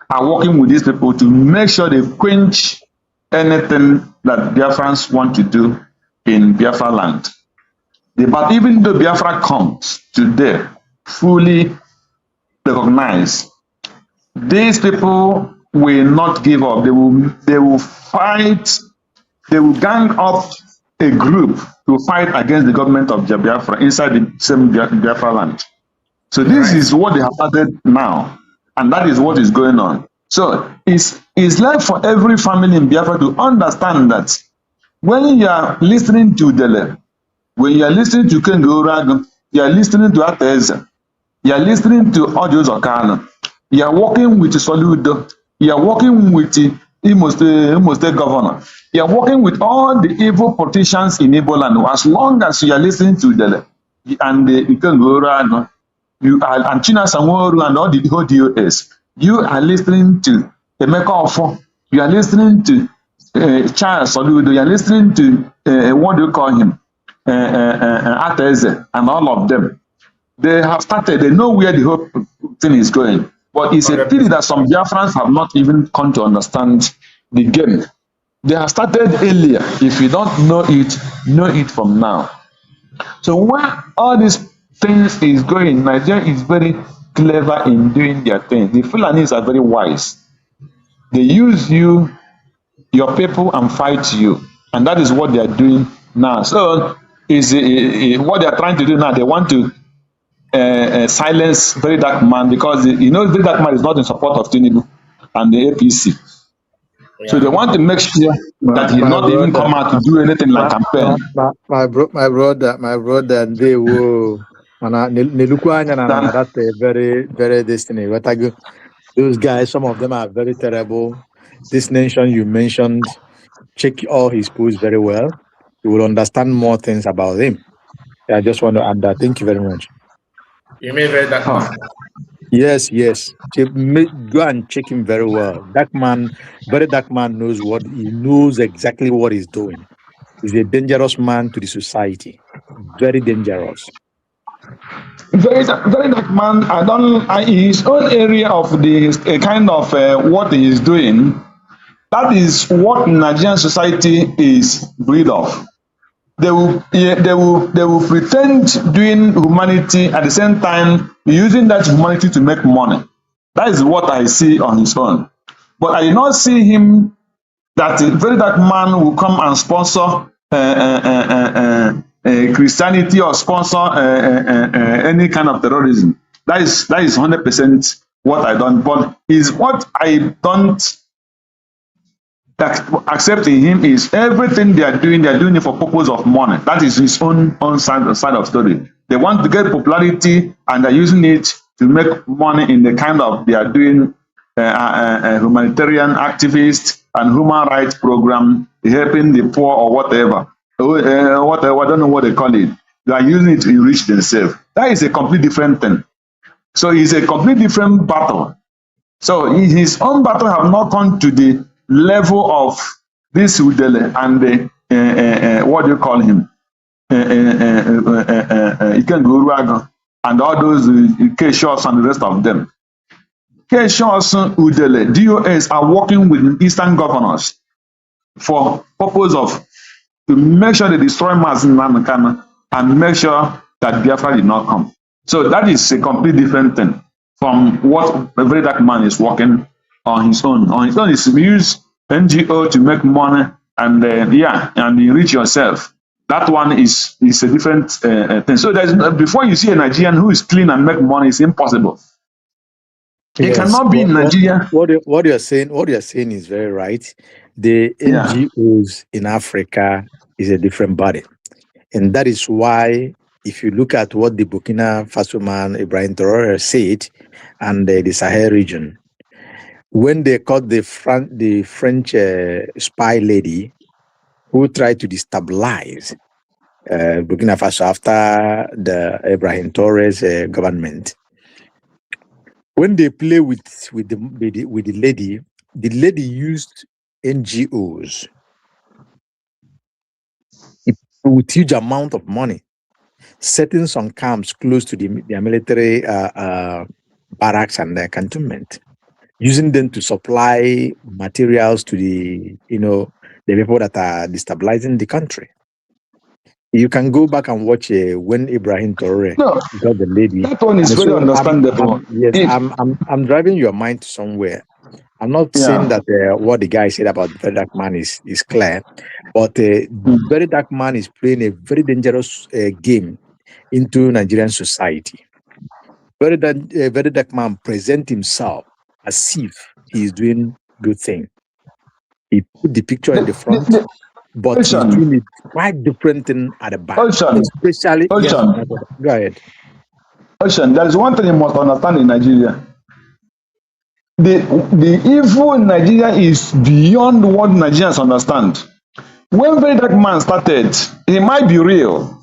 are working with these people to make sure they quench anything that Biafrans want to do in Biafra land. But even though Biafra comes today, fully recognized, these people will not give up. They will fight. They will gang up a group to fight against the government of Biafra inside the same Biafra land. So this is what they have started now, and that is what is going on. So it's like for every family in Biafra to understand that when you are listening to Dele, when you are listening to Ikenga Oruago, you are listening to Ateza, you are listening to Audio Zokano, you are working with Soludo, you are working with Imo State governor, you are working with all the evil politicians in Igbo land. As long as you are listening to Dele and Ikenga Oruago, you are, and China Sanwo-Olu and all the whole DOS, you are listening to Emeka Ofo, you are listening to Charles Soludo, you are listening to what do you call him, Ateze, and all of them. They have started, they know where the whole thing is going. But it's a pity that some Biafrans have not even come to understand the game. They have started earlier. If you don't know it from now. So where all these things is going, Nigeria is very clever in doing their things. The Fulanis are very wise. They use you, your people, and fight you. And that is what they are doing now. So is what they are trying to do now. They want to silence Very Dark Man, because Very Dark Man is not in support of Tinubu and the APC. So they want to make sure that he not even come out to do anything like campaign. My brother, they will. That's a very, very destiny. Those guys, some of them are very terrible. This nation you mentioned, check all his posts very well. You will understand more things about him. I just want to add that. Thank you very much. You mean Very Dark Man? Yes. Go and check him very well. Very Dark Man knows exactly what he's doing. He's a dangerous man to the society. Very dangerous. Very dark man. His own area of the kind of what he is doing. That is what Nigerian society is breed of. They will pretend doing humanity at the same time using that humanity to make money. That is what I see on his own. But I did not see him that a very dark man will come and sponsor Christianity or sponsor any kind of terrorism. That is 100% what I don't. But is what I don't accept in him is everything they are doing it for purpose of money. That is his own side of story. They want to get popularity and they're using it to make money in the kind of they are doing humanitarian activists and human rights program helping the poor or whatever. Whatever, I don't know what they call it. They are using it to enrich themselves. That is a completely different thing. So it's a completely different battle. So his own battle have not come to the level of this Udele and the what do you call him? Ikenguruaga and all those Keshos and the rest of them. Keshos, Udele, DOS are working with Eastern governors for purpose of to make sure they destroy Mazin Namikana and make sure that Biafra did not come. So that is a completely different thing from what a very dark man is working on his own. On his own is to use NGO to make money and and enrich yourself. That one is a different thing. So there's before you see a Nigerian who is clean and make money, it's impossible. It cannot be in Nigeria. What you're saying is very right. The NGOs in Africa is a different body, and that is why if you look at what the Burkina Faso man Ibrahim Traoré said, and the Sahel region, when they caught the French spy lady who tried to destabilize Burkina Faso after the Ibrahim Traoré's government, when they play with the lady used NGOs with huge amount of money, setting some camps close to their military barracks and their cantonment, using them to supply materials to the people that are destabilizing the country. You can go back and watch when Ibrahim Traoré got the lady. That one is very understandable. I'm driving your mind somewhere. I'm not saying that what the guy said about the very dark man is clear, but the very dark man is playing a very dangerous game into Nigerian society. Very dark man present himself as if he is doing good thing. He put the picture in the front, but he's doing it quite different thing at the back. Especially, go ahead. Ocean, there is one thing you must understand in Nigeria. The evil in Nigeria is beyond what Nigerians understand. When very dark man started, he might be real.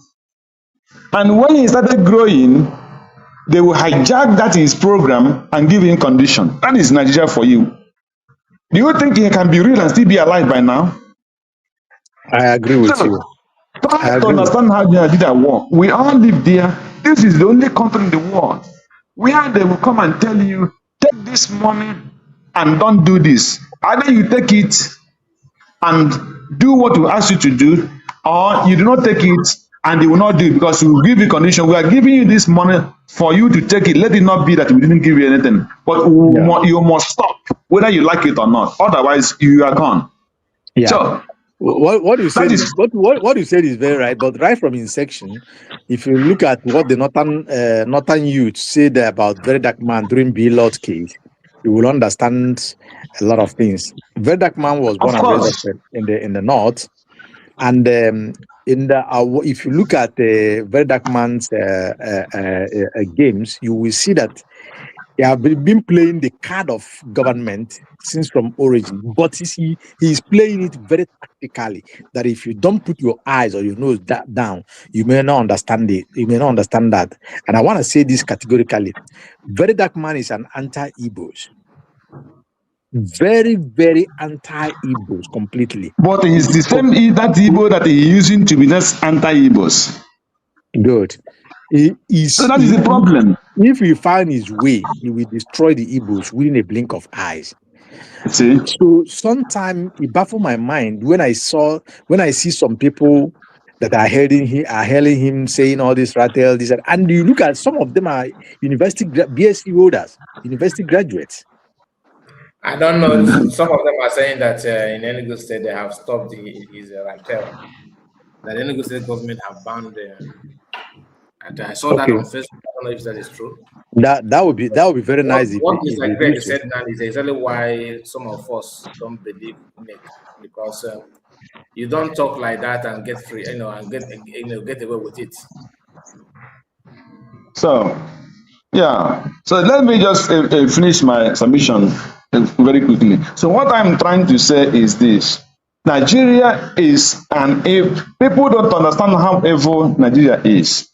And when he started growing, they will hijack that his program and give him condition. That is Nigeria for you. Do you think he can be real and still be alive by now? I agree with you. Try to understand how Nigeria work. We all live there. This is the only country in the world where they will come and tell you, take this money and don't do this. Either you take it and do what we ask you to do, or you do not take it and they will not do it because we will give you condition. We are giving you this money for you to take it. Let it not be that we didn't give you anything. But you must stop, whether you like it or not. Otherwise, you are gone. Yeah. So, what you said what you said is very right, but right from inception, if you look at what the northern youth said about very dark man during Bilot's case, you will understand a lot of things. Very dark man was born and raised in the north, and if you look at the very dark man's games, you will see that he have been playing the card of government since from origin, but he is playing it very tactically. That if you don't put your eyes or your nose down, you may not understand it. You may not understand that. And I want to say this categorically: very dark man is an anti-Igbos, very, very anti-Igbos completely. But it's the same that Igbo that he's using to be just anti-Igbos. Good. So that is the problem. If he find his way, he will destroy the Igbos within a blink of eyes. See? So sometimes it baffled my mind when I see some people that are hailing him saying all this rattle, this, and you look at some of them are BSc holders, university graduates. I don't know. Some of them are saying that in Enugu State they have stopped his rattle. That Enugu State government have banned. And I saw that on Facebook. I don't know if that is true. That would be very nice. What Mr. Greg said now is exactly why some of us don't believe in it, because you don't talk like that and get free, and get away with it. So, yeah. So let me just finish my submission very quickly. So what I'm trying to say is this: Nigeria is people don't understand how evil Nigeria is.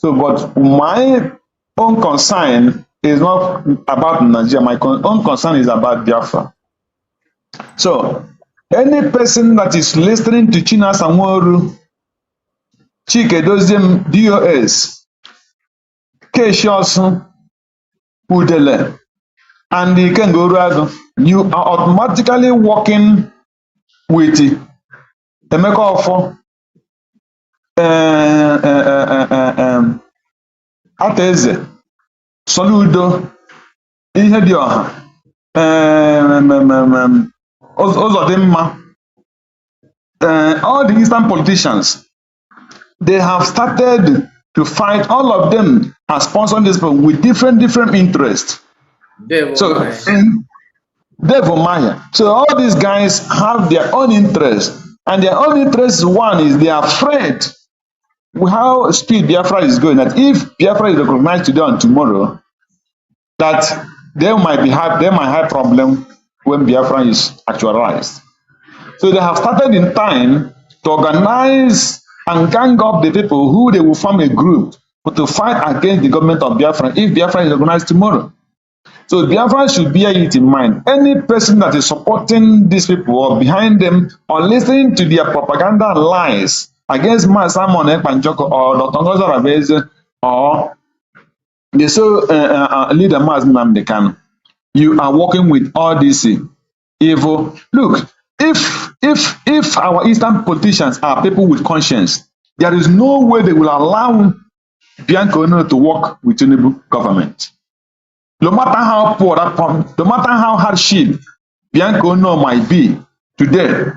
So, but my own concern is not about Nigeria. My own concern is about Biafra. So, any person that is listening to China Sanwo-Olu, Chike Doziem, DOS, Keshiosun, Udele, and Ikengoruagu, you are automatically working with Emeka Ofo, Ateze, Soludo, Ihedioha, Ozodimma, all the Eastern politicians, they have started to fight. All of them are sponsoring this people with different interests. So all these guys have their own interest, and their own interest one is they are afraid how speed Biafra is going. That if Biafra is recognized today and tomorrow, that they might have problem when Biafra is actualized. So they have started in time to organize and gang up the people who they will form a group to fight against the government of Biafra if Biafra is recognized tomorrow. So Biafra should bear it in mind. Any person that is supporting these people or behind them or listening to their propaganda and lies against Simon Ekpanjoko or Dr. Ngozi Arabeze or the leader Nnamdi Kanu, you are working with all this evil. Look, if our Eastern politicians are people with conscience, there is no way they will allow Bianca Ono to work with Tinubu government. No matter how poor no matter how hardship Bianca Ono might be today,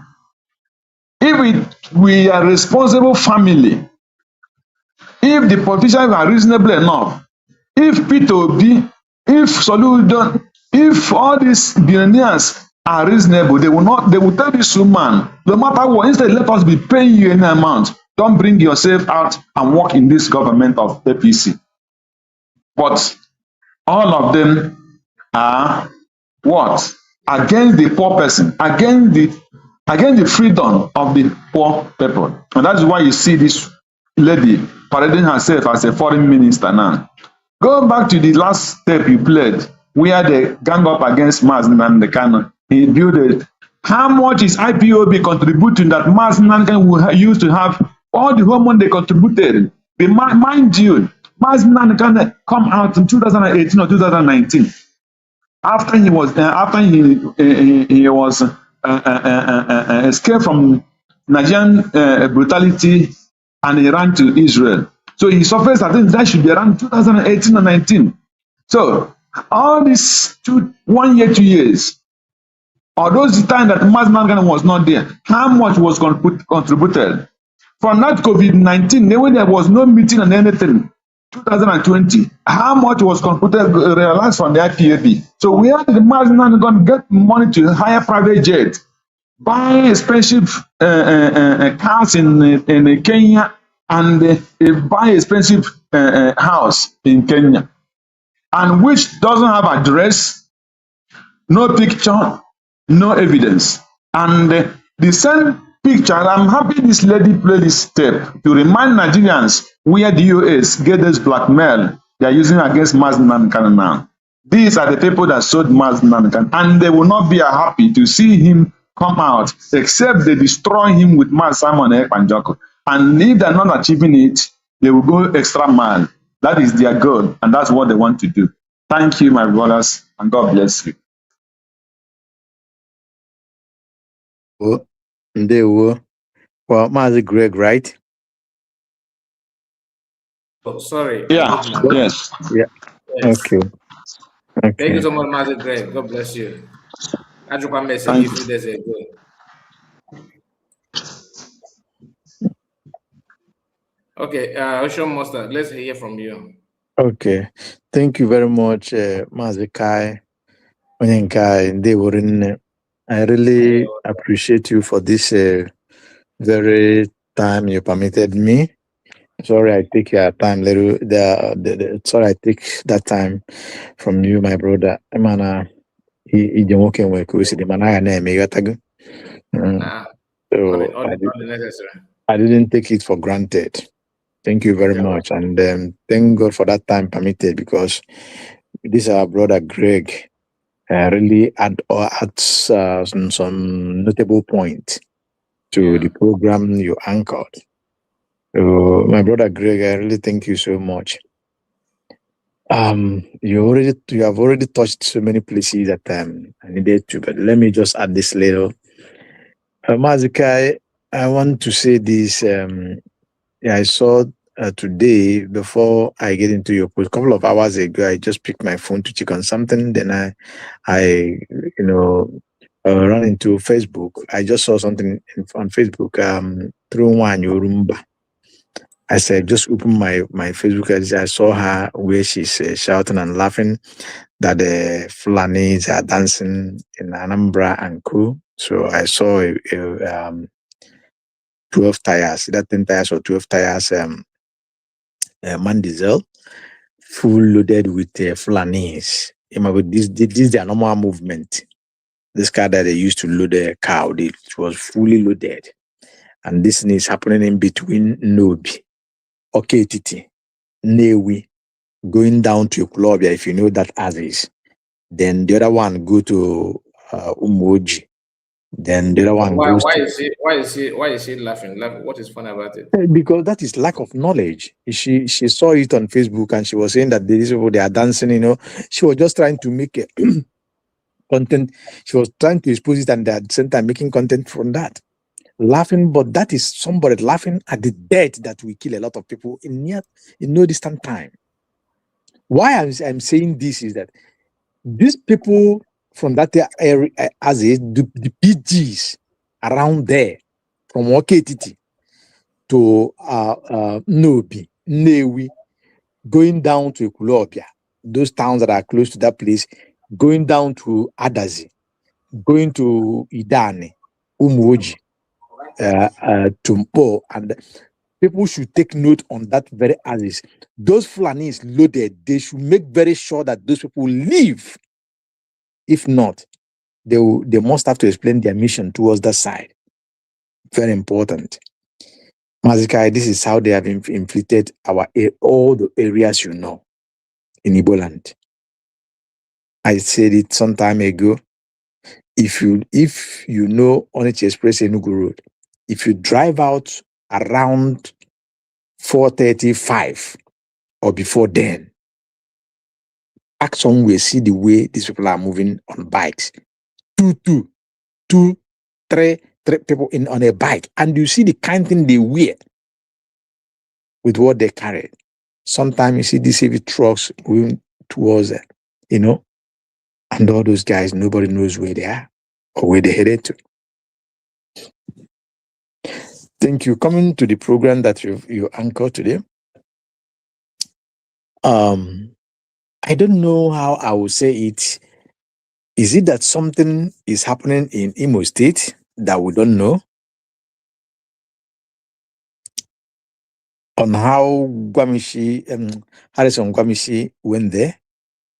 if we are responsible family, if the politicians are reasonable enough, if Peter Obi, if Soludo, if all these billionaires are reasonable, they will tell this woman, no matter what, instead let us be paying you any amount. Don't bring yourself out and work in this government of APC. But all of them are what? Against the poor person, against the freedom of the poor people. And that's why you see this lady parading herself as a foreign minister now. Go back to the last step you played, where they gang up against Nnamdi Kanu. He built it. How much is IPOB contributing that Nnamdi Kanu will use to have all the hormone they contributed? Mind you, Nnamdi Kanu come out in 2018 or 2019 after he was escaped from Nigerian brutality and he ran to Israel. So he suffers, I think that should be around 2018 or 19. So all these 1 year, 2 years, or those time that Nnamdi was not there, how much was contributed? From that COVID-19, when there was no meeting and anything, 2020, how much was contributed, realized from the IPAB? So we had the Nnamdi going to get money to hire private jet, buy expensive cars in Kenya, and buy expensive house in Kenya, and which doesn't have address, no picture, no evidence. And the same picture, I'm happy this lady played this step to remind Nigerians where the US get this blackmail they are using against Nnamdi Kanu now. These are the people that sold Nnamdi Kanu, and they will not be happy to see him come out, except they destroy him with Simon Ekpanjoko. And if they're not achieving it, They will go extra mile. That is their goal, and that's what they want to do. Thank you, my brothers, and God bless you. Oh, they were. Well, Master Greg, right? Oh, sorry, I Yeah, did my bad. yes. Yeah. Yes. Okay. Thank you Okay. so much, Master Greg. God bless you. Ajukwa said Thank a you. few days ago. Okay, Ocean Master, let's hear from you. Okay. Thank you very much, Master Kai. Onyenkai, they were in. I really appreciate you for this very time you permitted me. Sorry, I take your time, little. Sorry, I take that time from you, my brother. Emana, he working with the manaya name. You got to Nah, So all the necessary. I didn't take it for granted. Thank you very Yeah, well, much, and thank God for that time permitted, because this our brother Greg really adds some notable point to the program you anchored. So, my brother Greg, I really thank you so much. You have already touched so many places that I needed to, but let me just add this little. Mazikai, I want to say this. Yeah, I saw today, before I get into your post, a couple of hours ago, I just picked my phone to check on something. Then I ran into Facebook. I just saw something on Facebook. Through one Yorumba. I said, just open my Facebook. I saw her where she's shouting and laughing that the Fulanis are dancing in Anambra and Co. So I saw 12 tires, either 10 tires or 12 tires, man diesel, full loaded with Fulanis. This is their normal movement. This car that they used to load the cow, it was fully loaded. And this thing is happening in between Nobi, Oketiti, Newi, going down to Ekulobia, if you know that as is. Then the other one go to Umoji. Then the other one goes to... Why is he laughing? What is fun about it? Because that is lack of knowledge. She saw it on Facebook and she was saying that these people, they are dancing, She was just trying to make a content. She was trying to expose it and at the same time making content from that. Laughing, but that is somebody laughing at the death that will kill a lot of people in no distant time. Why I'm saying this is that these people from that area, as the PGs around there, from Oketiti to Nobi, Newi, going down to Ekulobia, those towns that are close to that place, going down to Adazi, going to Idane, Umuoji, Tumpo, and people should take note on that very axis. Those Fulanis loaded, they should make very sure that those people leave. If not, they must have to explain their mission towards that side. Very important. Mazikai, this is how they have inflicted all the areas in Igbo land. I said it some time ago. If you know Onitsha Express Enugu Road, if you drive out around 4:35 or before then, ask somewhere, see the way these people are moving on bikes. Two, three people on a bike, and you see the kind thing they wear with what they carry. Sometimes you see these heavy trucks going towards it, and all those guys, nobody knows where they are or where they're headed to. Thank you. Coming to the program that you anchored today. I don't know how I will say it. Is it that something is happening in Imo State that we don't know? On how Harrison Gwamishi went there,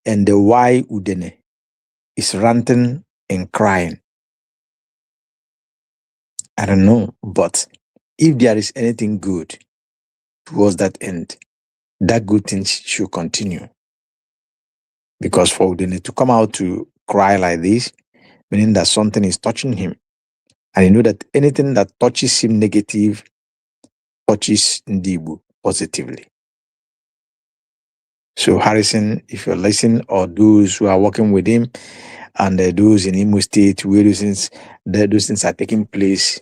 and why Udene is ranting and crying. I don't know, but if there is anything good towards that end, that good thing should continue. Because for Udene to come out to cry like this, meaning that something is touching him, and you know that anything that touches him negative touches Ndibu. positively. So Harrison, if you're listening, or those who are working with him, and those in Imo State where those things are taking place,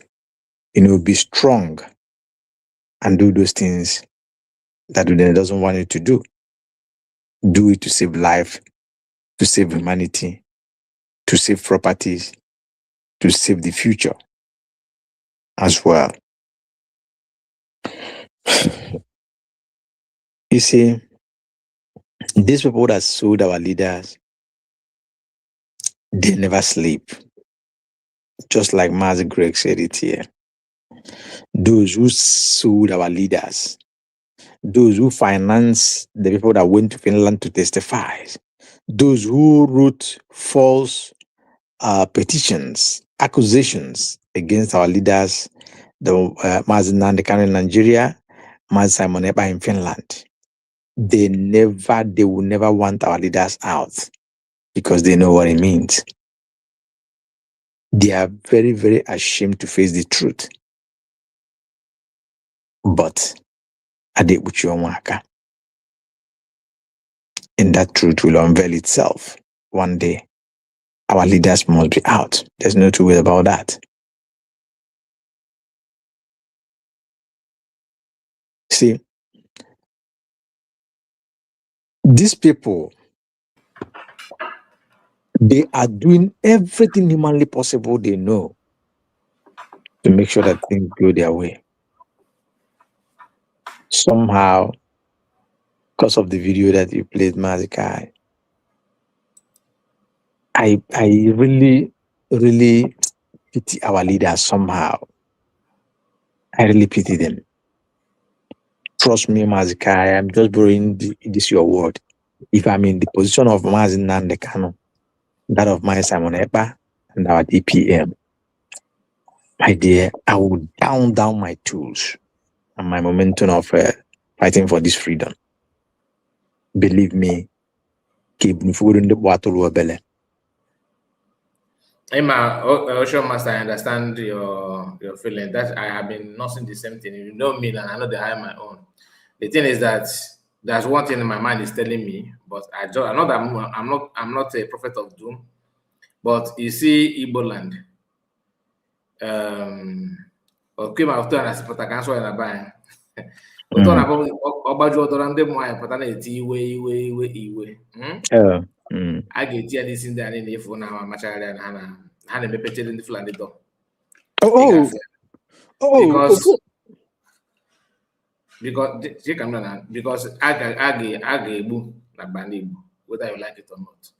be strong and do those things that Udene doesn't want you to do. Do it to save life, to save humanity, to save properties, to save the future as well. You see, these people that sold our leaders, they never sleep. Just like Mazi Greg said it here. Those who sold our leaders, those who finance the people that went to Finland to testify, those who wrote false petitions, accusations against our leaders, the Mazi Nandekano in Nigeria, Mazi Simon Ekpa in Finland, they will never want our leaders out because they know what it means. They are very, very ashamed to face the truth. But Adebuchi Onwaka, and that truth will unveil itself one day. Our leaders must be out. There's no two ways about that. See, these people, they are doing everything humanly possible they know to make sure that things go their way. Somehow, because of the video that you played, Mazikai, I really, really pity our leaders somehow. I really pity them. Trust me, Mazikai, I'm just borrowing this your word. If I'm in the position of Mazi Nandekano, that of my Simon Ekpa, and our DPM, my dear, I will down my tools and my momentum of fighting for this freedom. Believe me, Emma, Ocean Master, I understand your feeling. That I have been nursing the same thing. You know me, and I know they have my own. The thing is that there's one thing in my mind is telling me, but I know that I'm not a prophet of doom. But you see, Igbo land. Okay, my turn as a cancel in a buy. But on about your Dorande Moy, but I iwe. I get this in there in the phone now, much higher than Hannah be petted in the flandy door. Because I boom na bandi whether you like it or not.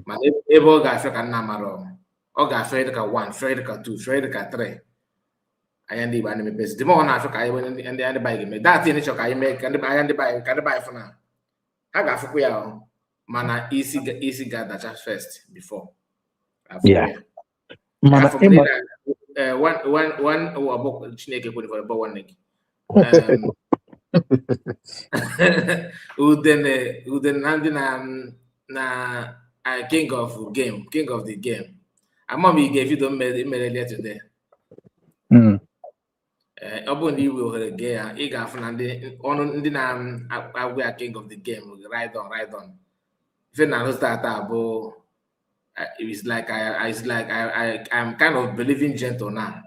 Man, able guy fake and namaro. Or guy fake ka 1, fake ka 2, fake ka 3. I am the band me best. The more on Africa, I went and the other buy me. That in each I make and the buy for now. I got for queer. Man, easy got that first before. Yeah. Man, one about snake for about 1 neck. Then na king of the game. I'm mommy gave you the earlier today. Ọ bụrụ na iwe ohere gee ya, ị ga-afụ na ndị na-agwa ya king of the game ride on. Ife na-arụzụ taa bụ it's like I'm kind of believing gentle now.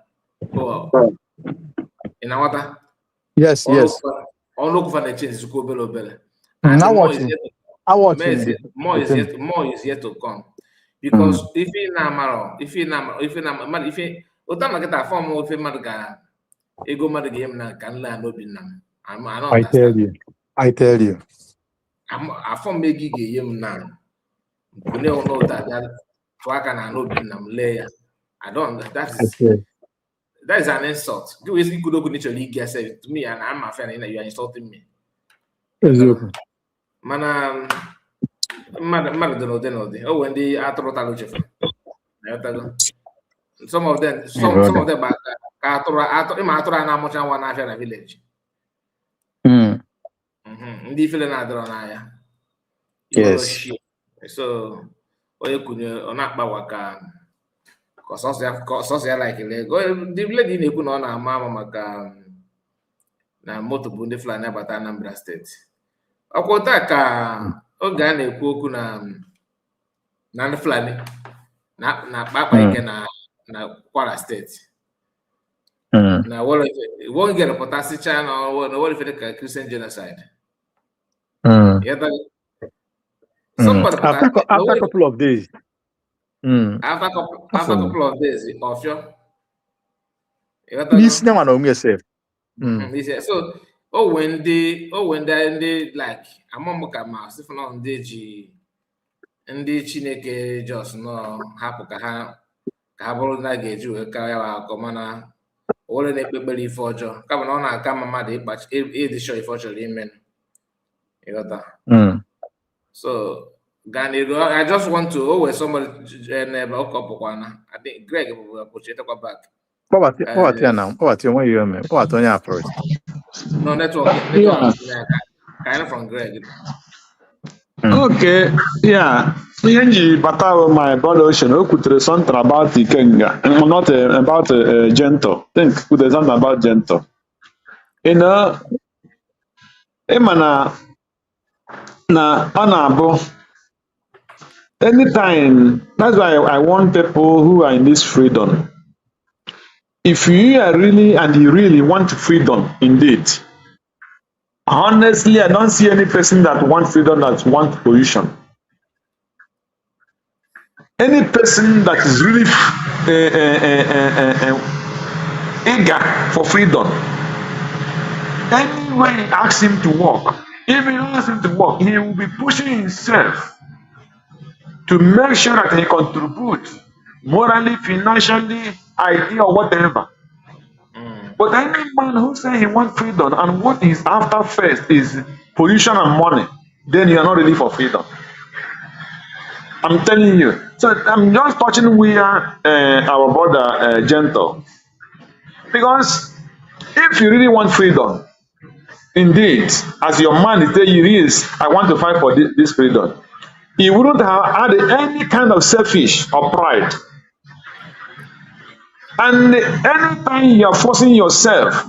Ị na-aghọta? Yes. Ọnụ okwu fa na-echenji sukwu obere. More is yet to come. Because if ị na-amarọ, ụta nọkịta fọm ofe mmadụ ga ego mmadụ ga-em na ka nle n'obi nna m. I tell you. Afọ m ego ị ga-enye m na onye ọnụ ụta tụọ aka na n'obi nna m lee ya. That is an insult. Do you could open literally guess it to me and I'm a fan and you are insulting me. Man, oh, when they are total some of them are one after village. Ndị fele na-adọrọ n'anya. Yes. So, onye kunye ọ na-akpawa ka sọsọ ya like the lady na-ekwu na ọ na-ama maka na moto bụ ndị Fulani abata Anambra steeti. Ọkwụta ka oge a na-ekwu okwu na ndị Fulani na-akpa ike na Kwara steeti. Na won't get a potassium or what if it's a Christian genocide? After a couple of days. After a couple of days of your so when they like among mass if not ndị Chineke just no hapụ ka ha bụrụ na ga-eji ka ya akọmana ole na-ekpekpere ife ọjọọ kama na ọ na-aka mmadụ ịdịshọ ife ọ chọrọ ime. So I just want to always somebody I think Greg will put it back. No network kind of from Greg. Okay, yeah. My brother Ocean, who could something about the Kenga, not about Gento. Think could something about Gento. Emana na honorable. Anytime, that's why I want people who are in this freedom. If you are really and you really want freedom, indeed. Honestly, I don't see any person that wants freedom that wants position. Any person that is really eager for freedom, anyway, ask him to work. If you ask him to work, he will be pushing himself to make sure that he contributes morally, financially, idea, or whatever. But any man who says he wants freedom and what he's after first is position and money, then you are not ready for freedom. I'm telling you. So I'm just touching where our brother Gentle. Because if you really want freedom, indeed, as your man is telling you, is I want to fight for this freedom. He wouldn't have had any kind of selfish or pride. And anytime you're forcing yourself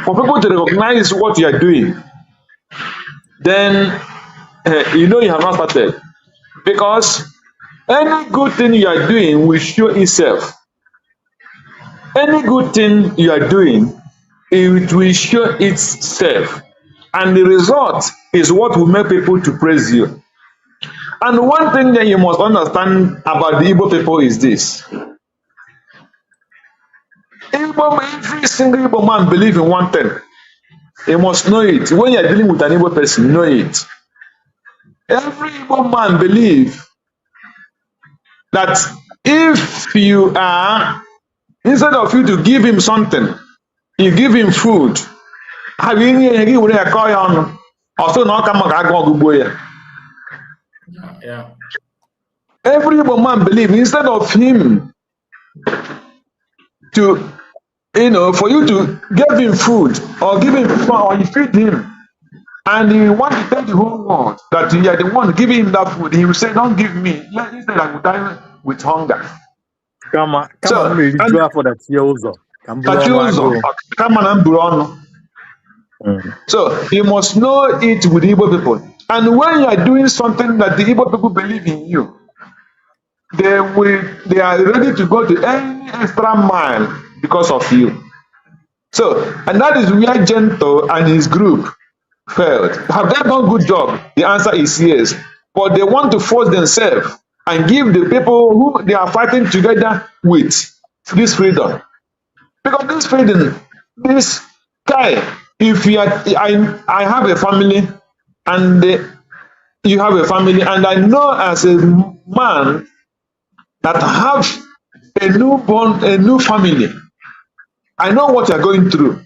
for people to recognize what you are doing, then you know you have not started. Because any good thing you are doing will show itself. Any good thing you are doing, it will show itself. And the result is what will make people to praise you. And one thing that you must understand about the Igbo people is this. Every single Igbo man believes in one thing. You must know it. When you are dealing with an Igbo person, know it. Every Igbo man believes that if you are, instead of you to give him something, you give him food. Yeah. Every Igbo man believes instead of him to, for you to give him food or give him food or you feed him, and you want to tell the whole world that you are the one giving him that food, he will say, "Don't give me." Instead, I will die with hunger. So you must know it with Igbo people. And when you are doing something that the Igbo people believe in you, they are ready to go to any extra mile because of you. So, and that is where Gento and his group failed. Have they done a good job? The answer is yes. But they want to force themselves and give the people who they are fighting together with this freedom. Because this freedom, this guy, if you are, I have a family and you have a family, and I know as a man that have a newborn, a new family, I know what you're going through.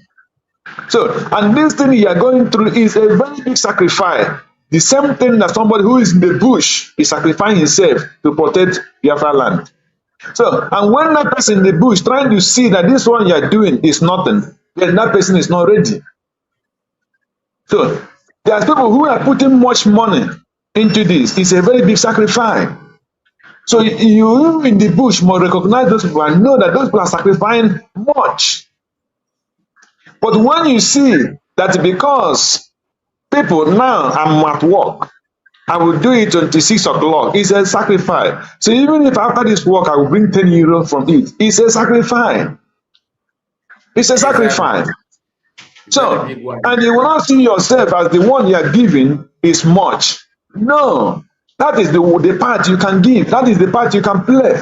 So, and this thing you are going through is a very big sacrifice. The same thing that somebody who is in the bush is sacrificing himself to protect Biafra land. So, and when that person in the bush trying to see that this one you are doing is nothing, then that person is not ready. So, there are people who are putting much money into this. It's a very big sacrifice. So you in the bush must recognize those people and know that those people are sacrificing much. But when you see that because people now I'm at work, I will do it until 6 o'clock. It's a sacrifice. So even if after this work I will bring 10 euros from it, it's a sacrifice. It's a Exactly. sacrifice. Very So, big one. and you will not see yourself as the one you are giving is much. No, that is the part you can give. That is the part you can play.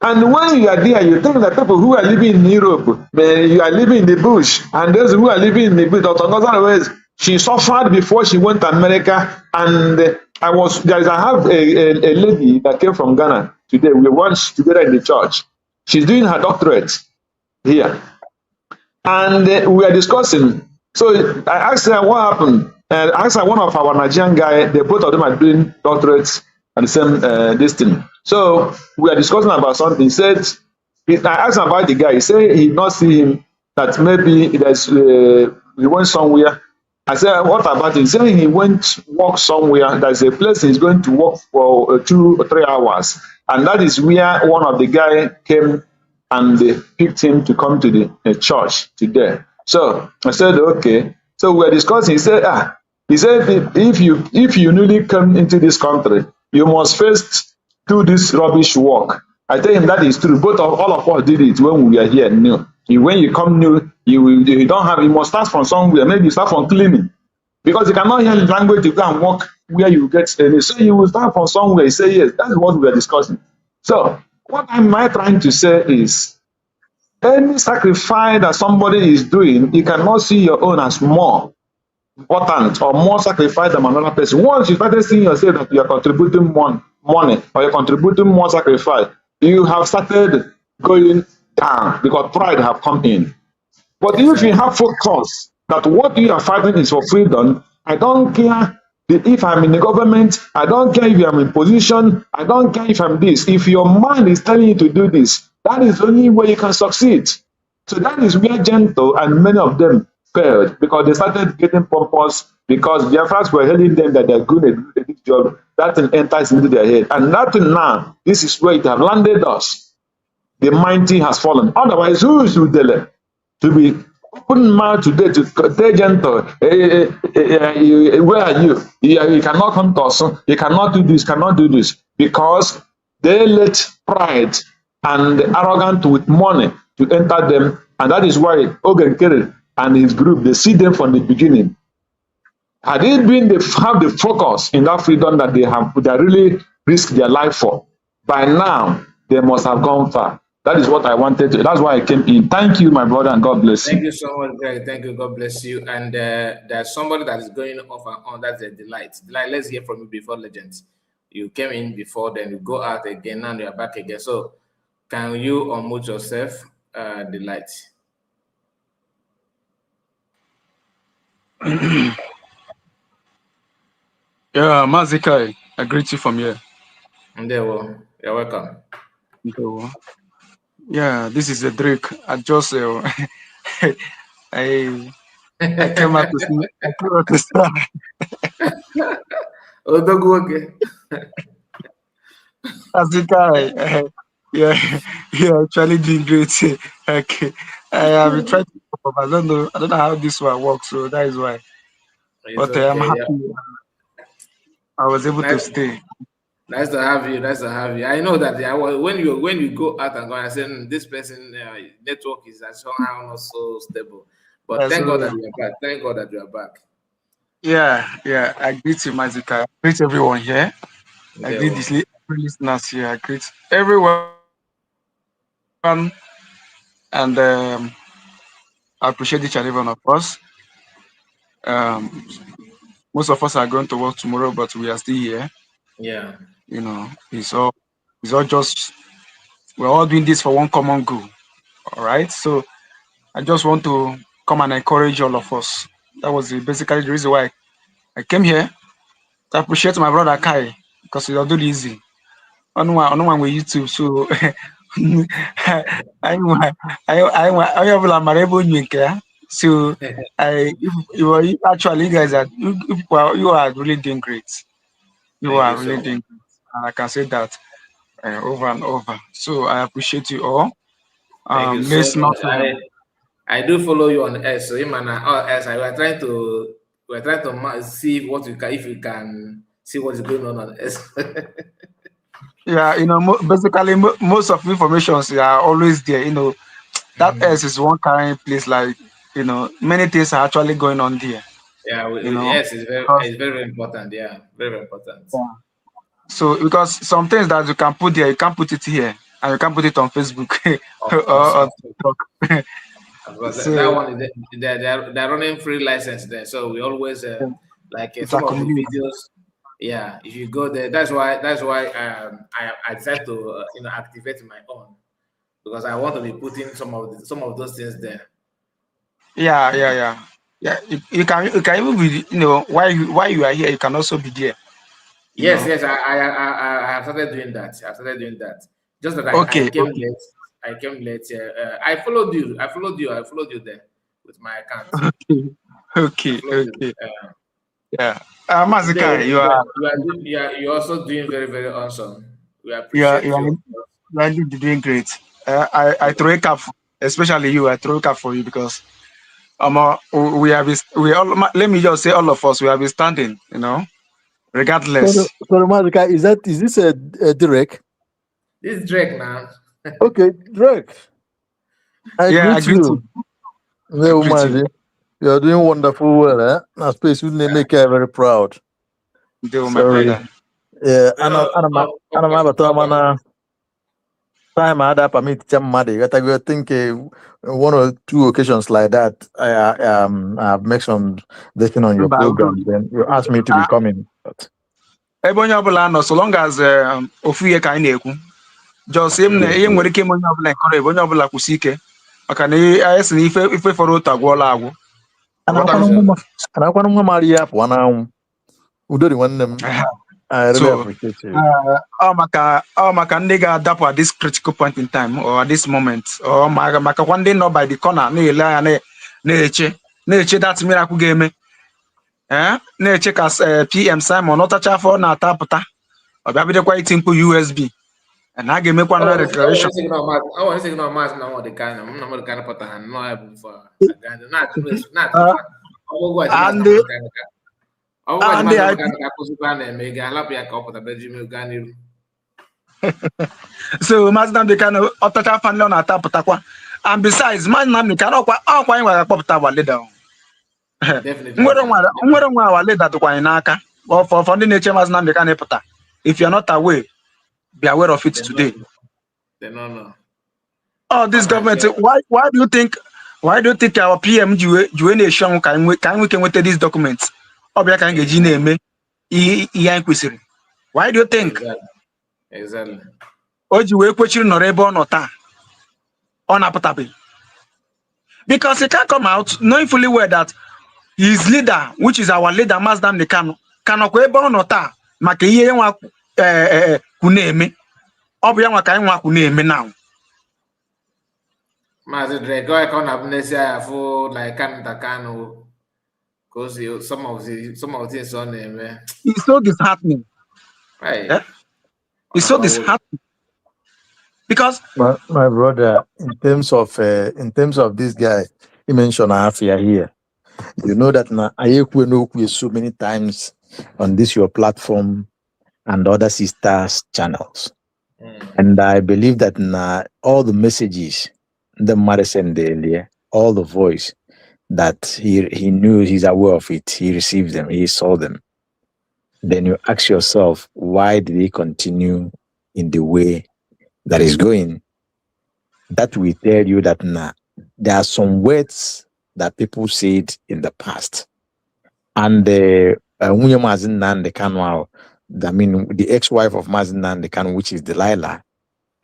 And when you are there, you think that people who are living in Europe, you are living in the bush, and those who are living in the bush, otherwise, she suffered before she went to America. And I have a lady that came from Ghana today. We were together in the church. She's doing her doctorate here. And we are discussing. So I asked her what happened. And I asked her one of our Nigerian guy, they both of them are doing doctorates and the same this thing. So we are discussing about something. He said, I asked him about the guy. He said he did not see him, that maybe he went somewhere. I said, what about him? He said he went walk somewhere. There's a place he's going to walk for 2 or 3 hours. And that is where one of the guy came and they picked him to come to the church today. So I said, okay. So we were discussing. He said, if you newly come into this country, you must first do this rubbish work. I tell him that is true. All of us did it when we were here new. When you come new, you don't have. You must start from somewhere. Maybe you start from cleaning, because you cannot hear the language to go and work where you get any. So you will start from somewhere. You say yes. That's what we are discussing. So what am I trying to say is, any sacrifice that somebody is doing, you cannot see your own as more important or more sacrifice than another person. Once you started seeing yourself that you are contributing more money or you're contributing more sacrifice, you have started going down because pride have come in. But if you have focus that what you are fighting is for freedom, I don't care if I'm in the government, I don't care if I'm in position, I don't care if I'm this. If your mind is telling you to do this, that is the only way you can succeed. So that is where Gentle and many of them failed, because they started getting pompous because Biafrans were telling them that they're good at this job. That thing enters into their head. And nothing now, this is where it have landed us. The mighty has fallen. Otherwise, who is to be open mouth today to tell Gentle, where are you? You cannot come to us. You cannot do this, cannot do this. Because they let pride and arrogance with money to enter them. And that is why Ogen Kere and his group, they see them from the beginning. Had it been they have the focus in that freedom that they really risked their life for, by now they must have gone far. That is what I wanted to. That's why I came in. Thank you, my brother, and God bless you. Thank you so much, Greg. Thank you. God bless you. And there's somebody that is going off and on. That's a delight. Delight, let's hear from you before legends. You came in before, then you go out again, and you're back again. So can you unmute yourself, Delight? Yeah, Mazikai, I greet you from here. You're welcome. Yeah, this is a Drake. I just I came out to see. I came out to start. Mazikai, yeah, actually doing great. Okay, I have been trying to. I don't know how this one works, so that is why. It's But I'm okay, happy. I was able to stay. Nice to have you. Nice to have you. I know that when you go out and go and say this person network is somehow not so stable, but thank God that you are back. Thank God that you are back. Yeah. I greet you, Mazika. I greet everyone here. I greet Well. these listeners here. I greet everyone, and I appreciate each and every one of us. Most of us are going to work tomorrow, but we are still here. Yeah. You know, it's all just, we're all doing this for one common goal. All right. So I just want to come and encourage all of us. That was basically the reason why I came here, to appreciate my brother Kai, because he'll do it easy. On one with YouTube, so so you guys are you are really doing great. You are really doing great. I can say that over and over. So I appreciate you all. Thank you so Miss much. Nothing. I do follow you on S. So him and S, we are trying to see what you can, if you can see what is going on S. Yeah, basically most of informations are always there. That S is one kind place, like many things are actually going on there. Yeah, S is Because, very important. Yeah, very, very important. yeah. So because some things that you can put there, you can't put it here, and you can't put it on Facebook Of course, or of course. TikTok. That So one is they're running free license there, so we always it's some of the accumulated. videos. Yeah, if you go there, that's why I decided to activate my own, because I want to be putting some of those things there. Yeah. You can even be while you are here, you can also be there. Yes, I have started doing that. I started doing that. Just that I Okay. came late. I came late. I followed you. I followed you there with my account. I followed you. Okay. Yeah. Mazika, You're also doing very, very awesome. We you are appreciate you are, you. you are indeed doing great. I throw a cap, especially you. I throw a cap for you because we have been, let me just say all of us we have been standing, regardless. Sorry, Marika, is this a Drake? This is Drake now. Okay, Drake. I Yeah, I greet greet you. you. No, Mazi. You are doing wonderful well, eh? Now, space you make her very proud. My brother. Yeah, time I had that permit to Madi. I think one or two occasions like that. I've made some this on your program. Then you asked me to be coming. But Ebe onye ọbụla nọ so long as ofu ihe ka anyị na-ekwu just na ihe nwere ike ime onye ọbụla encourage onye ọbụla kwụsị ike maka na anyị sị na ife fọrọ otu agwụọla agwụ. anakwana nwa mara ya pụọ n'anwụ udo dị nwanne m. I really appreciate you. ọ maka ndị ga-adapụ at this critical point in time or at this moment or maka kwa ndị nọ by the corner na-ele anya na-eche that miracle ga-eme na-eche ka PM Simon ọtacha afọ na-ata apụta ọ bịa bidokwa iti mkpu USB na a ga-emekwa na declaration. So Maazị Nnamdi Kanu ọtacha afọ ọ na-ata apụtakwa, and besides Maazị Nnamdi Kanu ọkwa anyị nwere akpọpụta awa leda nwere nwe awa leda dịkwa anyị n'aka for ndị na-eche Maazị Nnamdi Kanu ịpụta. If you are not aware, be aware of it today. Oh, this government, why do you think our PM ji na-eshi ọnwụ ka anyị nweke nweta these documents? Ọ bịa ka anyị ga-eji na-eme ihe anyị kwesịrị. Why do you think? Exactly. O ji wee kwechiri nọrọ ebe ọ nọ taa ọ na-apụtabeghị, because he can't come out knowing fully well that his leader, which is our leader, Maazị Nnamdi Kanu, kanọkwa ebe ọ nọ taa maka ihe nwa kwu na-eme. Ọ bụ ya nwa ka anyị nwa kwu na-eme now. Maazị Drake, I can't have necessarily for like Kanu because some of the things on them. It's so disheartening. Right. Yeah? It's so disheartening because my brother, in terms of this guy, he mentioned Afia here. You know that I so many times on this your platform and other sisters channels, and I believe that all the messages the mother sent earlier, all the voice that he knew, he's aware of it, he received them, he saw them. Then you ask yourself, why did he continue in the way that is going? That will tell you that there are some words that people said in the past, and the ex-wife of Maazị Nnamdi Kanu, which is Delilah,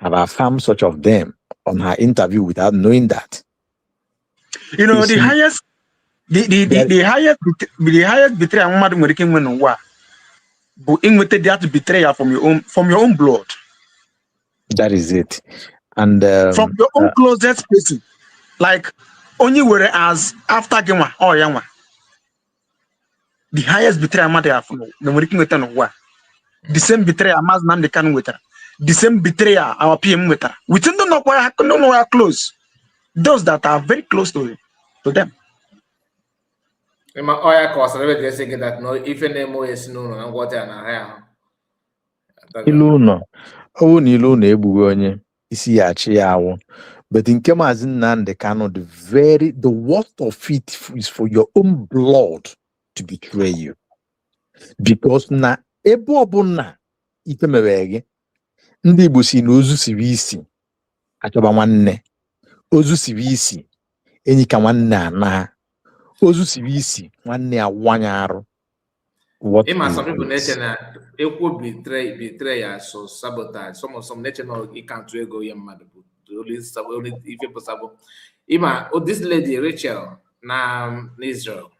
have affirmed such of them on her interview without knowing that. The highest betrayal mmadụ nwere ike inwe n'ụwa bụ inweta that betrayal from your own blood. That is it. And from your own closest person, like only were as after Gema or Yama. The highest betrayal mmadụ nwere ike inweta n'ụwa the same betrayal Mazi Nnamdi Kanu with her, the same betrayal our PM with her. We don't know where close. Those that are very close to them. My oil cost, I never say that no, if any more is no, and water and hair. Ilu no, oh, Nilu nebu onye isi ya chi ya awụ. But in Mazi Nnamdi Kanu, the worst of it is for your own blood to betray you. Because na ebe ọbụna ife mere gị, ndị Igbo si na ozu siri isi achọba nwanne, ozu siri isi enyi ka nwanne ana, ozu siri isi nwanne awanya arụ. What some people nature na equal betray so sabotage. Some nature no it can't go young mad only if possible. This lady Rachel na Israel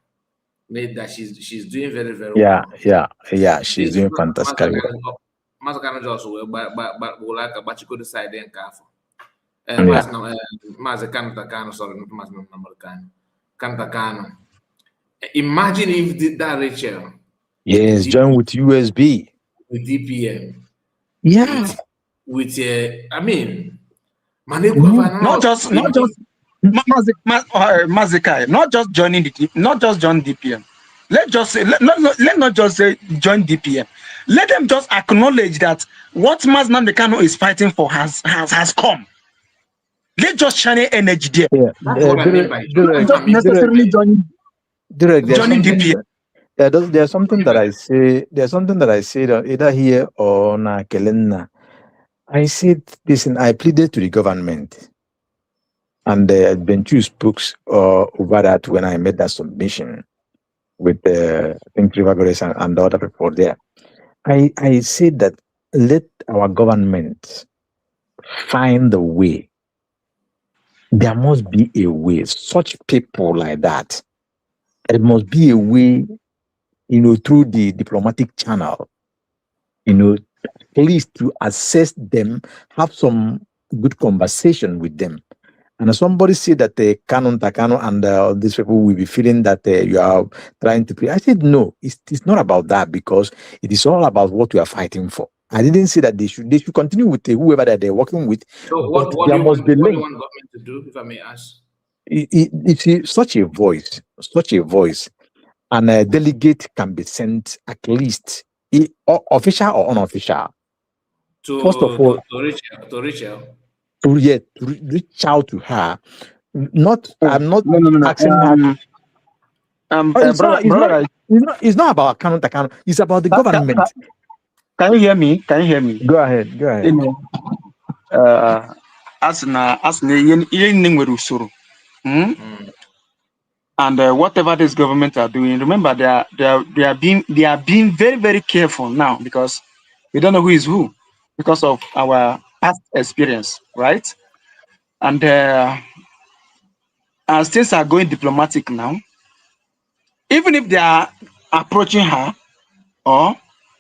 made that she's doing very well. Yeah, she's doing fantastically well. Mazakano just like a bachiko side and careful. Mazakano Takano, sorry, not Mazakano. Kantakano. Imagine if that Rachel. Yes, join with USB. With DPM. Yeah. With I mean, not just Mazikai, not just joining not just join DPM. Let not just say join DPM. Let them just acknowledge that what Mazi Nnamdi Kanu is fighting for has come. Let's just channel energy there. Yeah. That's what I mean by not necessarily joining DPM. There's something that I say. There's something that I said either here or na Kelena. I said this, and I pleaded to the government, and Benchu spoke over that when I made that submission with I think River Grace and the other people there. I said that let our government find the way. There must be a way. Such people like that, there must be a way. Through the diplomatic channel, at least to assess them, have some good conversation with them. And somebody said that Takano and these people will be feeling that you are trying to play. I said, no, it's not about that, because it is all about what we are fighting for. I didn't say that they should continue with whoever that they're working with. So what do you want government to do, if I may ask? It's such a voice. And a delegate can be sent at least official or unofficial. First of all, to reach out. To reach out to her. I'm not asking her. It's not about account. It's about the government. Can you hear me? Go ahead. And whatever this government are doing, remember they are being very, very careful now, because we don't know who is who because of our past experience, right? And as things are going diplomatic now, even if they are approaching her, or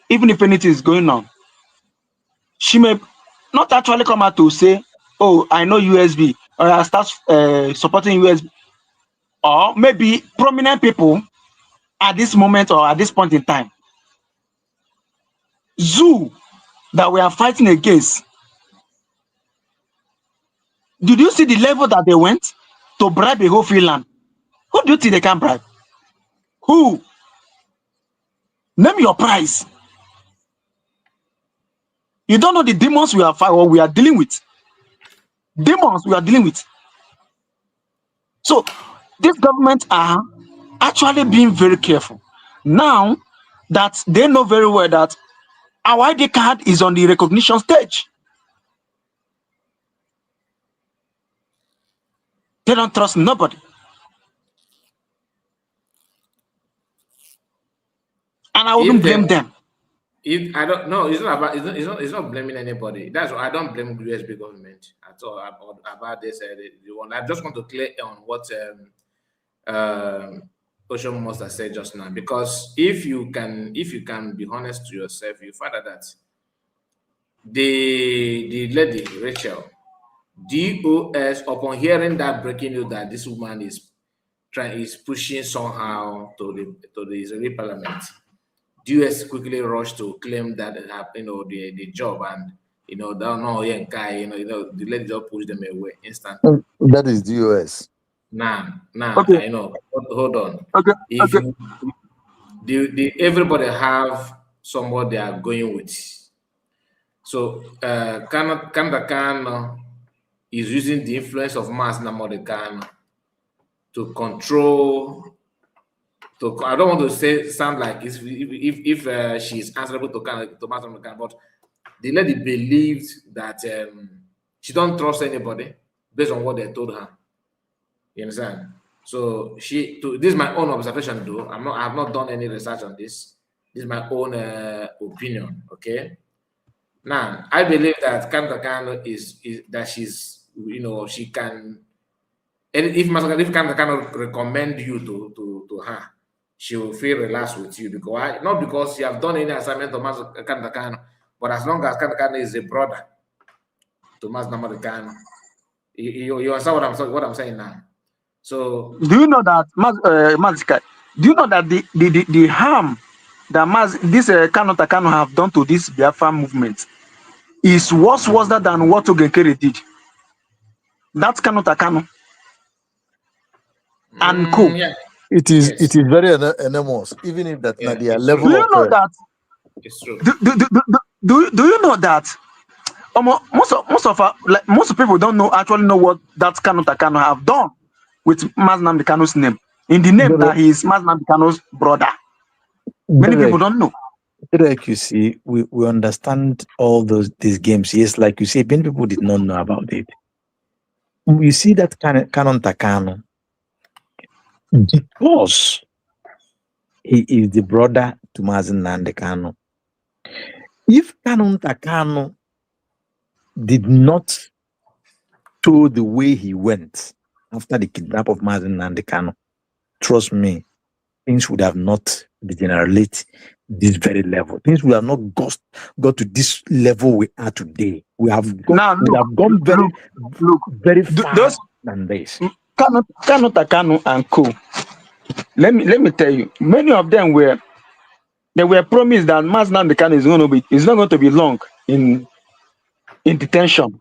even if anything is going on, she may not actually come out to say, "Oh, I know USB," or I start supporting USB, or maybe prominent people at this moment or at this point in time. Zoo that we are fighting against. Did you see the level that they went to bribe a whole freeland? Who do you think they can bribe? Who? Name your price. You don't know the demons we are dealing with. Demons we are dealing with. So this government are actually being very careful. Now that they know very well that our ID card is on the recognition stage. They don't trust nobody. And I wouldn't blame them. If I don't know, it's not blaming anybody. That's why I don't blame the USB government at all about this. The one I just want to clear on what Ocean Monster said just now, because if you can be honest to yourself, you find out that the lady Rachel DOS, upon hearing that breaking news that this woman is pushing somehow to the Israeli parliament, the US quickly rushed to claim that the job, and the lady just pushed them away instantly. That is the US. Now, Okay, I know. Hold on. okay, If okay. everybody have someone they are going with. So Kanda Kano is using the influence of Mas Nnamdi Kanu to control. I don't want to sound like if she's answerable to Mas Nnamdi Kanu, but the lady believed that she don't trust anybody based on what they told her. You understand? So this is my own observation, though. I have not done any research on this. This is my own opinion. Okay. Now, I believe that Kanta Kano is that she's, she can, and if Kanta Kano recommend you to her, she will feel relaxed with you not because you have done any assignment to Kanta Kano, but as long as Kanta Kano is a brother to Mas Nnamdi Kanu. You understand what I'm saying now? So Do you know that Mazika? Do you know that the harm that this Kanu Takano have done to this Biafra movement is worse than what Ogenkere did? That's Kanu Takano and co. Yeah. It is very enormous, even if that not their level Do you know that? It's true. Do you know that? Most people don't actually know what that Kanu Takano have done with Mas Nnamdi Kanu's name. In the name that he is Mas Nnamdi Kanu's brother. Many people don't know. Like you see, we understand all these games. Yes, like you say, many people did not know about it. You see that Canon Takano, because he is the brother to Mas Nnamdi Kanu. If Canon Takano did not show the way he went after the kidnap of Mas Nnamdi Kanu, trust me, things would have not degenerated this very level. Things would have not got to this level we are today. We have gone very far than this. Kanu Takano and co. Let me tell you, many of them were promised that Mas Nnamdi Kanu is not going to be long in detention.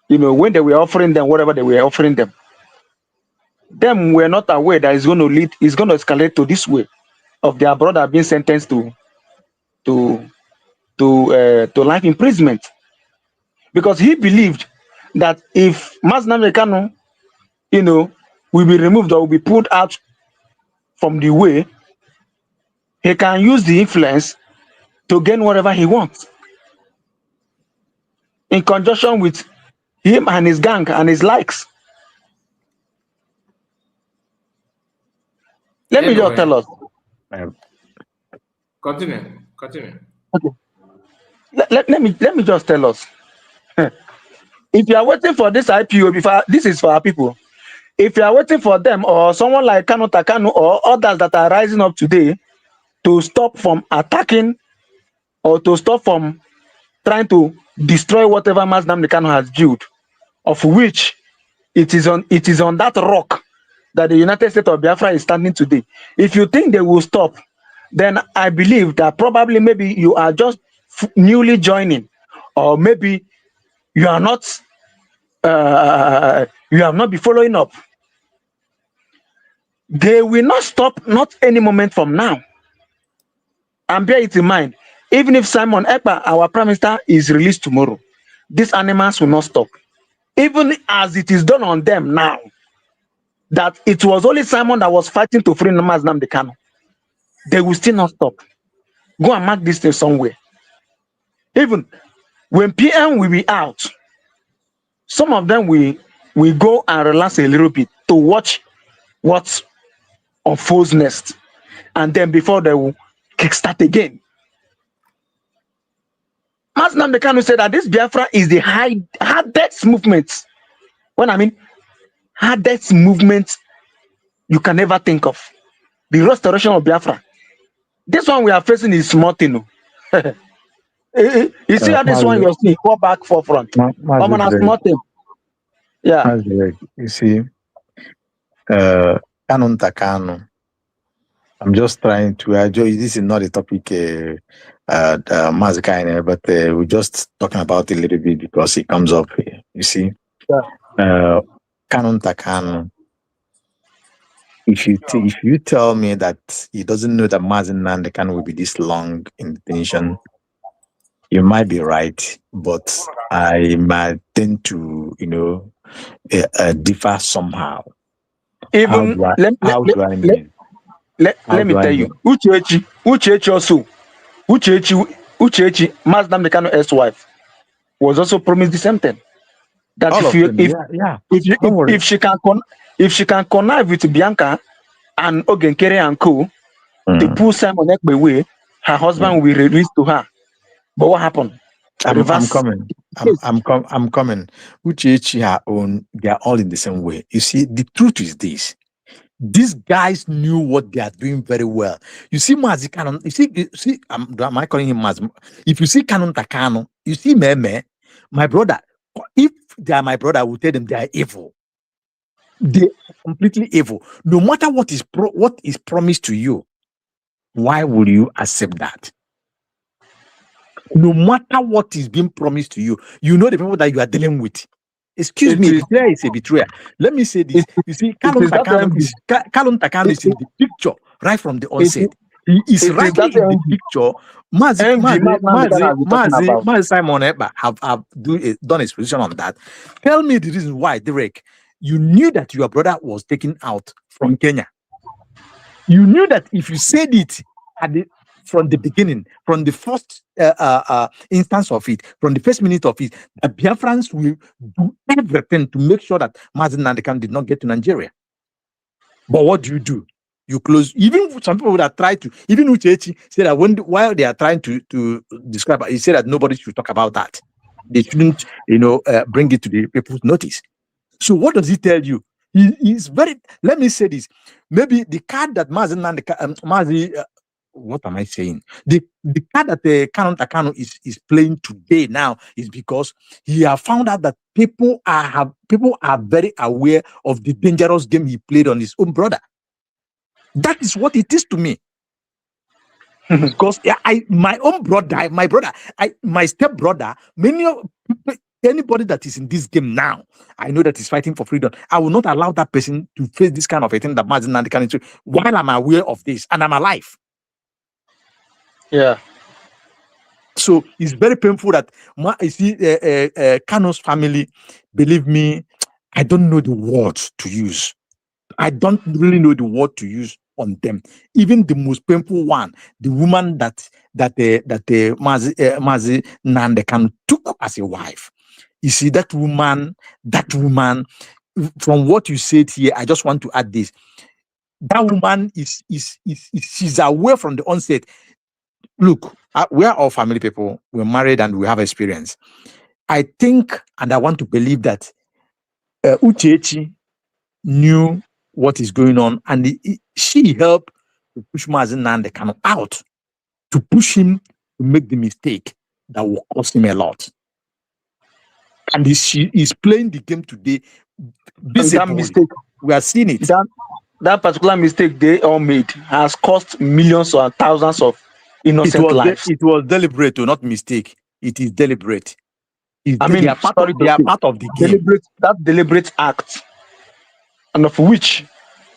When they were offering them whatever they were offering them, were not aware that it's going to escalate to this way of their brother being sentenced to life imprisonment, because he believed that if Mas Nnamdi Kanu, will be removed or will be pulled out from the way, he can use the influence to gain whatever he wants, in conjunction with him and his gang and his likes. Let me just tell us. Continue. Okay. Let me just tell us. If you are waiting for this IPO, this is for our people. If you are waiting for them or someone like Kanu Takano or others that are rising up today to stop from attacking or to stop from trying to destroy whatever Mas Nnamdi Kanu has built, of which it is on that rock that the United States of Biafra is standing today. If you think they will stop, then I believe that probably maybe you are just newly joining, or maybe you are not you have not been following up. They will not stop, not any moment from now. And bear it in mind, even if Simon Ekpa, our Prime Minister, is released tomorrow, these animals will not stop. Even as it is done on them now, that it was only Simon that was fighting to free Mas Nnamdi Kanu, they will still not stop. Go and mark this thing somewhere. Even when PM will be out, some of them will go and relax a little bit to watch what's unfolds next, and then before they will kickstart again. Mas Nnamdi Kanu said that this Biafra is the hardest movement. When I mean hardest movement you can ever think of. The restoration of Biafra. This one we are facing is small thing. You see how this one you're seeing, go back, forefront. I'm on a small thing. Yeah. You see, Kanu Takano I'm just trying to. This is not a topic, Mazikaine, but we're just talking about it a little bit because it comes up here. You see, Canon Takan. If you tell me that he doesn't know that Mazen Nandekan will be this long in detention, you might be right, but I might tend to, differ somehow. Even How do I mean? Let me tell you, Uchechi also, Uchechi, Mazdam the kind of ex-wife, was also promised the same thing. That All of them, if she can connive with Bianca and Ogenkere and co, to pull Simon Ekpe away, her husband will be released to her. But what happened? I'm coming. I'm coming. Uchechi, her own, they are all in the same way. You see, the truth is this. These guys knew what they are doing very well. You see, Mazi Canon, you see, am I calling him Mazi? If you see Canon Takano, you see Meme, my brother, if they are my brother, I will tell them they are evil. They are completely evil. No matter what is promised to you, why will you accept that? No matter what is being promised to you, you know the people that you are dealing with. Excuse me, betrayal is a betrayer. Let me say this. You see, Kalon Takano is in the picture right from the onset. He is right in the picture. Mazi Simon Eba have done his position on that. Tell me the reason why, Derek. You knew that your brother was taken out from Kenya. You knew that if you said it from the beginning, from the first instance of it, from the first minute of it, the Biafrans will do everything to make sure that Mazen Nandekan did not get to Nigeria. But what do? You close. Even some people that try to, even Uchechi said that while they are trying to describe, he said that nobody should talk about that. They shouldn't, bring it to the people's notice. So what does he tell you? He's very. Let me say this. Maybe the card that Mazen Nandekan, what am I saying? The card that the Canon Takano is playing today now is because he has found out that people are very aware of the dangerous game he played on his own brother. That is what it is to me. Because my step brother, anybody that is in this game now, I know that is fighting for freedom. I will not allow that person to face this kind of a thing that Mazen Nandekan is while I'm aware of this and I'm alive. Yeah. So it's very painful that Kano's family, believe me, I don't know the words to use. I don't really know the word to use on them. Even the most painful one, the woman that Mazi Nandekan took as a wife. You see, that woman, from what you said here, I just want to add this. That woman she's aware from the onset. Look, we are all family people. We're married and we have experience. I think, and I want to believe that Uchechi knew what is going on, and she helped to push Mazen Nandekan out, to push him to make the mistake that will cost him a lot. And she is playing the game today visibly. We are seeing it. That particular mistake they all made has cost millions or thousands of innocent lives. It was deliberate, not mistake. It is deliberate. They are part of the game. That deliberate act, and of which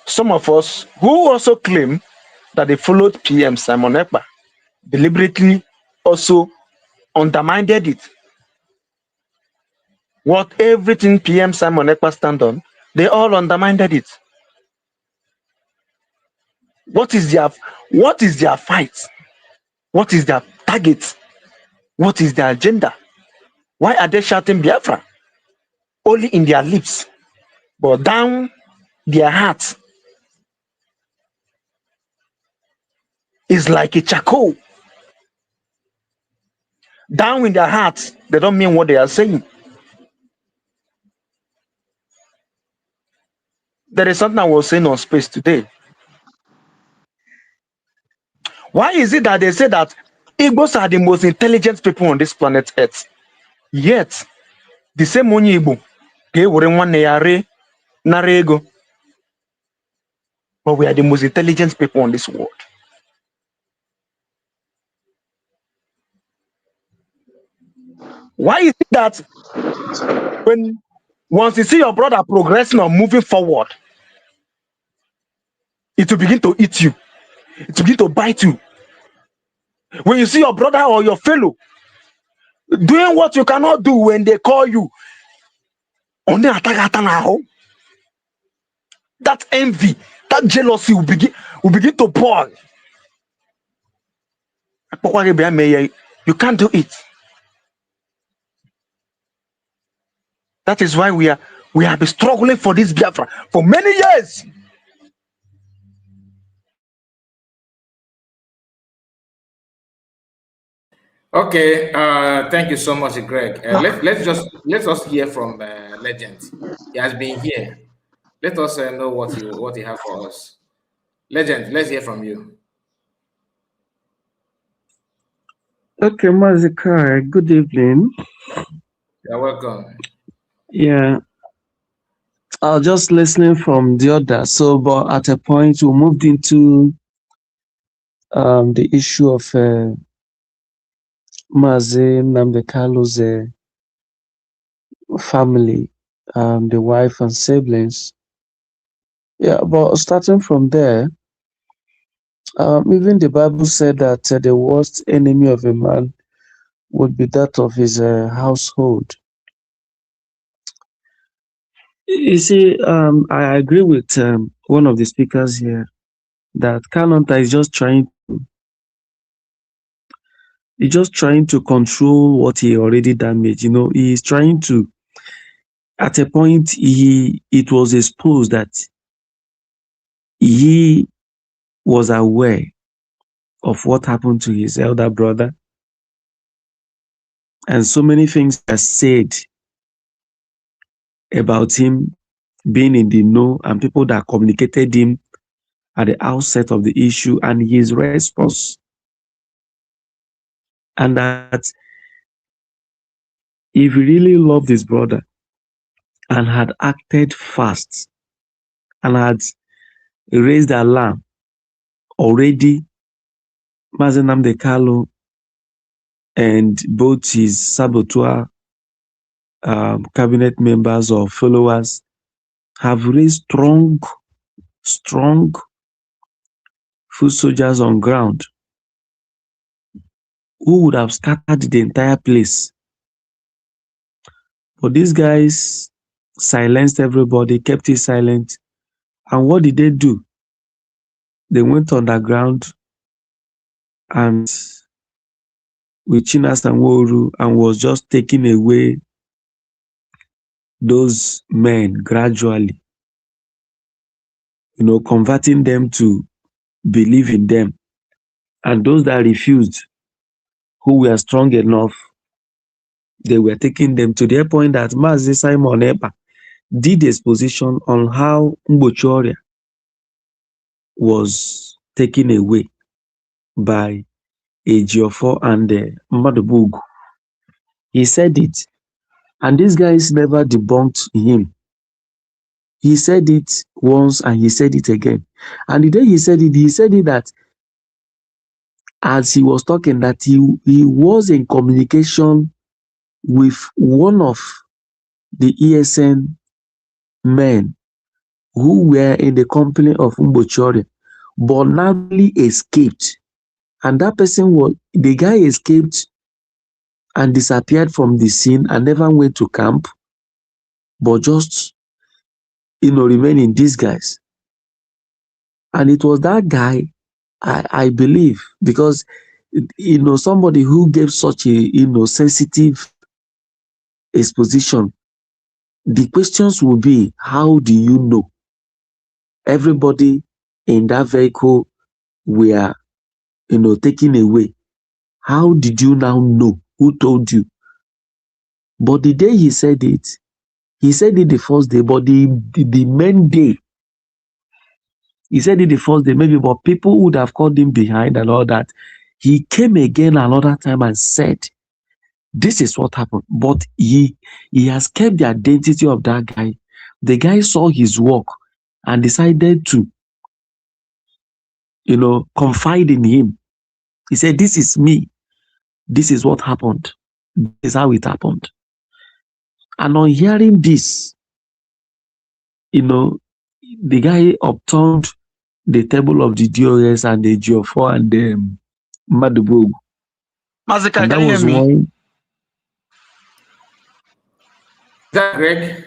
some of us who also claim that they followed PM Simon Ekpa deliberately also undermined it. What everything PM Simon Ekpa stand on, they all undermined it. What is their fight? What is their target? What is their agenda? Why are they shouting Biafra? Only in their lips, but down their hearts is like a charcoal. Down in their hearts, they don't mean what they are saying. There is something I was saying on Space today. Why is it that they say that Igbos are the most intelligent people on this planet Earth? Yet, the same onye Igbo ga-ewere nwanne ya ree nara ego. but we are the most intelligent people on this world. Why is it that when once you see your brother progressing or moving forward, it will begin to eat you, it will begin to bite you? When you see your brother or your fellow doing what you cannot do when they call you, on the attack now, that envy, that jealousy will begin to boil. You can't do it. That is why we have been struggling for this Biafra for many years. Okay, thank you so much, Greg. Let us hear from Legend. He has been here. Let us know what he have for us. Legend, let's hear from you. Okay, Mazikai, good evening. You're welcome. Yeah, I was just listening from the other. So, but at a point, we moved into the issue of Mazi Namdekalu's family, the wife and siblings. Yeah, but starting from there, even the Bible said that the worst enemy of a man would be that of his household. You see, I agree with one of the speakers here that Kanonta is just trying to control what he already damaged. You know, he is trying to. At a point, it was exposed that he was aware of what happened to his elder brother, and so many things are said about him being in the know, and people that communicated him at the outset of the issue, and his response, and that if he really loved his brother and had acted fast and had raised the alarm already, Mazi Nnamdi Kanu and both his saboteur cabinet members or followers have raised strong foot soldiers on ground who would have scattered the entire place. But these guys silenced everybody, kept it silent. And what did they do? They went underground and with Chinas and Woru and was just taking away those men gradually, converting them to believe in them. And those that refused, who were strong enough, they were taking them to the point that Mazi Simon Ekpa did exposition on how Mbochoria was taken away by Ejiofor and Mmadubugu. He said it, and these guys never debunked him. He said it once and he said it again. And the day he said it that as he was talking, that he was in communication with one of the ESN men who were in the company of Mbochoria, but narrowly escaped. And that person the guy escaped and disappeared from the scene and never went to camp, but just, remained in disguise. And it was that guy, I believe, because, somebody who gave such a, sensitive exposition, the questions will be, how do you know? Everybody in that vehicle were, taken away. How did you now know? Who told you? But the day he said it the first day, but the main day, he said it the first day, maybe, but people would have called him behind and all that. He came again another time and said, this is what happened. But he has kept the identity of that guy. The guy saw his work and decided to confide in him. He said, "This is me. This is what happened. This is how it happened." And on hearing this, the guy upturned the table of the DOS and the GO4 and the Madubog. Mazika, And that can you was hear me? one. Is that Greg?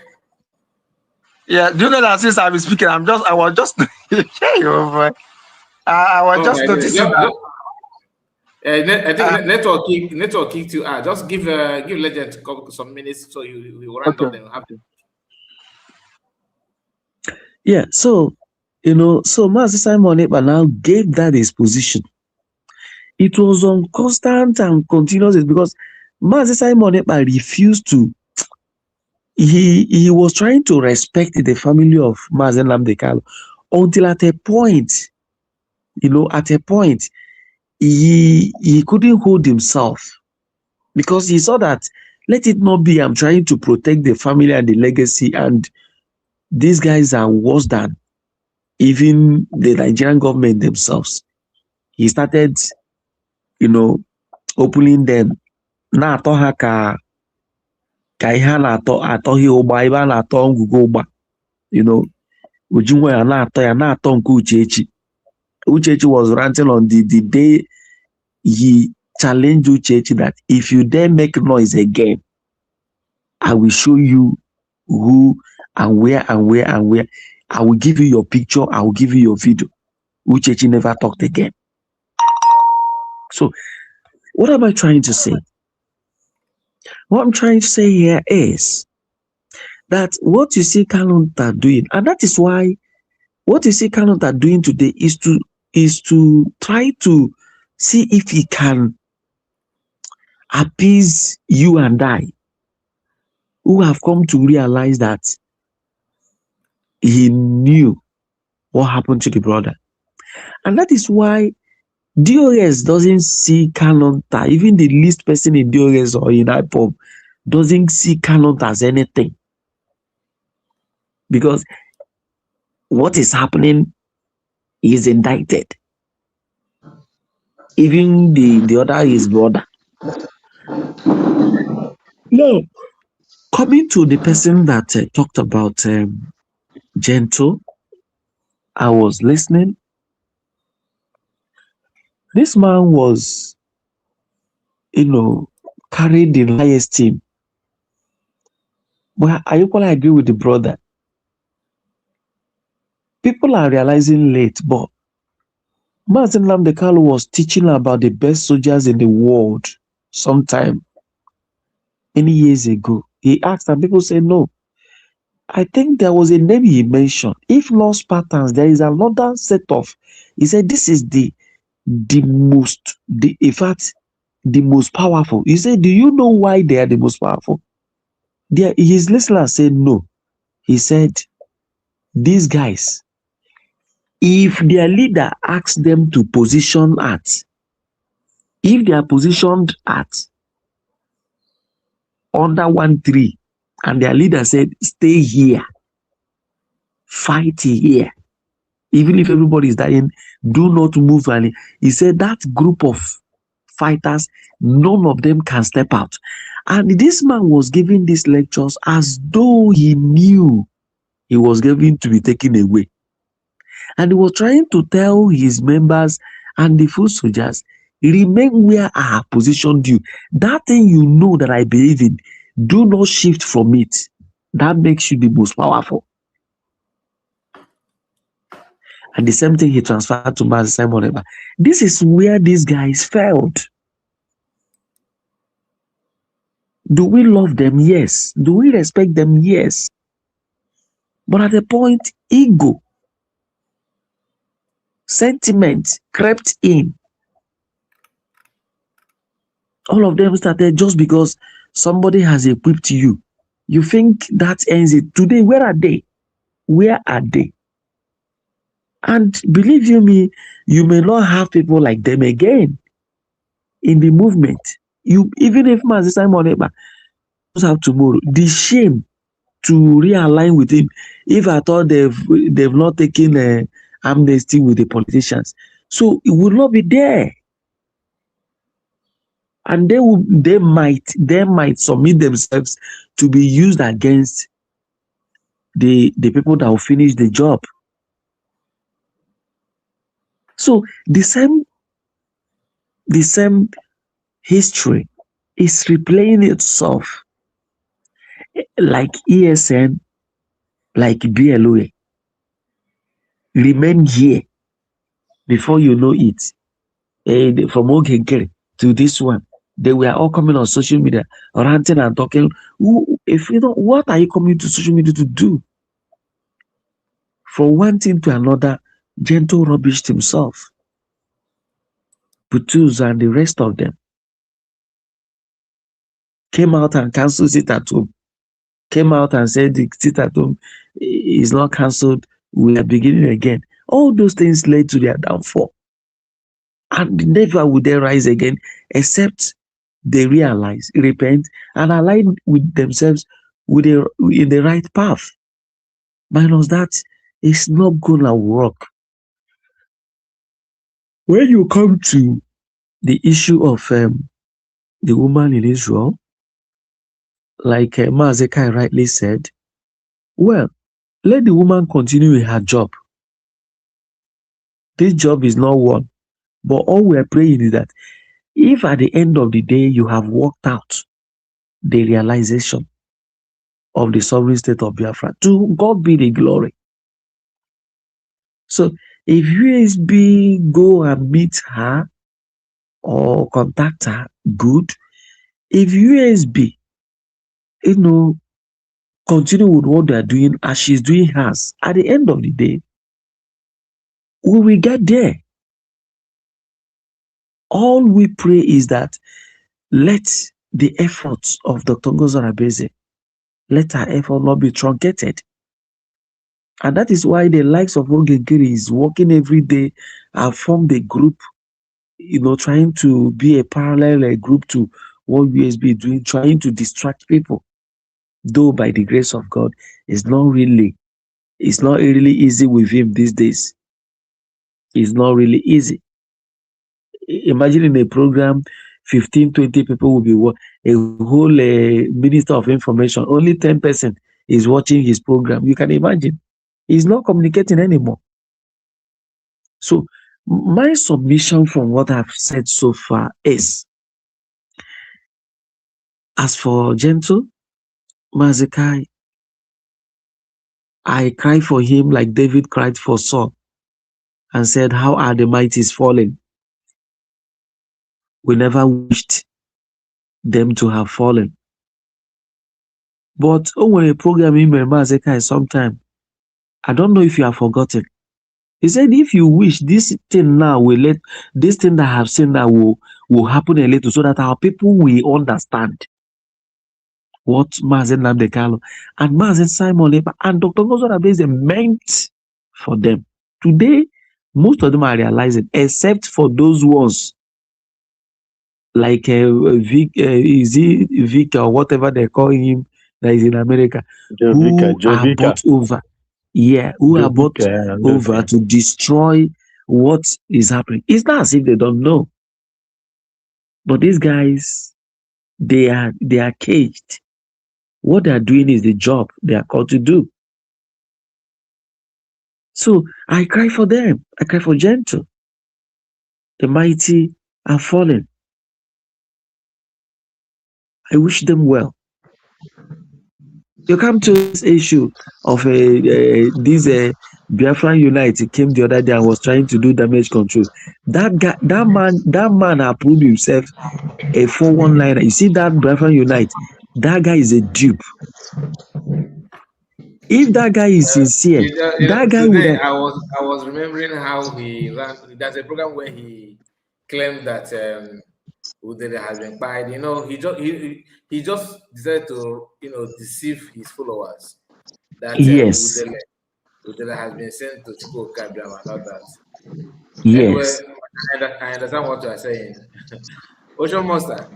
Yeah, do you know that since I've been speaking, I was just I was just noticing that. I think network kicked you out. Just give Legend some minutes so you will round up. Then have to. Yeah, so Master Simon Ekpa now gave that his position. It was on constant and continuous because Master Simon Ekpa refused to. He was trying to respect the family of Mazen Nnamdi Kanu until at a point, he couldn't hold himself because he saw that let it not be I'm trying to protect the family and the legacy, and these guys are worse than even the Nigerian government themselves. He started, opening them. Na-atọ ha ka ihe a na-atọghị ụgba ebe a na-atọ ngwugwu ụgba, Ujunwa na-atọ nke Uchechi. Uchechi was ranting on the day he challenged Uchechi that if you dare make noise again, I will show you who and where and where and where. I will give you your picture. I will give you your video. Uchechi never talked again. So, what am I trying to say? What I'm trying to say here is that what you see Kanu are doing, and that is why what you see Kanu are doing today is to try to see if he can appease you and I, who have come to realize that he knew what happened to the brother. And that is why DOS doesn't see Kanonta, even the least person in DOS or in IPOB doesn't see Kanonta as anything. Because what is happening is indicted. Even the other is brother. No. Coming to the person that talked about Gentle, I was listening. This man was, carried in high esteem. But I equally agree with the brother. People are realizing late, but Mazen Nnamdi Kanu was teaching about the best soldiers in the world sometime, many years ago. He asked and people say no. I think there was a name he mentioned. If not Spartans, there is another set of, he said this is the most powerful. He said, do you know why they are the most powerful? His listener said no. He said, these guys, if their leader asks them to position at, if they are positioned at under 1 tree and their leader said, stay here, fight here, even if everybody is dying, do not move. And he said that group of fighters, none of them can step out. And this man was giving these lectures as though he knew he was going to be taken away. And he was trying to tell his members and the foot soldiers, remain where I have positioned you. That thing you know that I believe in, do not shift from it. That makes you the most powerful. And the same thing he transferred to Master Simon Ekpa. This is where these guys failed. Do we love them? Yes. Do we respect them? Yes. But at the point, ego, sentiment crept in. All of them started just because somebody has equipped you. You think that ends it. Today, where are they? Where are they? And believe you me, you may not have people like them again in the movement. Even if Master Simon Ekpa goes out tomorrow, the shame to realign with him, if I thought they've not taken amnesty with the politicians, So it will not be there. And they might submit themselves to be used against the people that will finish the job. So the same history is replaying itself, like ESN, like BLOA. Remain here before you know it. From Ogenkere to this one, they were all coming on social media, ranting and talking. If you know, what are you coming to social media to do? From one thing to another, Gentle rubbished himself. Butuz and the rest of them came out and cancelled it at home. Came out and said the sit at home is not cancelled. We are beginning again. All those things led to their downfall. And never would they rise again except they realize, repent, and align with themselves in the right path. Minus that, it's not gonna work. When you come to the issue of the woman in Israel, like Mazekai rightly said, well, let the woman continue with her job. This job is not one. But all we're praying is that if at the end of the day you have worked out the realization of the sovereign state of Biafra, to God be the glory. So if USB go and meet her or contact her, good. If USB, continue with what they're doing as she's doing hers, at the end of the day, we will get there. All we pray is that let the efforts of Dr. Ngozarabeze, let her effort not be truncated. And that is why the likes of Ogenkiri is working every day and formed a group, trying to be a parallel group to what USB is doing, trying to distract people. Though by the grace of God, it's not really easy with him these days. It's not really easy. Imagine in a program, 15, 20 people will be a whole minister of information. Only 10% is watching his program. You can imagine. He's not communicating anymore. So my submission from what I've said so far is, as for Gentle, Mazekai, I cry for him like David cried for Saul and said, how are the mighties fallen? We never wished them to have fallen. But when a program in Mazekai sometime, I don't know if you have forgotten. He said, if you wish this thing now this thing that I have seen now will happen a little so that our people will understand what Mazen Namdekalo and Mazen Simon Lepa and Dr. Ngozorabeze meant for them. Today, most of them are realizing, except for those ones like Vic or whatever they call him that is in America, who are bought over. Yeah, who are bought over to destroy what is happening. It's not as if they don't know. But these guys, they are caged. What they are doing is the job they are called to do. So I cry for them. I cry for Gentle. The mighty are fallen. I wish them well. You come to this issue of this Biafran Unite came the other day and was trying to do damage control. That man approved himself a 419. You see that Biafran Unite, that guy is a dupe. If that guy is sincere, that guy today would have... I was remembering how he ran. There's a program where he claimed that Udele has been quiet. He just decided to deceive his followers that yes. Udele has been sent to Chukwu Kabiam and all that. Yes. Anyway, I understand what you are saying. Ocean Monster.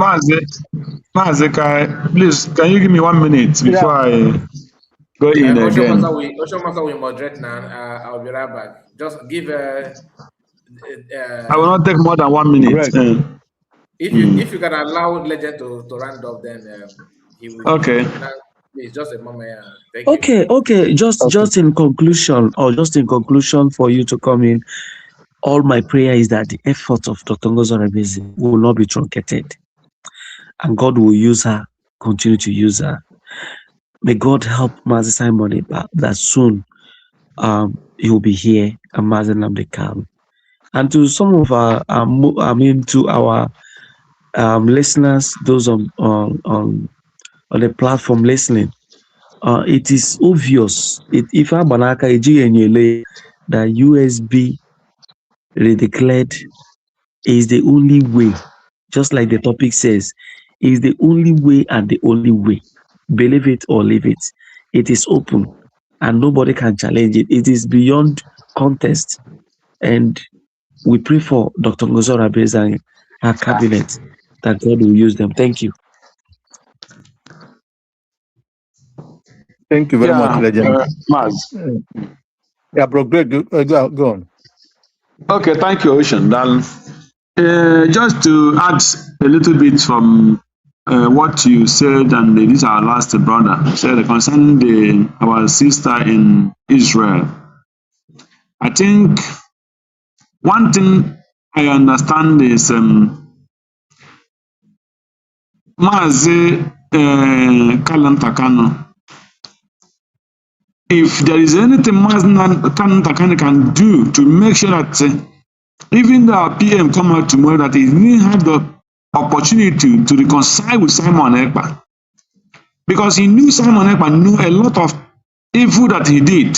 Mazekai, please, can you give me 1 minute before I go in Ocean again? Monster will moderate now. I'll be right back. Just give I will not take more than 1 minute. If you can allow Legend to round up, then he will give Okay. you final. Please, just a moment. Thank you. Okay. Just in conclusion, for you to come in, all my prayer is that the effort of Dr. Ngozi Orebeze will not be truncated, and God will use her, continue to use her. May God help Mazi Simon that soon he will be here and Mazi Nnamdi Kanu. And to some of our, to our listeners, those on the platform listening, it is obvious. If Abanaka that USB redeclared is the only way, just like the topic says, is the only way and the only way. Believe it or leave it. It is open and nobody can challenge it. It is beyond contest. And we pray for Dr. Ngozi Orebeze and her cabinet that God will use them. Thank you. Thank you very much, Legend. Maz. Yeah, bro, great. Go on. Okay, thank you, Ocean. Just to add a little bit from what you said, and this is our last brother said concerning our sister in Israel. I think one thing I understand is Mazi Kalantakano. If there is anything Mazi Kalantakano can do to make sure that even though our PM come out tomorrow, that he didn't have the opportunity to reconcile with Simon Ekpa, because he knew Simon Ekpa knew a lot of evil that he did.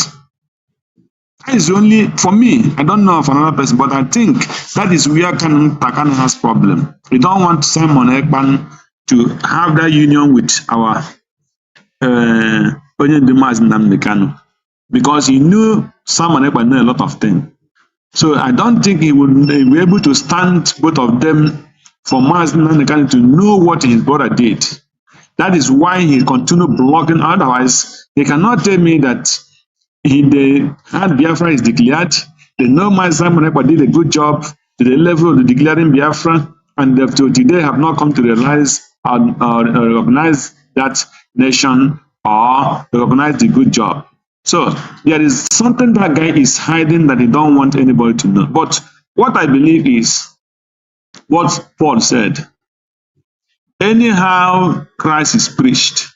That is only for me. I don't know of another person, but I think that is where Takano has problem. We don't want Simon Ekpa to have that union with our Onyendimaz Nnamdi Kanu, because he knew Simon Ekpa knew a lot of things. So I don't think he would be able to stand both of them for Mazi Nnamdi Kanu to know what his brother did. That is why he continued blocking. Otherwise, they cannot tell me that they had Biafra is declared. They know Mazi Simon Ekpa did a good job to the level of the declaring Biafra, and they today have not come to realize or recognize that nation or recognize the good job. So there is something that guy is hiding that he don't want anybody to know. But what I believe is what Paul said. Anyhow Christ is preached.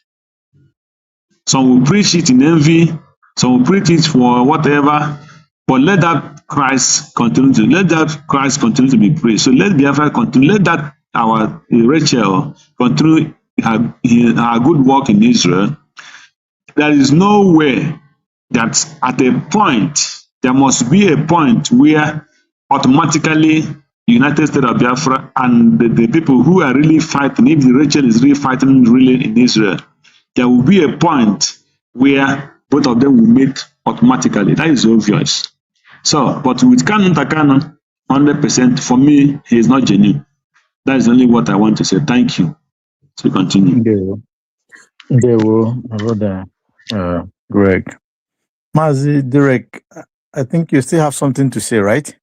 Some will preach it in envy, some will preach it for whatever, but let that Christ continue to be preached. So let Biafra continue, let that our Rachel continue her good work in Israel. There is no way that at a point, there must be a point where automatically United States of Biafra and the people who are really fighting, if the Rachel is really fighting really in Israel, there will be a point where both of them will meet automatically. That is obvious. So, but with Takano, 100%, for me, he is not genuine. That is only what I want to say. Thank you. So continue. They will, my brother, Greg. Mazi, Derek, I think you still have something to say, right?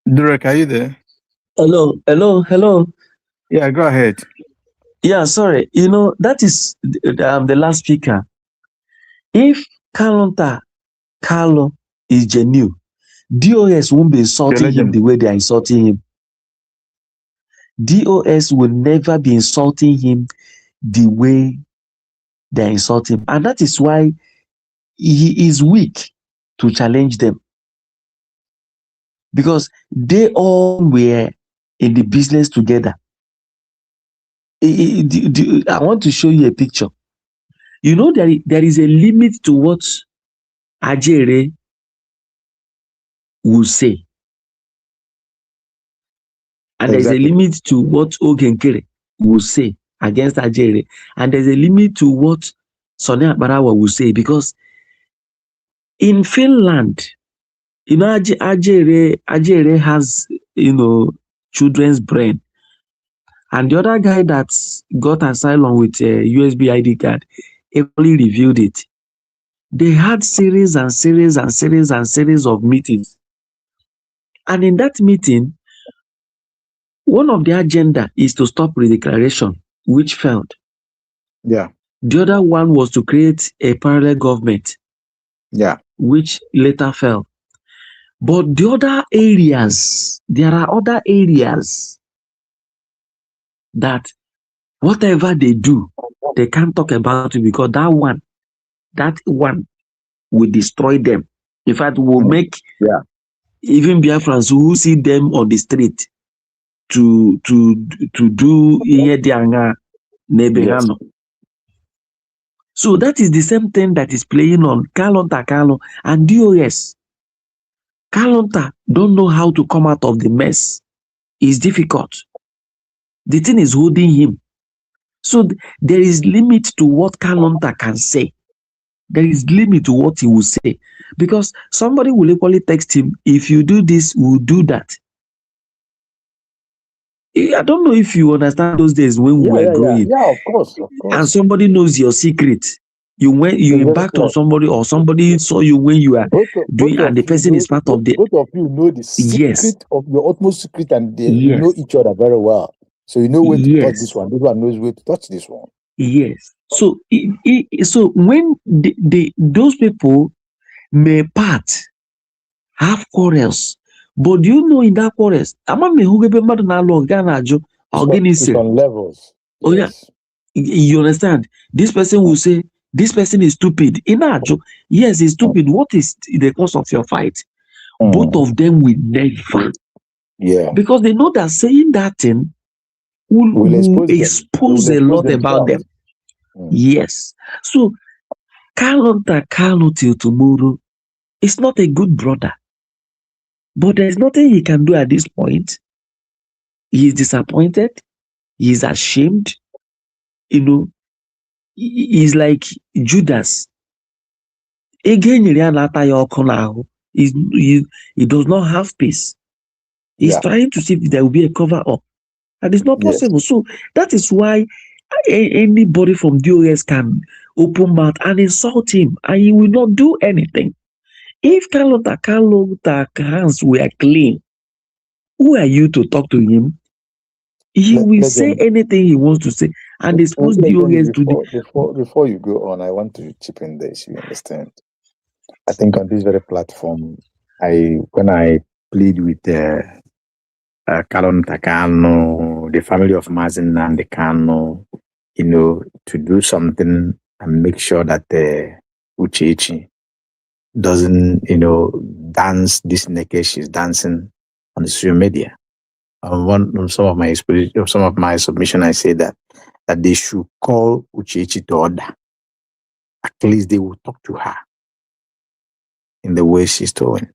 Derek, are you there? Hello. Yeah, go ahead. Yeah, sorry. That is the last speaker. If Carlo is genuine, DOS won't be insulting him the way they are insulting him. DOS will never be insulting him the way they are insulting him. And that is why he is weak to challenge them. Because they all were in the business together. I want to show you a picture. There is a limit to what Ajere will say. And there's a limit to what Ogenkere will say against Ajere. And there's a limit to what Sonia Barawa will say. Because in Finland, Ajere has, children's brain. And the other guy that got asylum with a USB ID card equally reviewed it. they had series and series and series and series of meetings. And in that meeting, one of the agenda is to stop redeclaration, which failed. Yeah. The other one was to create a parallel government, which later fell. But the other areas, there are other areas that whatever they do, they can't talk about it because that one will destroy them. In fact, will make even Biafrans who see them on the street to do yes. So that is the same thing that is playing on Kalonta Kalo and DOS. Kalonta don't know how to come out of the mess. It's difficult. The thing is holding him. So there is limit to what Kalonta can say. There is limit to what he will say. Because somebody will equally text him, if you do this, we'll do that. I don't know if you understand those days when we were growing. Yeah, of course. And somebody knows your secret. You embarked on somebody, or somebody saw you when you are doing, and the person is part of the. Both of you know the secret of your utmost secret, and you know each other very well. So you know when to touch this one. This one knows where to touch this one. Yes. So, so when those people may part, have quarrels, but do you know in that quarrels, it's on levels. Oh yeah, you understand? This person will say this person is stupid. Yes, he's stupid. What is the cause of your fight? Both of them will never. Yeah. Because they know that saying that thing will expose a lot about them. Yes. So Carlo till tomorrow is not a good brother. But there's nothing he can do at this point. He is disappointed. He is ashamed. He's like Judas. Again, he does not have peace. He's trying to see if there will be a cover up. And it's not possible. So that is why anybody from DOS can open mouth and insult him, and he will not do anything. If Kalonta's hands were clean, who are you to talk to him? He will say anything he wants to say and expose DOS to the. Before you go on, I want to chip in this. You understand? I think on this very platform, when I plead with Kalonta Kano, the family of Mazin and the Kano, to do something and make sure that Uchechi doesn't, dance this naked she's dancing on the social media. On some of my submission, I say that they should call Uchechi to order. At least they will talk to her in the way she's doing.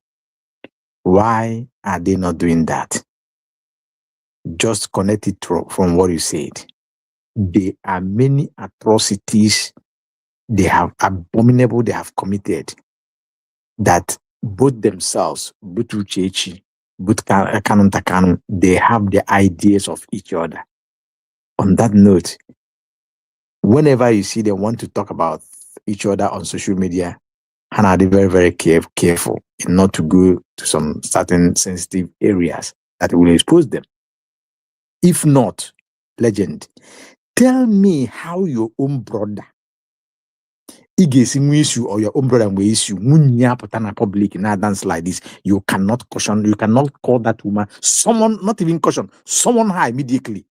Why are they not doing that? Just connect it from what you said. There are many atrocities they have committed that both themselves, both Uchechi, both Kalonta Kano, they have the ideas of each other. On that note, whenever you see them want to talk about each other on social media, and are very, very careful not to go to some certain sensitive areas that will expose them. If not, legend, tell me how your own brother issue or your own brother will issue when you put on a public in a dance like this. You cannot caution, you cannot call that woman, someone, not even caution, someone high immediately.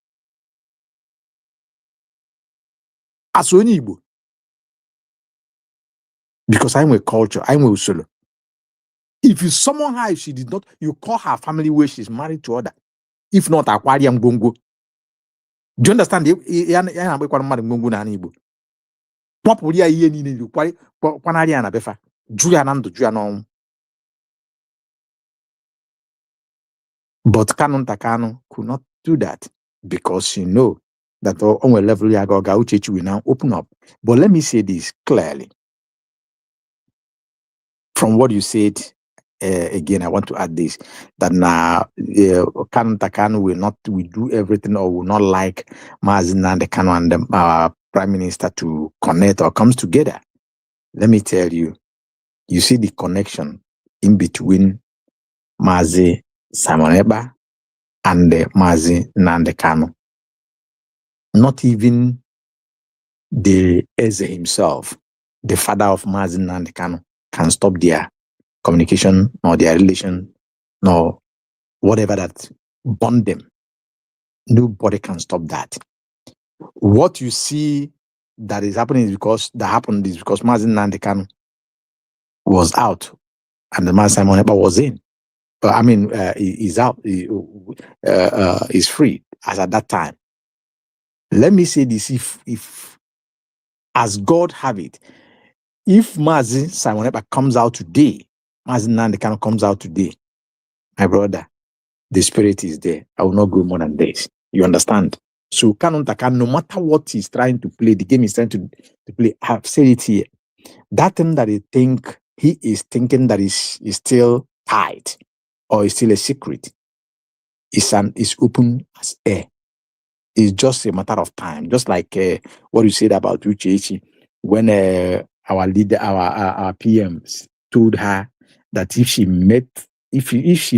As only Igbo. Because I'm a culture, I'm a solo. If you summon her, if she did not, you call her family where she's married to other. If not, Aquarium Gongo. Do you understand? But Kalonta Kano could not do that because she know that on a level Uchechi will now open up. But let me say this clearly. From what you said, again, I want to add this, that now Kalonta Kano will do everything or will not like Mazin and the Kano and the Prime Minister to connect or comes together. let me tell you, you see the connection in between Mazi Simon Eba and Mazi Nnamdi Kanu. Not even the Eze himself, the father of Mazi Nnamdi Kanu, can stop their communication or their relation, nor whatever that bond them. Nobody can stop that. What you see that is happening is because Mazi Nnamdi Kanu was out and the man Simon Eba was in. He's out, he's free as at that time. Let me say this, if as God have it, if Mazi Simon Eba comes out today, Mazi Nnamdi Kanu comes out today, my brother, the spirit is there. I will not go more than this. You understand? So Kanu Ntaka, no matter what he's trying to play, the game he's trying to play, I've said it here. That thing that he is thinking that is still tight or is still a secret is open as air. It's just a matter of time. Just like what you said about Uchechi, when our leader, our PMs told her that if she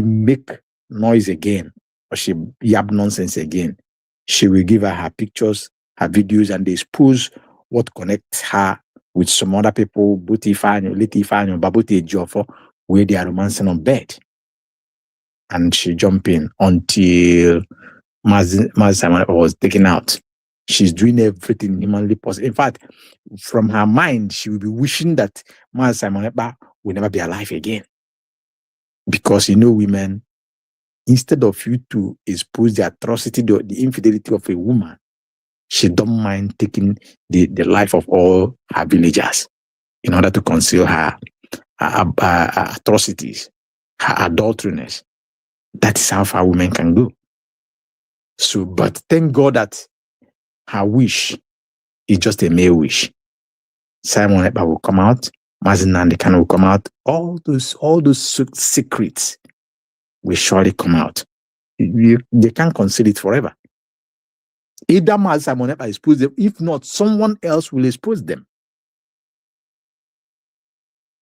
make noise again or she yab nonsense again, she will give her pictures, her videos, and they expose what connects her with some other people, Buti Fanyo, Liti Fanyo, Babuti Ejiofor, where they are romancing on bed. And she jumped in until Mazi Simon was taken out. She's doing everything humanly possible. In fact, from her mind, she will be wishing that Mazi Simon will never be alive again. Because women, instead of you to expose the atrocity, the infidelity of a woman, she don't mind taking the life of all her villagers in order to conceal her atrocities, her adulteriness. That is how far women can go. So, but thank God that her wish is just a male wish. Simon Eba will come out, Mazi Nnamdi Kanu will come out. All those secrets will surely come out. They can't conceal it forever. Either Mazi Simon Eba expose them, if not, someone else will expose them.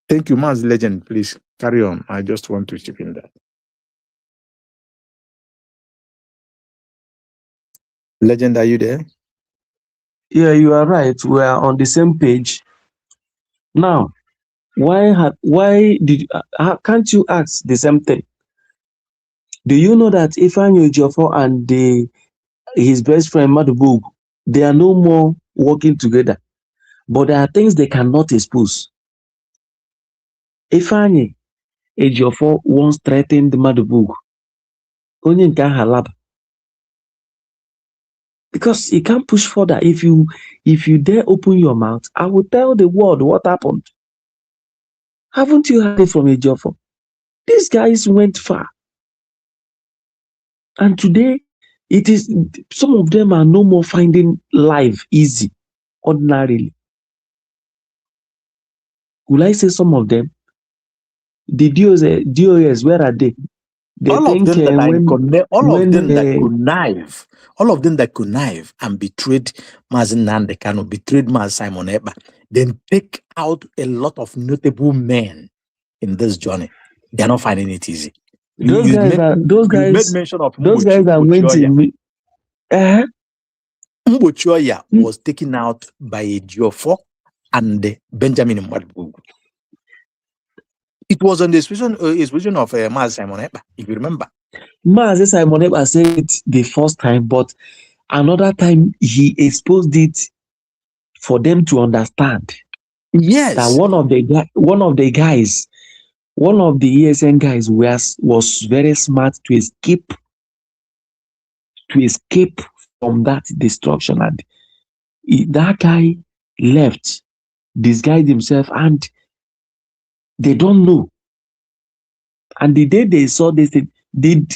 Thank you, Mazi Legend. Please carry on. I just want to chip in that. Legend, are you there? Yeah, you are right. We are on the same page. Now, can't you ask the same thing? Do you know that Ifeanyi Ejiofor and his best friend Madubug, they are no more working together, but there are things they cannot expose. Ifeanyi Ejiofor once threatened Madubug, onye nke halab, because he can't push further. If you dare open your mouth, I will tell the world what happened. Haven't you heard it from Ejiofor? These guys went far. And today, some of them are no more finding life easy, ordinarily. Will I say some of them? The DOS, where are they? All of them that connive and betrayed Mazi Nnamdi Kanu, betrayed Mazi Simon Eba, then take out a lot of notable men in this journey. They are not finding it easy. Those guys made mention of those guys that went to Mbochioya was taken out by Ejiofor and Benjamin Mwadbugu. It was on the expression of Mazi Simon Eba, if you remember. Mazi Simon Eba said it the first time, but another time he exposed it for them to understand. Yes. That one of the ESN guys was very smart to escape from that destruction, and that guy left, disguised himself, and they don't know. And the day they saw this thing, did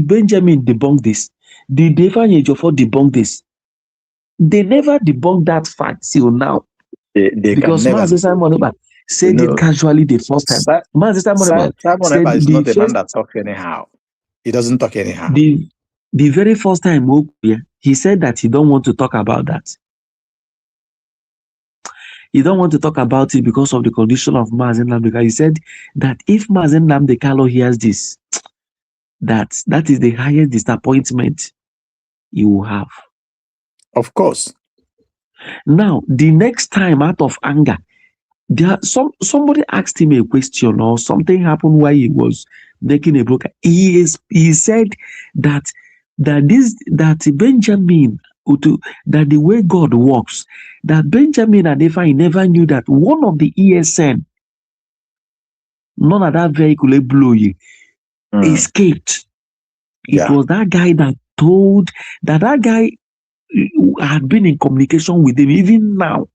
Benjamin debunk this? Did Ifeanyi Ejiofor debunk this? They never debunked that fact till now. Because Mazi Simon Eba said it casually the first time. Mazi Simon Eba is not a man that talks anyhow. He doesn't talk anyhow. The very first time he said that he don't want to talk about that. he don't want to talk about it because of the condition of Mazen Nnamdi. He said that if Mazen Nnamdi Kanu hears this, that is the highest disappointment he will have. Of course. Now, the next time, out of anger, somebody asked him a question or something happened while he was making a broker. He said that Benjamin, that the way God works, that Benjamin and Ephraim never knew that one of the ESN, none of that vehicle blew you, escaped. It was that guy that told that guy had been in communication with him even now.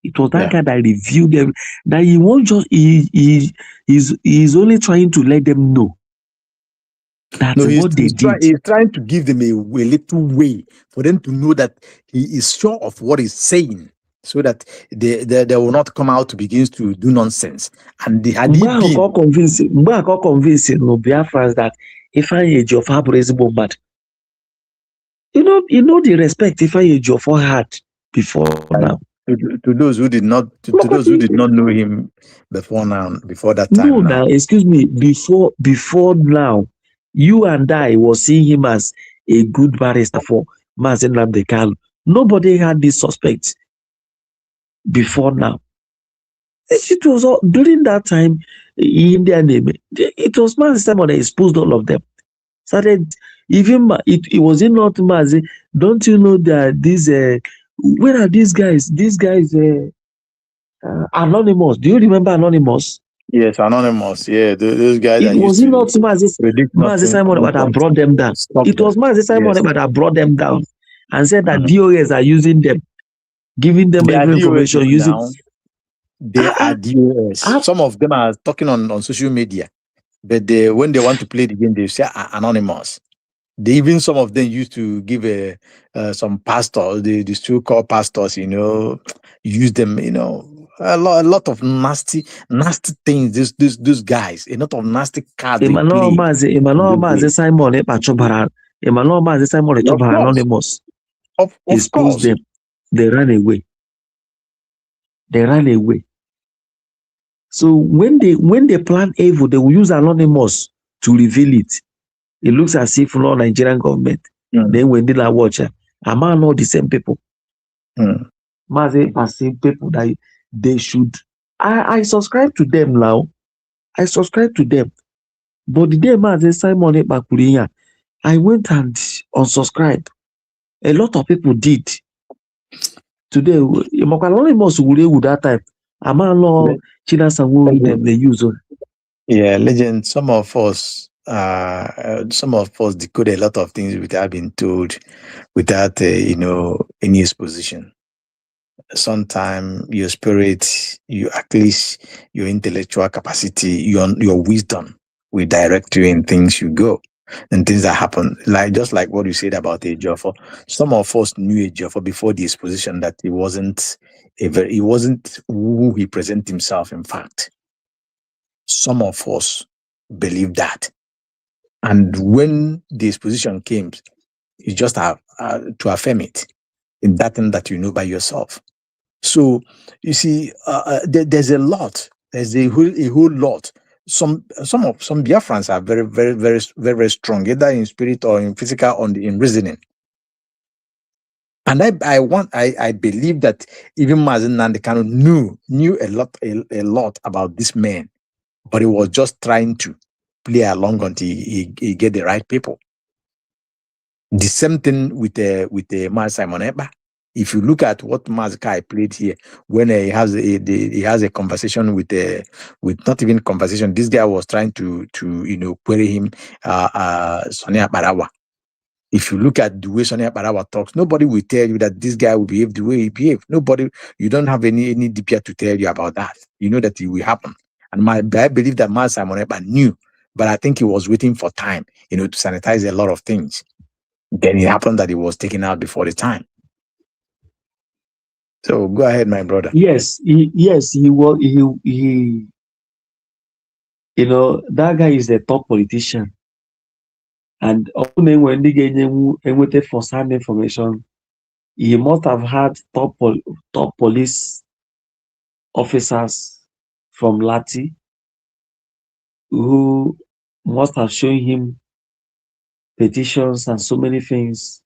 It was that guy that reviewed them, that he won't just he's only trying to let them know that what they did. He's trying to give them a little way for them to know that he is sure of what he's saying, so that they will not come out to begin to do nonsense. And they had convincing no Biafrans that if I age of Abrazable mad. You know the respect if I age of had before now. To those who did not those who did not know him before that time. No, now excuse me, before now, you and I was seeing him as a good barrister for Mazen Nnamdi Kanu. Nobody had this suspect before now. It was all, during that time in their name. It was Mazen Simon that exposed all of them. Started even it was in not Mazen. Don't you know that these where are these guys? These guys Anonymous. Do you remember Anonymous? Yes, Anonymous. Yeah, those guys. It was not Mazen Simon that brought them down. It was Mazen Simon that brought them down and said that DOS are using them, giving them every information. They are DOS. Some of them are talking on social media, but when they want to play the game, they say Anonymous. Even some of them used to give some pastors, the so-called pastors, use them, a lot of nasty things. These guys, a lot of nasty cards. Emmanuel Mazen Simon Anonymous. Of course. Them. They ran away. So when they plan evil, they will use Anonymous to reveal it. It looks as if no Nigerian government. Then when they are watching, am I not the same people? Maze are same people that they should. I subscribe to them now. I subscribe to them. But the day Maze Simon Ekpakuriya, I went and unsubscribed. A lot of people did. Today, Anonymous would that time. Am I not Chinasawu them they use? Yeah, legend. Some of us decode a lot of things without being told, without any exposition. Sometimes your spirit, at least your intellectual capacity, your wisdom will direct you in things you go and things that happen. Just like what you said about Ejiofor. Some of us knew Ejiofor before the exposition that he wasn't who he presents himself. In fact, some of us believe that. And when the exposition came, you just have to affirm it in that thing that you know by yourself. So you see, there's a lot. There's a whole lot. Some Biafrans are very, very, very, very, very strong, either in spirit or in physical or in reasoning. And I believe that even Mazen Nnamdi Kanu knew a lot about this man, but he was just trying to play along until he get the right people. The same thing with Mazen Simon Ekpa. If you look at what Mazkai played here, when he has a conversation with not even conversation, this guy was trying to query him, Sonia Barawa. If you look at the way Sonia Barawa talks, nobody will tell you that this guy will behave the way he behaved. Nobody, you don't have any DPR to tell you about that. You know that it will happen. And I believe that Mazen Simon Ekpa knew, but I think he was waiting for time, to sanitize a lot of things. Then it happened that he was taken out before the time. So go ahead, my brother. Yes, he was. He that guy is a top politician, and when they get first-hand information, he must have had top police officers from Lati who must have shown him petitions and so many things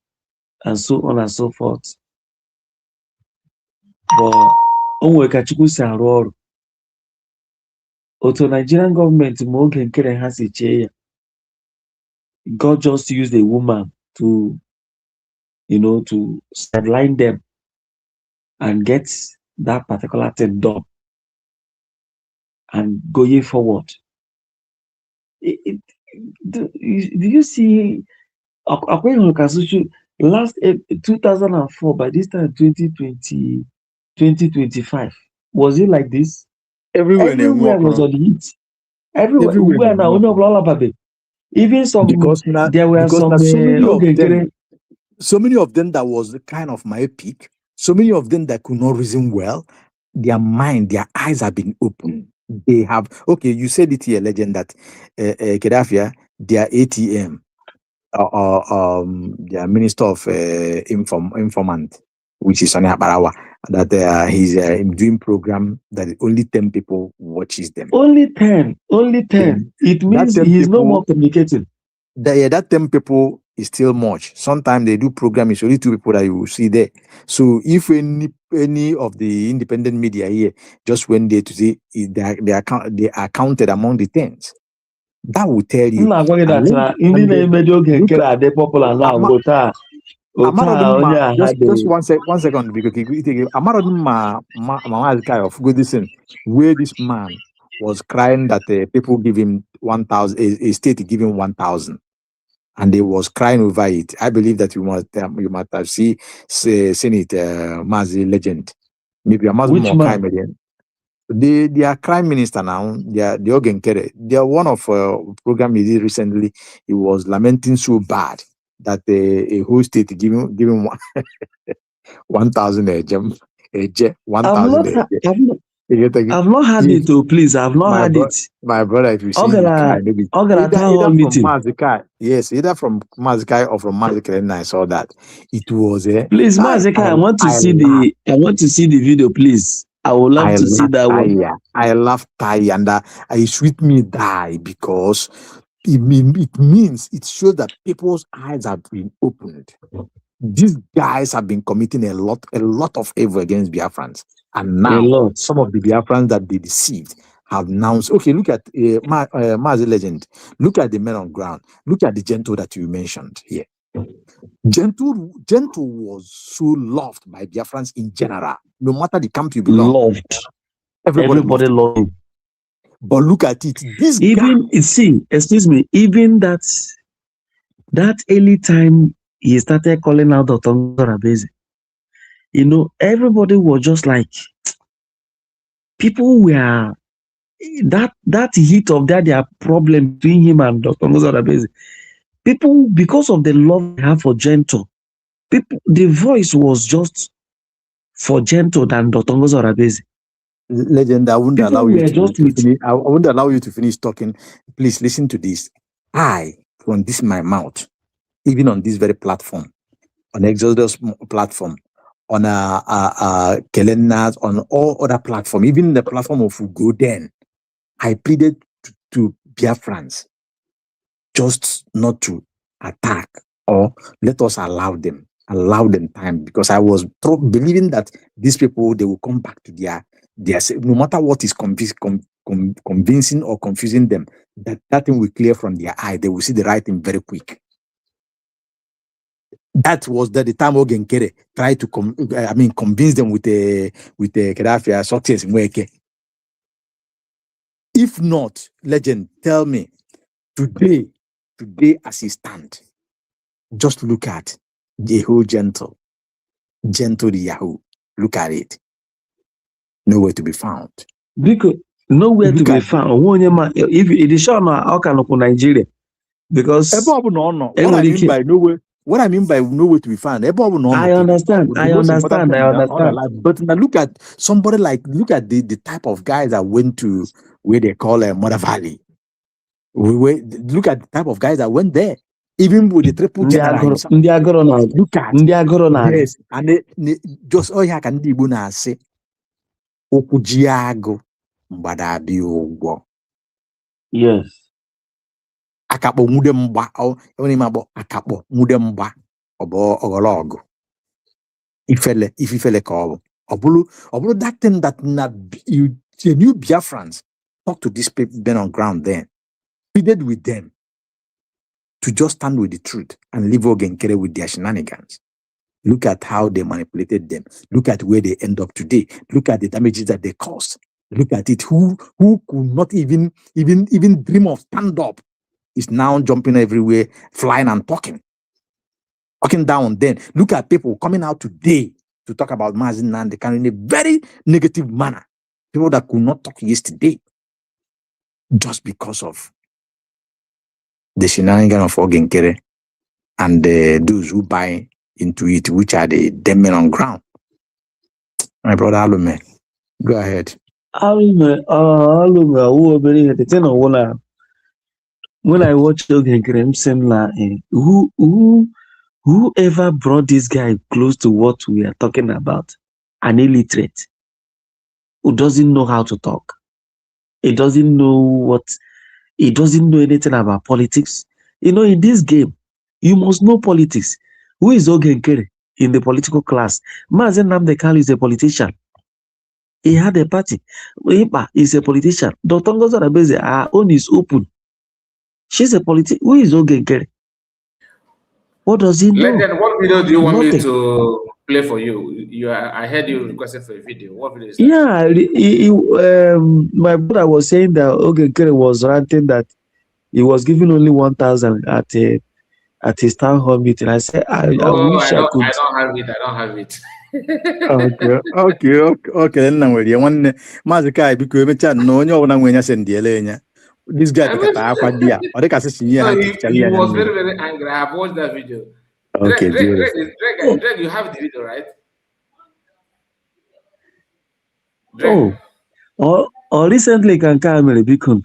and so on and so forth. But onwe ka Chukwu si arụ ọrụ. Otu Nigerian government ma oge nkere ha si chee ya. God just used a woman to, to sideline them and get that particular thing done and going forward. Do you see? Last 2004, by this time 2020, 2025, was it like this? Everywhere was on heat. Everywhere now, even some there were some so many of them that was kind of my peak. So many of them that could not reason well. Their mind, their eyes have been opened. They have you said it here, legend, that Gaddafi, their ATM their minister of informant, which is Sonia Barawa, that he's doing program that only 10 people watches them. Only 10. It means he's no more communicating. That 10 people is still much. Sometimes they do program, it's only 2 people that you will see there. So if any of the independent media here just went there to see they are counted among the 10s, that will tell you. Just one second, because where this man was crying that people give him 1,000, a state give him 1,000, and they was crying over it. I believe that you might have seen it, Mazi legend. Maybe a Muslim or crime again. They are crime minister now. They are one of program he did recently. He was lamenting so bad that a whole state giving 1,000 a gem. I've not had it though, please. I've not had it. My brother, if you see maybe either from Mazikai or from Mazikai, I saw that. It was please, Mazikai, I want to see the video, please. I would love to see that one. I love Tai, and it sweet me die because it means it shows that people's eyes have been opened. These guys have been committing a lot of evil against Biafrans, and now some of the Biafrans that they deceived have now. Okay, look at Mazi legend. Look at the men on ground. Look at the Gentle that you mentioned here. Gentle was so loved by Biafrans in general. No matter the camp you belong, loved. Everybody loved him. But look at it. Even that early time he started calling out Dr. Ngorabeze, everybody was just like, people were that heat of their problem between him and Dr. Ngorabeze. People, because of the love they have for Gentle, the voice was just for Gentle than Dr. Ngorabeze. Legend, I wouldn't allow you to finish. I wouldn't allow you to finish talking. Please listen to this. From this my mouth, even on this very platform, on Exodus platform, on Kelenas, on all other platforms, even the platform of Ugoden, I pleaded to Biafrans just not to attack or let us allow them time, because I was believing that these people, they will come back to their no matter what is convincing or confusing them, that thing will clear from their eye. They will see the right thing very quick. That was the time Ogenkere tried to convince them with the Gaddafi success. If not, legend, tell me today as he stand, just look at the whole Gentle the Yahoo. Look at it. Nowhere to be found. Because nowhere to be found. If it is shown how can Nigeria, because what I mean by nowhere to be found. I understand. But now look at somebody look at the type of guys that went to where they call Mother Valley. Look at the type of guys that went there. Even with the triple general. Look at yes, and they just can say. okwu ji agụ mgbada adị ụgwọ. Yes. Akakpọ nwude mgba onye ma akpọ akakpọ nwude mgba ọbụ ọgọlọgụ ififele ka ọ bụrụ that thing that you new Biafrans talk to these people been on ground then, pleaded with them to just stand with the truth and leave Ogenkere with their shenanigans. Look at how they manipulated them. Look at where they end up today. Look at the damages that they caused. Look at it. Who could not even dream of stand up is now jumping everywhere, flying and talking down. Then look at people coming out today to talk about Mazi Nnamdi Kanu in a very negative manner. People that could not talk yesterday just because of the shenanigans of Ogenkere and those who buy into it, which are the dead men on ground. My brother Alume, go ahead. Alume, when I watch Ogenkere, I'm saying like, whoever brought this guy close to what we are talking about, an illiterate who doesn't know how to talk, he doesn't know anything about politics. You know, in this game, you must know politics. Who is Ogenkere in the political class? Mazi Nnamdi Kanu is a politician. He had a party. Ipa is a politician. Dr. Ngozi Arabeze, her own is open. She's a politician. Who is Ogenkere? What does he know? Legend, what video do you want Nothing. me to play for you? I heard you requested for a video. What video is that? Yeah, my brother was saying that Ogenkere was ranting that he was given only 1,000 at his town hall meeting. I said, I wish I could. I don't have it. Okay. Nna nwere ya nwanne Maazị Kai biko emecha na onye ọbụla nwe nya sendiele nya. This guy dịkata akwa di ya. Ọ dịka sị ya ha tichara ya. He was very, very angry. I have watched that video. Okay, Drake, you have the video, right? Drake. Oh, recently can come biko.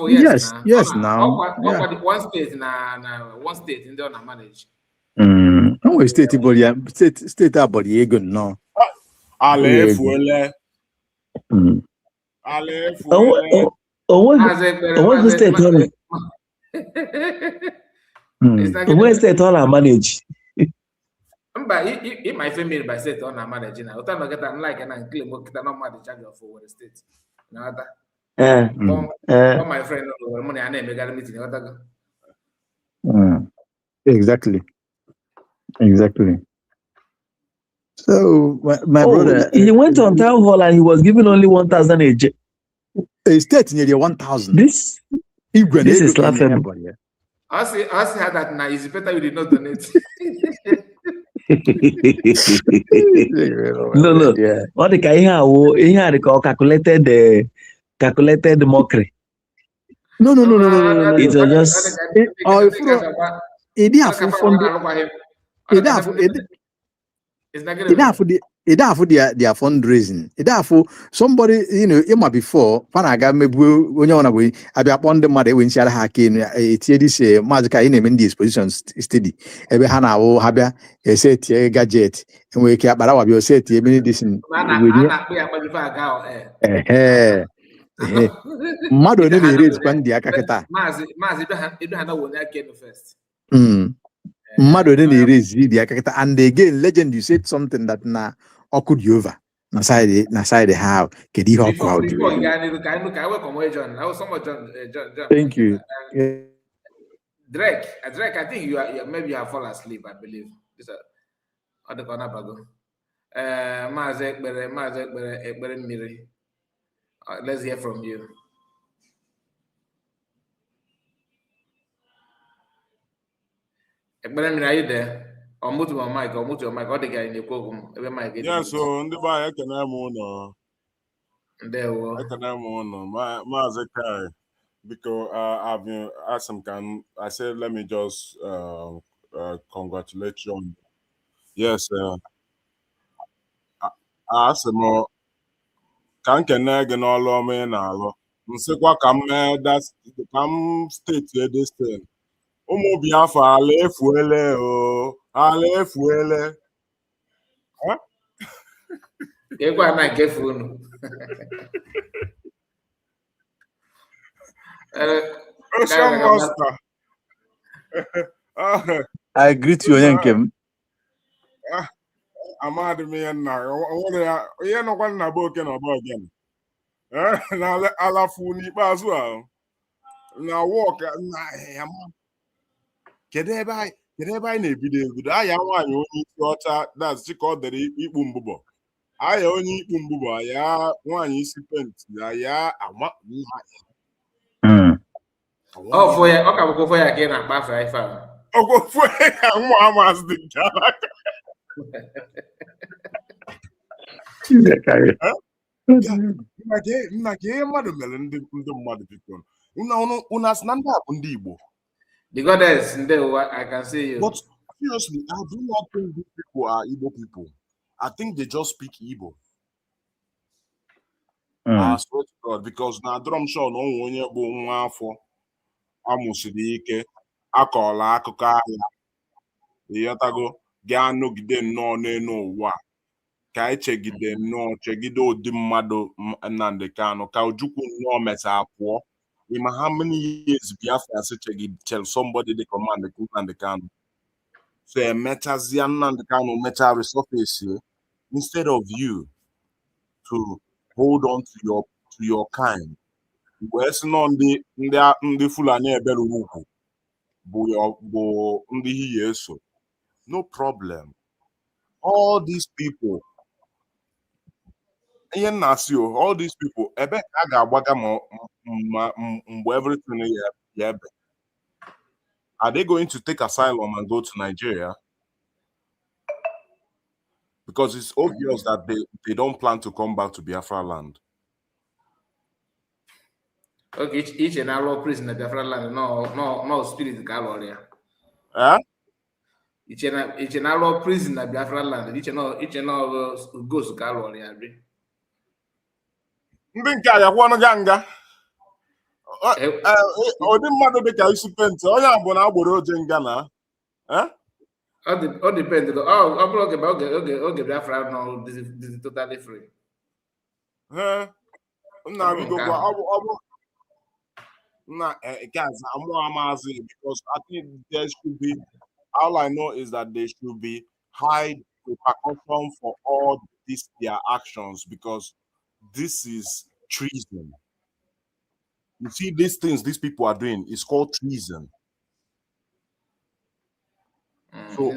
Yes, now. One state in the manage. Onwe steeti abọrị ego nnọọ. Ala efuele. Onwe steeti ọrụ. Onwe steeti ọrụ manage. Mba, if my family by state on manage na uta no get am like na claim o kita no ma the charge of our state. Na ata. My friend no money ana emegara meeting ota go. Exactly. So my brother, he went on town hall and he was given only 1,000 a state nearly 1,000. This is laughable. I see how that now is better you did not donate. No. Yeah. What the guy had calculated mockery. No. It was just for their fundraising. For somebody, Emma before, Panaga mebu when you way, I be upon the mother when she had hacking this magical in these positions steady. Every Hana or Habia, a set gadget, and we care about our set, this Mother never reads Pandia Kakata. Mother didn't erase the and again legend you said something that na occurred over na side how kedi how crowd. Thank you. Drake, I think you are maybe you have fallen asleep, I believe. This other corner bago. Let's hear from you. Are you there? Or mute your mic, or the guy in the program. Yeah, so in the bar, I can have one. There I can have one. My Kai, because I've been asked him. I said, let me just congratulate you. Yes, I asked him. Can again all of me now? Nsekwa kam that's kam state this thing. Ụmụ Biafra ala efuele o, ala efuele. Ocean Master. I greet you, Yankem. Amadi me na onwere ya onye nọkwa nna bụ oke na ọba again. Na alafu n'ikpeazụ ahụ na wọk na ya kedu ebe anyị na-ebido ebido aya nwaanyị onye isi ọcha that's chika ọ dere ikpu mbụbọ aya onye ikpu mbụbọ ya nwaanyị isi penti ya ama for ya ọ ka bụkwa for ya ka ị na-akpa afọ ife ahụ ọgwụfụ ya nwa amazị dị nke alaka nna gị ihe mmadụ mere ndị mmadụ biko unu asị na ndị a bụ ndị Igbo. The goddess, I can see you. But seriously, I do not think these people are Igbo people. I think they just speak Igbo. I swear to God, because now drum show no onye bụ nwa afọ amụsiri ike akọla akụkọ ahịa ịghọtago gaa nọgide nnọọ n'elu ụwa ka echegide nnọọ chegide ụdị mmadụ Nnamdi Kanu ka Ojukwu nnọọ mechaa pụọ. How many years Biafra tell somebody they command the Nnamdi Kanu? So a metazian Nnamdi Kanu meta resurface here instead of you to hold on to your kind. Where's on the Fulani Ebeluku? So no problem. All these people. All these people, everything. Are they going to take asylum and go to Nigeria? Because it's obvious that they don't plan to come back to Biafra land. Okay, each and all prison at Biafra land, no spirit gallery. Huh? Each and all prison at Biafra land, each and all goes to gallery. Ndị nke a yakwa ọnụ ganga ụdị mmadụ dịka isi penti onye abụ na agboro oje nga na ọ depend ọ bụrụ oge Biafra nọ dị totally free nna bigokwa ọ bụ nna guys amazi because I think there should be all I know is that there should be high repercussion for all these their actions because this is treason. You see, these things these people are doing is called treason. So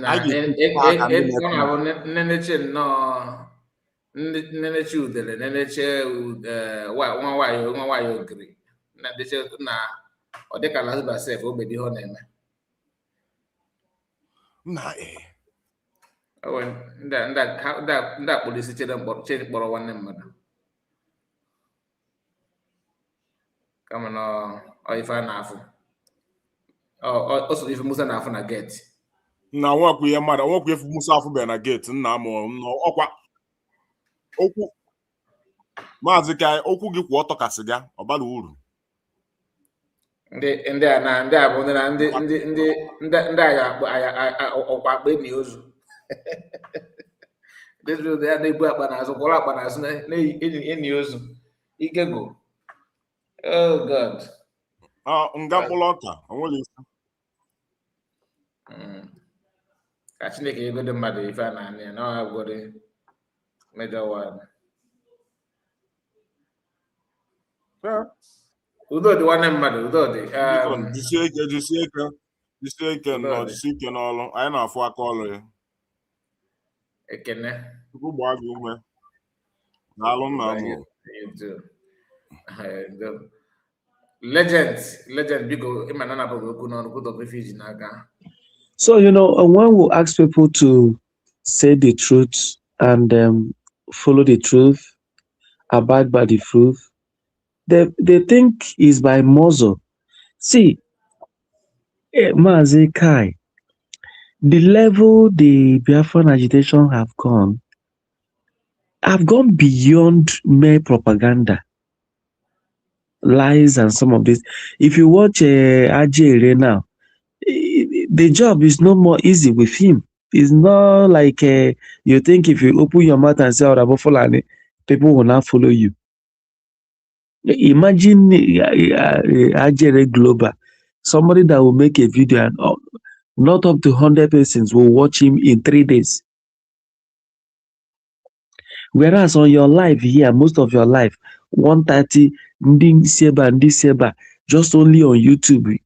Come on, if I na also if Musa na na get. Na work with your mother, work with Musa for na get na mo no okwa okwu Maazị Kai okwu gị kwụ ọtọ kasị ga ọbara uru. Ndị a bụ ndị agha ọkwa akpa enyi ozu. Ndị na-ebu akpa n'azụ kwọrọ akpa n'azụ enyi ozu. Ikego. Oh God. Nga mkpụrụ ọka onwere isi. Ka Chineke ego dị mmadụ ife a na-anị ya na ọ gwọrọ major one. Udo dị nwanne mmadụ udo dị. Jisie ike n'ọrụ anyị na-afụ aka ọrụ ya. Ekene. Chukwu gbaa gị ume. Daalụ nna m. Legend biko imanana bogo no put refuge naga. So one will ask people to say the truth and follow the truth, abide by the truth. They think is by muzzle. See, Maazị Kai, the level the Biafran agitation have gone beyond mere propaganda. Lies and some of this. If you watch Ajere now, the job is no more easy with him. It's not like you think if you open your mouth and say Orabo Fulani, people will not follow you. Imagine Ajere Global, somebody that will make a video and not up to 100 persons will watch him in 3 days. Whereas on your life here, most of your life, 130, Seba, just only on YouTube.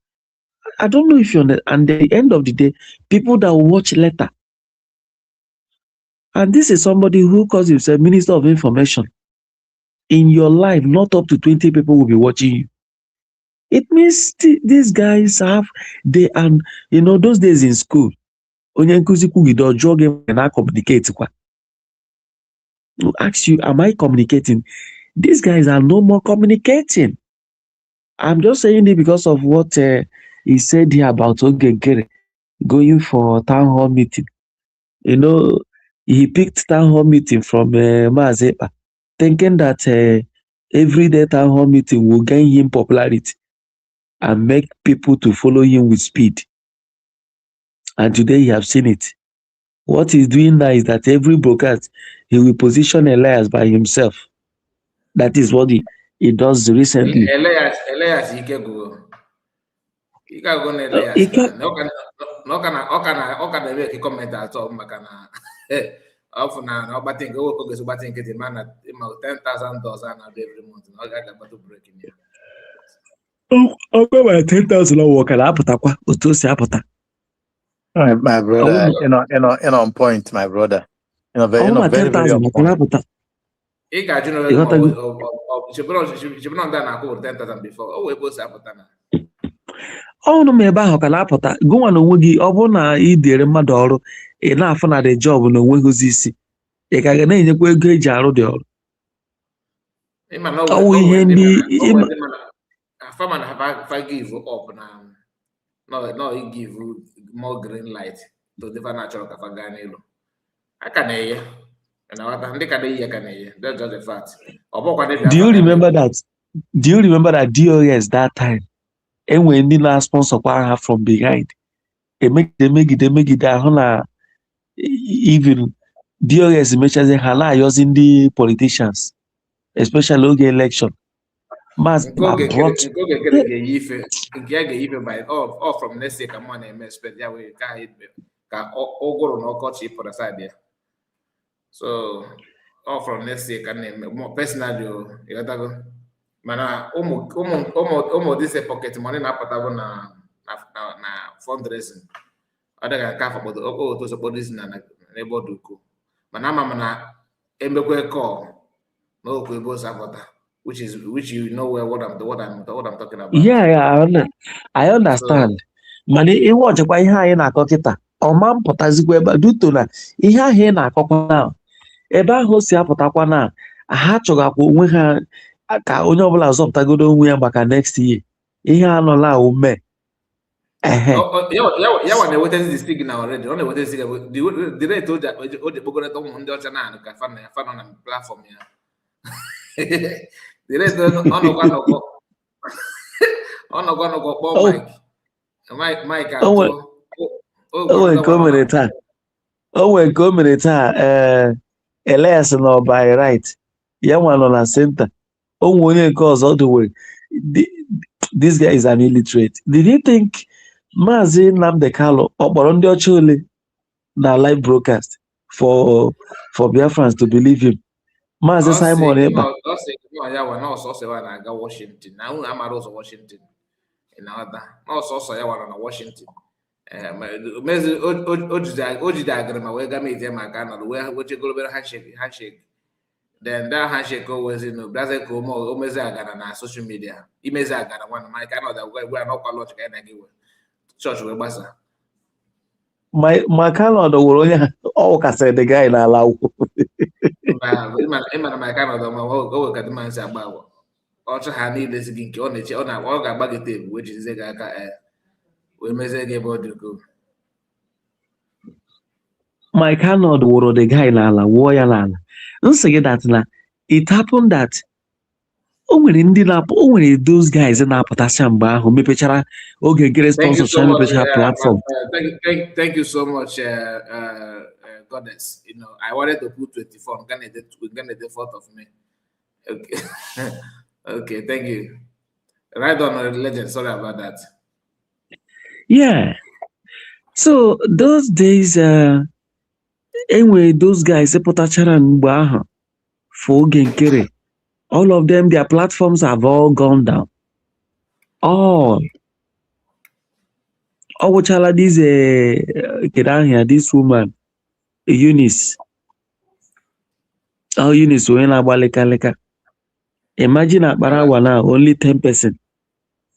I don't know if you're on the, and at the end of the day, people that will watch later. And this is somebody who calls himself Minister of Information. In your life, not up to 20 people will be watching you. It means these guys have, and those days in school, onye nkuzi kwugide ọjọọ gị na communicate kwa. To ask you, am I communicating? These guys are no more communicating. I'm just saying it because of what he said here about Ogenkere going for town hall meeting. He picked town hall meeting from Mazepa, thinking that everyday town hall meeting will gain him popularity and make people to follow him with speed. And today you have seen it. What he's doing now is that every broadcast, he will position Elias by himself. That is what he does recently. Elias, he can go. He can go Elias. No can make a comment at all. Makana. Often now, but think go get the man at $10,000 every month. No guy got to break in here. Oh, 10,000 work at Apotakwa, Otosi Apota. My brother, on point, my brother. Very on point. He got before. Oh, we both Apotana. Oh no, ebe ahụ ka na-apụta gụnwa na onwe gị ọ bụrụ na ị dịrị mmadụ ọrụ ị na-afụ na the job na onwe gị isi ị ka ga na-enyekwa ego eji arụ dị ọrụ ọwụ ihe ndị farmer have give up now. No, he give more green light to the natural Kafaganilo. I can hear, and I think I can hear. That's just the fact. Do you remember that? Do you remember that DOS that time? And when the last sponsor have from behind, they make it even DOS mentions a hala using the politicians, especially local election. Mass brought by all from let's say come on and expect that way can all go no coach for the side there. So all from let's say can more personal you got to go. Mana almost this pocket money na patago na fundraising. Other than ka for to support this na neighbor duko. Mana emekwe call no ko go support. Which you know what I'm talking about. Yeah, I understand. Mana ịwọchekwa ihe anyị na-akọ kịta ọma mpụtazikwa ebe duto na ihe ahụ ị na-akọkwa na ebe ahụ si apụtakwa na ha chọgakwa onwe ha ka onye ọbụla zọpụtagodo onwe ya maka next year ihe anọla ume ya wa na-eweta the signal already ọ na-eweta signal the rate o ji kpokọrọta ụmụ ndị ọcha na ka fa nọ na platform ya the rate ọnọkwa kpọọ Mike atụ o nwere nke o mere taa Elias nọ by right ya nwa nọ na center o nwe onye nke ọzọ dowere this guy is an illiterate. Did you think Maazị Nnamdi Kanu ọ kpọrọ ndị ọcha ole na live broadcast for Biafrans to believe him? Maazị Simon Ekpa na-aga Washington na unu amara ụzọ Washington n'ọsọsọ ya wara na Washington o jide agara ma wee gamete maka anọdụ wee wechegolobere handshake then that handshake always braze ka o mezi agara na social media imezi agara nwana ma ka anọdụ gwe anọkwa lọch ka na gị we church wee gbasa maka anọdụ were onye ọ kasịrị the guy n'ala akwụkwọ ịmana maka anọdụ ma o wekata mmansi agba agwa ọchụ ha niile si gị nke ọ na-eche ọ ga-agba gị teepu wee jizie gị aka wee mezie gị ebe ọ dị ukwuu. Mike Arnold wụrụ the guy n'ala wụọ ya n'ala nsị gị that na it happened that o nwere ndị na-apụ, o nwere those guys na-apụtasị mgbe ahụ mepechara oge nke Thank you sponsor so cha much. mepechara platform. Thank you so much, Goddess. You know, I wanted to put 24. I'm gonna get the 4th of May. Okay. Okay, thank you. Right on, legend. Sorry about that. Yeah. So those days, anyway, those guys pụtachara mgbe ahụ for oge nkere. All of them, their platforms have all gone down. All. Ọwụchala this this woman, Eunice. Oh, Eunice, when na-agba leka. Imagine Akbarawa now, only 10%.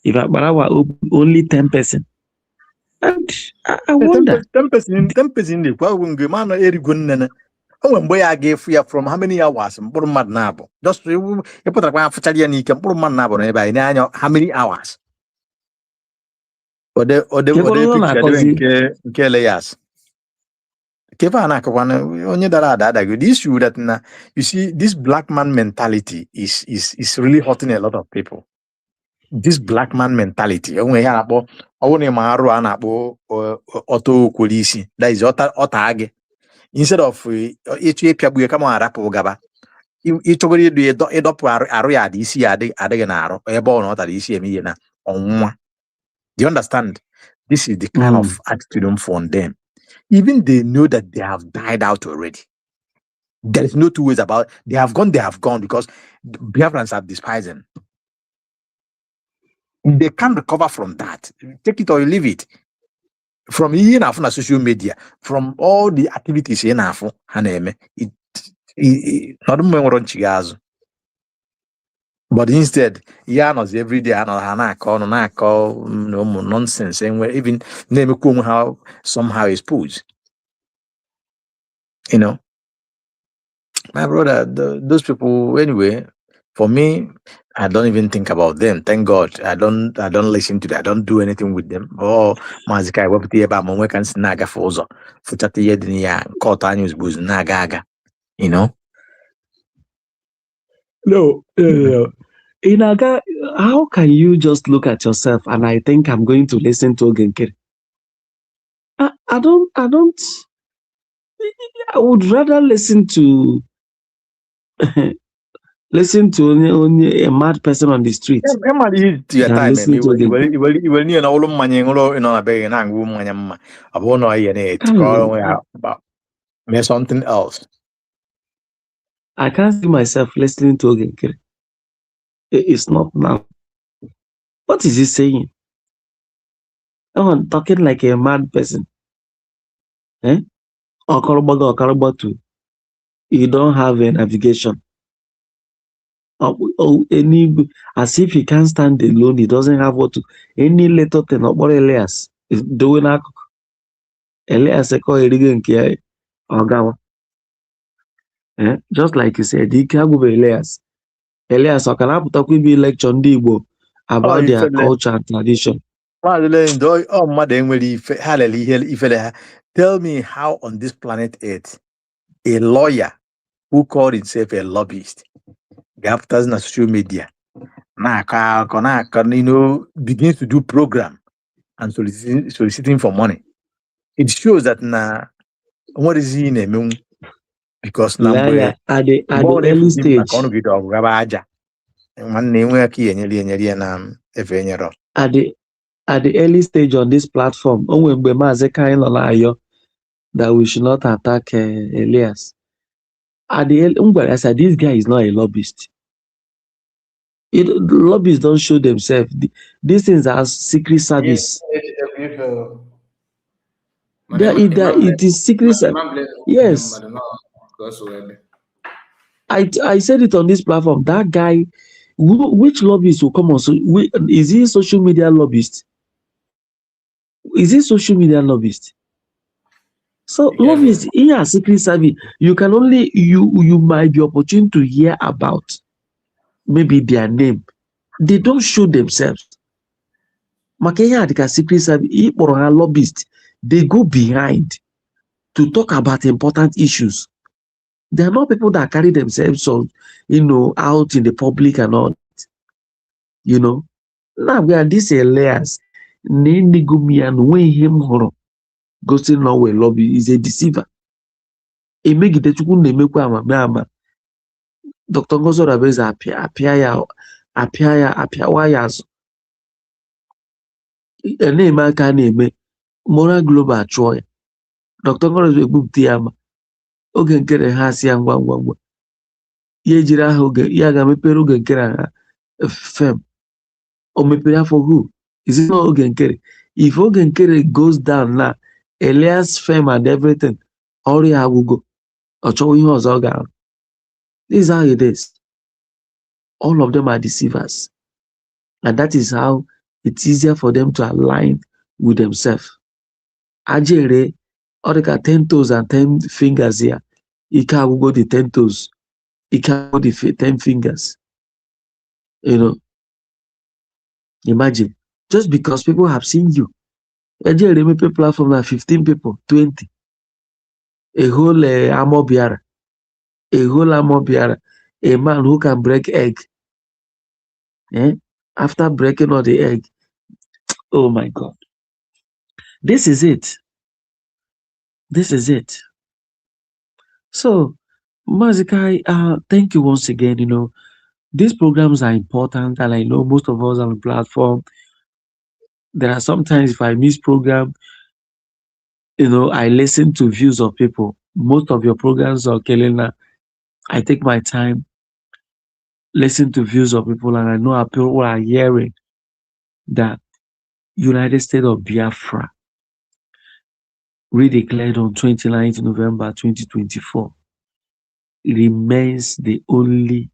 If Akbarawa only 10%. And I wonder. 10% kwa nge mana erigo nnene. Onwe mgbe ya ga-efu ya from how many hours mkpụrụ mmadụ na-abụ. Just ịpụtara kwa afụchara ya n'ike mkpụrụ mmadụ na-abụ n'ebe anyị n'anya how many hours. Ode picture nke Elias. Kefa na-akọkwana onye dara ada adago. The issue that na you see this black man mentality is really hurting a lot of people. This black man mentality onwe ya na-akpọ ọwụ ma arụ a na-akpọ ọtọ kwolisi that is ọta agị instead of ịchụ ịpịagbu ya kama arapụ gaba ịchọgoro ịdọpụ arụ ya adị isi ya adịghị na arụ ebe ọ na ọtara isi eme ihe na ọnwụnwa. Do you understand? This is the kind of attitude from them. Even they know that they have died out already. There is no two ways about it. They have gone because Biafrans have despised them. They can't recover from that. Take it or you leave it. From here na social media, from all the activities here na haneme, but instead, knows every day na call nonsense, and we're even name how somehow exposed. You know, my brother, those people anyway. For me, I don't even think about them. Thank God. I don't listen to them. I don't do anything with them. Oh, Mazika, what be about my can snaga fozo. Futati yednia, kota news booze naga. You know? No. Inaga, how can you just look at yourself and I think I'm going to listen to Ogenkere? I would rather listen to only a mad person on the street. Something else. I can't see myself listening to Ogenkere. It's not now. What is he saying? Oh, I'm talking like a mad person. Eh? You don't have a navigation. As if he can't stand alone, he doesn't have what to. Any little thing about Elias is doing that. Elias just like you said, Elias. Elias, I can talk with me lecture on Igbo about their culture and tradition. Tell me how on this planet Earth a lawyer who called himself a lobbyist after social media begins to do program and soliciting for money. It shows that what is he in because at the early stage. At the early stage on this platform, that we should not attack Elias. At the end, I said this guy is not a lobbyist. Lobbyists don't show themselves. These things are secret service. It is secret service. Yes. I said it on this platform. That guy, which lobbyist will come on? So, is he a social media lobbyist? Is he a social media lobbyist? So lobbyists, in a secret service, you can only you might be opportune to hear about maybe their name. They don't show themselves. Makenya the secret service, or a lobbyist, they go behind to talk about important issues. They are not people that carry themselves on, out in the public and all. You know, now we are this Elias. Nenigumian when him horror. Ghosting no way lobby is a deceiver. A make it that you couldn't make ama. Dr. Ngozo Rabeza apia wires. A name I can name Mora Global Troy. Dr. Ngozo book Tiama. Ogen kere has young one. Ye jira hoge yaga mepere ogen kere fem. Or mepere for who? Is it not ogen kere? If ogen kere goes down now, Elias fem and everything, Ori I will go. Or showing us all down. This is how it is. All of them are deceivers. And that is how it's easier for them to align with themselves. Ajere, Orika 10 toes and 10 fingers here. Ika will go the 10 toes. Ika will go the 10 fingers. You know, imagine. Just because people have seen you. Ajere, maybe platform like 15 people, 20. A whole amobiara. A whole amobiara. A man who can break egg. After breaking all the egg, oh my God. This is it. This is it. So, Mazikai, thank you once again. You know, these programs are important, and I know most of us on the platform. There are sometimes if I miss program, you know, I listen to views of people. Most of your programs are Kelena. I take my time, listen to views of people, and I know how people are hearing that United States of Biafra redeclared on 29th November 2024 remains the only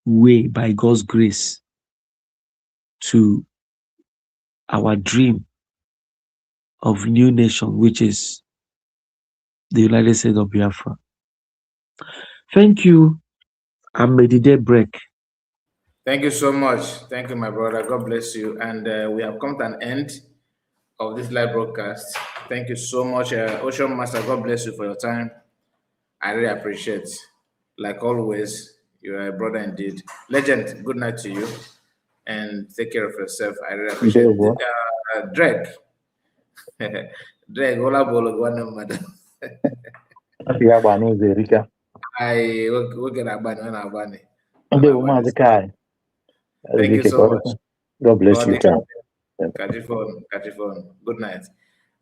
way by God's grace to our dream of new nation, which is the United States of Biafra. Thank you, and may the day break. Thank you so much. Thank you, my brother. God bless you. And we have come to an end of this live broadcast. Thank you so much, Ocean Master. God bless you for your time. I really appreciate. Like always, you are a brother indeed. Legend, good night to you. And take care of yourself. I really appreciate it. Drake. Drake, hola bolo, guana madam. I will get a bunny. Thank you so much. God bless you. Catch your phone. Good night.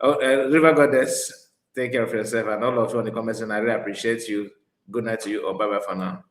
Oh, River Goddess, take care of yourself and all of you on the comments, and I really appreciate you. Good night to you, or bye bye for now.